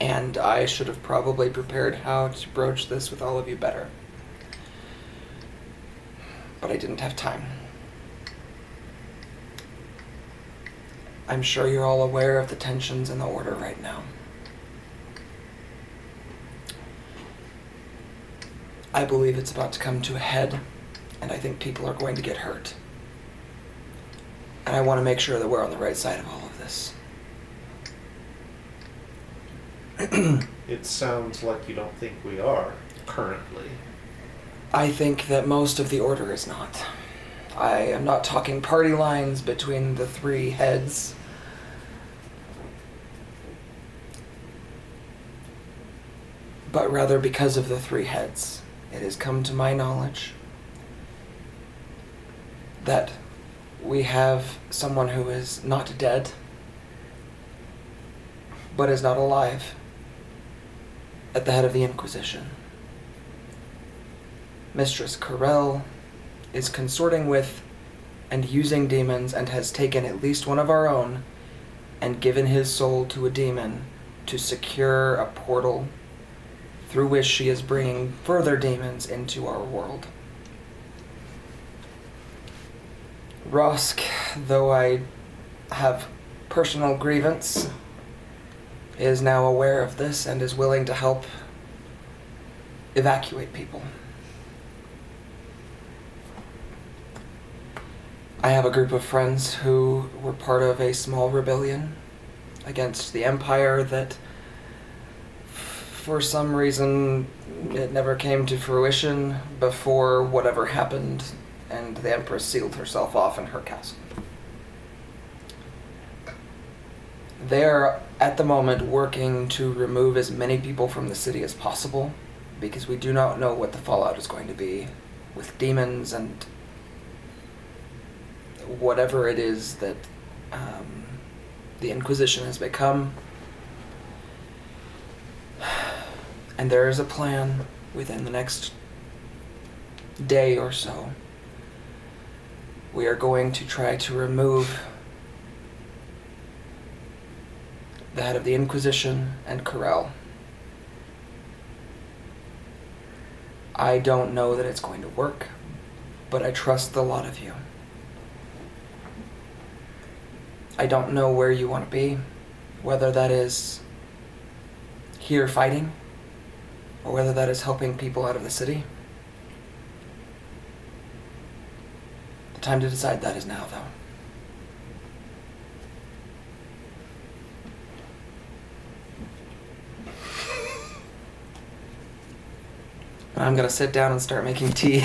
and I should have probably prepared how to broach this with all of you better. But I didn't have time. I'm sure you're all aware of the tensions in the Order right now. I believe it's about to come to a head, and I think people are going to get hurt. And I want to make sure that we're on the right side of all of this. It sounds like you don't think we are, currently. I think that most of the Order is not. I am not talking party lines between the three heads. But rather because of the three heads. It has come to my knowledge that we have someone who is not dead, but is not alive, at the head of the Inquisition. Mistress Corell is consorting with and using demons and has taken at least one of our own and given his soul to a demon to secure a portal through which she is bringing further demons into our world. Rosk, though I have personal grievance, is now aware of this and is willing to help evacuate people. I have a group of friends who were part of a small rebellion against the Empire that for some reason it never came to fruition before whatever happened and the Empress sealed herself off in her castle. They are at the moment working to remove as many people from the city as possible because we do not know what the fallout is going to be with demons and whatever it is that the Inquisition has become. And there is a plan within the next day or so. We are going to try to remove the head of the Inquisition and Corell. I don't know that it's going to work, but I trust the lot of you. I don't know where you want to be, whether that is here fighting, or whether that is helping people out of the city. The time to decide that is now, though. I'm gonna sit down and start making tea.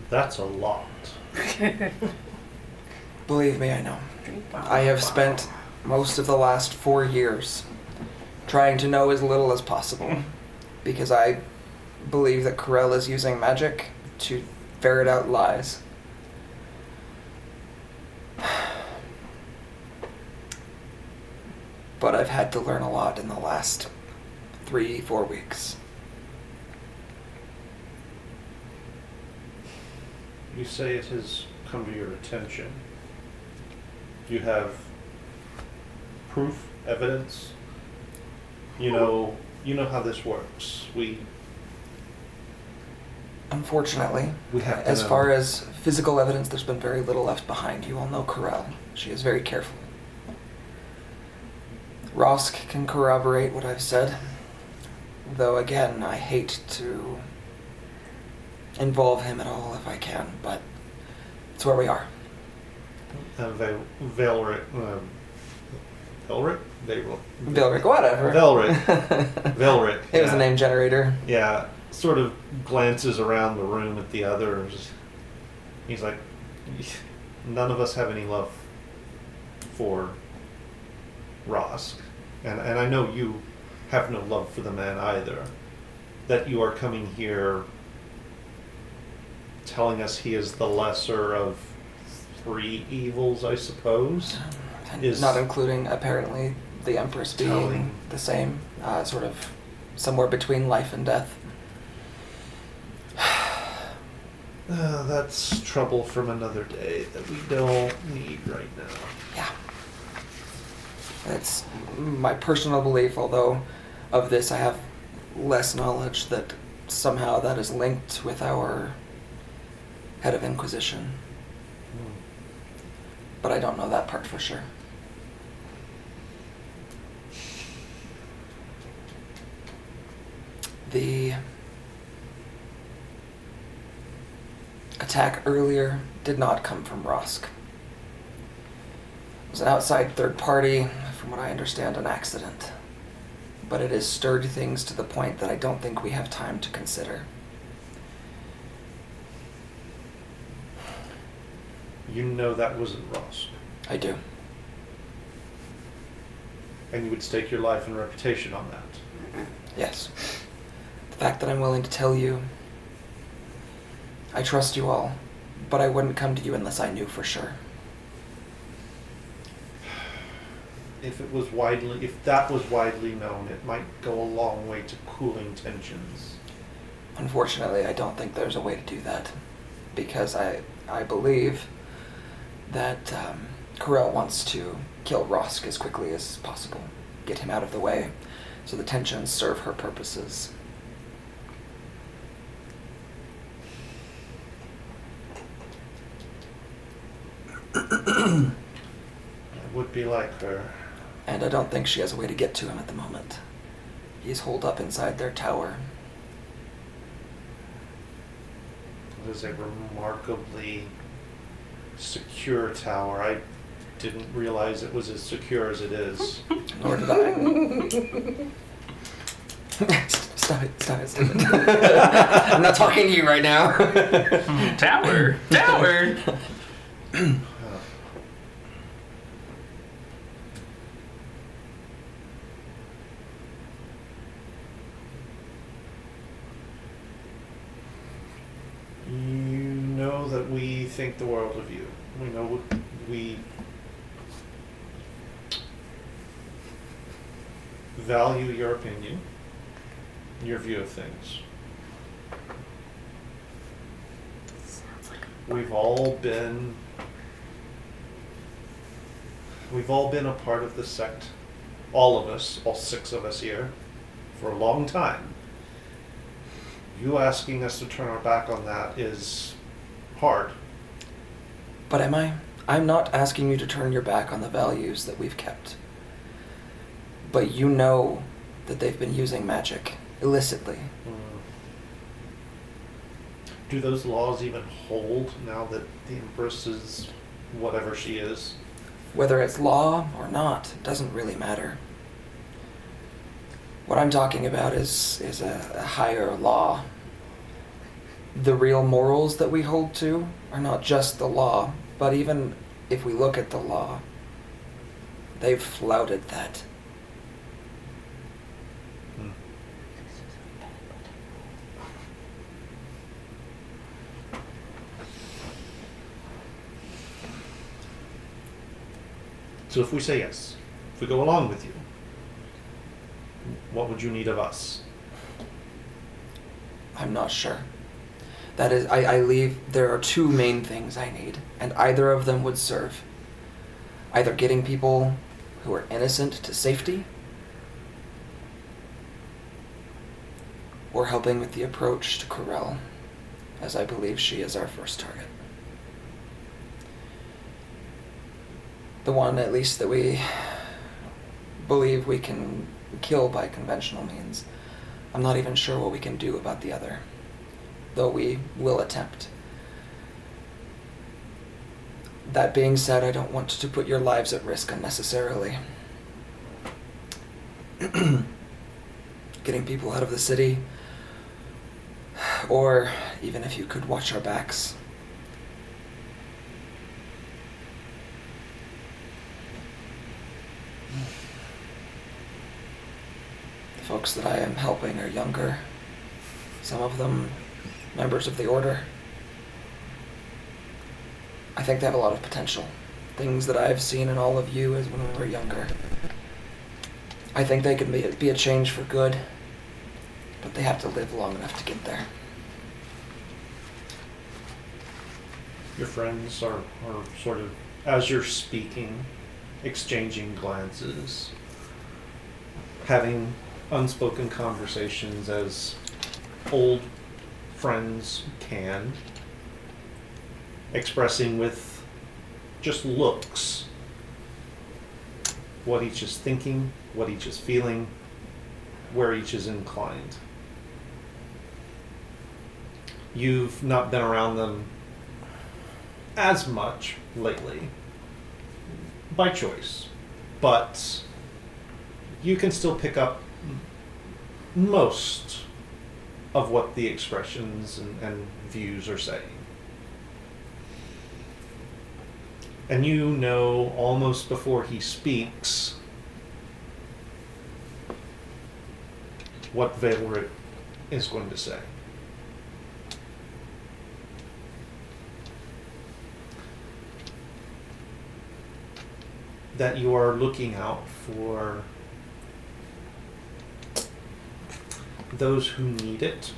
That's a lot. Believe me, I know. I have spent most of the last 4 years trying to know as little as possible because I believe that Corell is using magic to ferret out lies. But I've had to learn a lot in the last 3-4 weeks. You say it has come to your attention. You have proof, evidence. You know how this works. Unfortunately, We have to as know. far as physical evidence, there's been very little left behind. You all know Corell. She is very careful. Rosk can corroborate what I've said, though again, I hate to involve him at all if I can, but it's where we are. Velric, Vilric, whatever. Velric. It was a name generator. Yeah, sort of glances around the room at the others. He's like, none of us have any love for Rosk. And I know you have no love for the man either. That you are coming here telling us he is the lesser of 3 evils, I suppose. Not including, apparently, the Empress being Telling. the same, sort of somewhere between life and death. That's trouble from another day that we don't need right now. Yeah. That's my personal belief, although of this I have less knowledge, that somehow that is linked with our head of Inquisition. But I don't know that part for sure. The attack earlier did not come from Rosk. It was an outside third party, from what I understand, an accident. But it has stirred things to the point that I don't think we have time to consider. You know that wasn't Ross. I do. And you would stake your life and reputation on that. Yes. The fact that I'm willing to tell you, I trust you all, but I wouldn't come to you unless I knew for sure. If that was widely known, it might go a long way to cooling tensions. Unfortunately, I don't think there's a way to do that, because I believe that Corel wants to kill Rosk as quickly as possible, get him out of the way, so the tensions serve her purposes. It would be like her. And I don't think she has a way to get to him at the moment. He's holed up inside their tower. It is a remarkably secure tower. I didn't realize it was as secure as it is. Nor did I. Stop it. I'm not talking to you right now. Tower! You know that we think the world of you. We know we value your opinion, your view of things. We've all been a part of the sect, all of us, all 6 of us here, for a long time. You asking us to turn our back on that is hard. But am I? I'm not asking you to turn your back on the values that we've kept. But you know that they've been using magic illicitly. Do those laws even hold now that the Empress is whatever she is? Whether it's law or not, it doesn't really matter. What I'm talking about is a higher law. The real morals that we hold to are not just the law, but even if we look at the law, they've flouted that. So if we say yes, if we go along with you, what would you need of us? I'm not sure. That is, I leave, there are 2 main things I need, and either of them would serve. Either getting people who are innocent to safety, or helping with the approach to Corel, as I believe she is our first target. The one, at least, that we believe we can kill by conventional means. I'm not even sure what we can do about the other, though we will attempt. That being said, I don't want to put your lives at risk unnecessarily. Getting people out of the city, or even if you could watch our backs. The folks that I am helping are younger, some of them members of the Order. I think they have a lot of potential. Things that I've seen in all of you as when we were younger. I think they can be a change for good, but they have to live long enough to get there. Your friends are sort of, as you're speaking, exchanging glances, having unspoken conversations as old friends can, expressing with just looks what each is thinking, what each is feeling, where each is inclined. You've not been around them as much lately, by choice, but you can still pick up most of what the expressions and views are saying. And you know almost before he speaks what Valrit is going to say. That you are looking out for those who need it,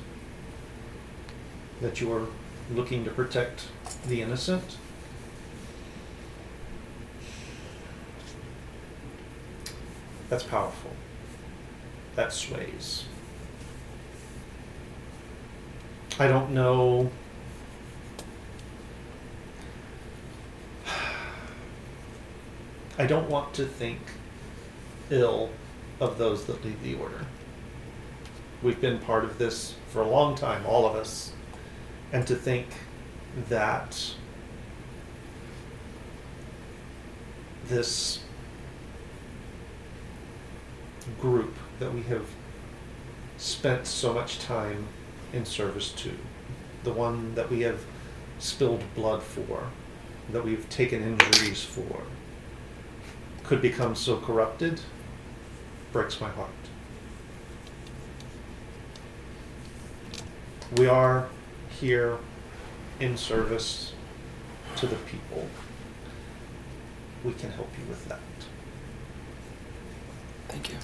that you are looking to protect the innocent. That's powerful. That sways. I don't know. I don't want to think ill of those that lead the order. We've been part of this for a long time, all of us. And to think that this group that we have spent so much time in service to, the one that we have spilled blood for, that we've taken injuries for, could become so corrupted, breaks my heart. We are here in service to the people. We can help you with that. Thank you.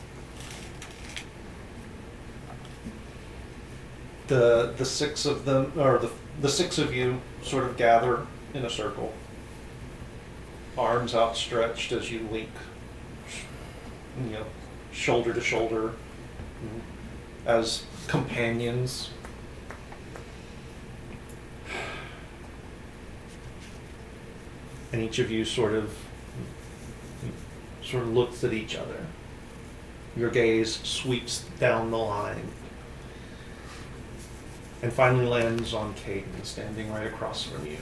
The six of them, or the six of you, sort of gather in a circle, arms outstretched as you link, shoulder to shoulder, as companions. And each of you sort of looks at each other. Your gaze sweeps down the line and finally lands on Caden, standing right across from you.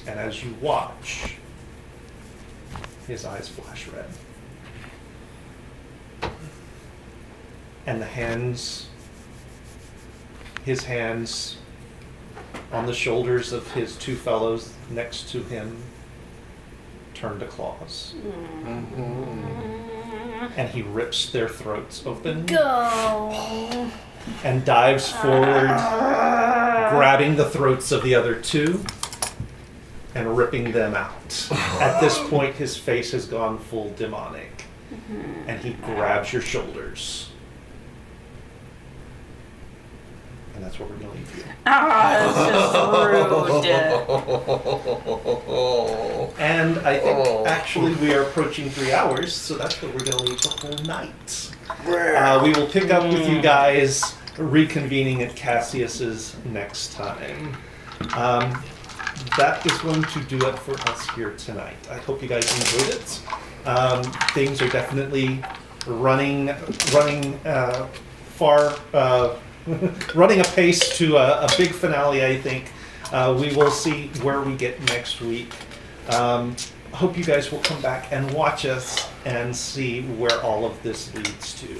And as you watch, his eyes flash red. And his hands on the shoulders of his two fellows next to him turn to claws. And he rips their throats open. Go! And dives forward, grabbing the throats of the other two and ripping them out. At this point, his face has gone full demonic. And he grabs your shoulders. And that's where we're going to leave you. That's just rude. And I think actually we are approaching 3 hours, so that's where we're going to leave the whole night. We will pick up with you guys reconvening at Cassius's next time. That is going to do it for us here tonight. I hope you guys enjoyed it. Things are definitely running apace to a big finale, I think. We will see where we get next week. Hope you guys will come back and watch us and see where all of this leads to.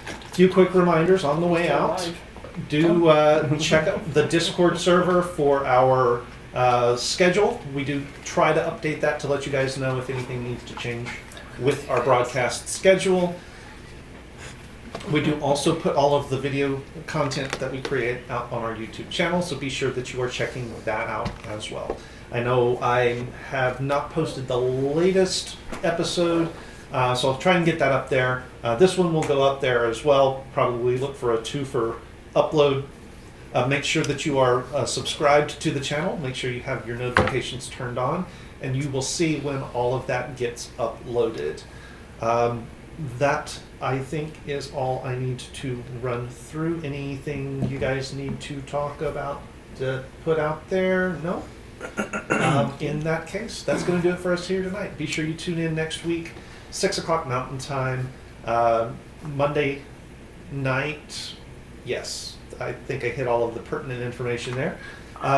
A few quick reminders on the way out. Do check out the Discord server for our schedule. We do try to update that to let you guys know if anything needs to change with our broadcast schedule. We do also put all of the video content that we create out on our YouTube channel, so be sure that you are checking that out as well. I know I have not posted the latest episode So I'll try and get that up there. This one will go up there as well. Probably look for a 2 for upload. Make sure that you are subscribed to the channel. Make sure you have your notifications turned on, and you will see when all of that gets uploaded. That, I think, is all I need to run through. Anything you guys need to talk about to put out there? No? In that case, that's going to do it for us here tonight. Be sure you tune in next week, 6 o'clock Mountain Time, Monday night. Yes, I think I hit all of the pertinent information there.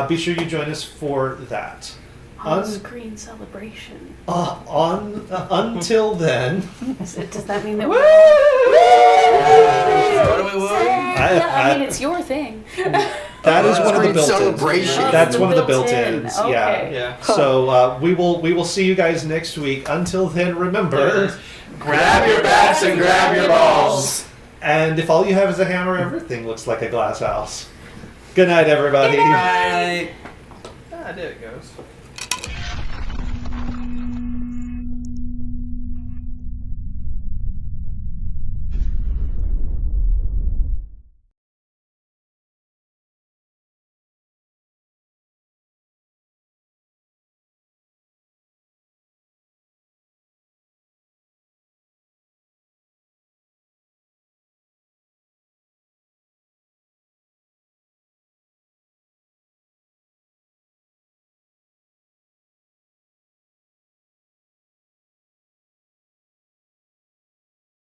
Be sure you join us for that. On-screen celebration. Until then. Does that mean that we're What do we want? I mean, it's your thing. That is one of the Great built-ins. celebration. That's one of the Built-in. built-ins. Okay. Yeah. Yeah. So we will see you guys next week. Until then, remember. Grab your bats and grab your balls. And if all you have is a hammer, everything looks like a glass house. Good night, everybody. Bye. There it goes.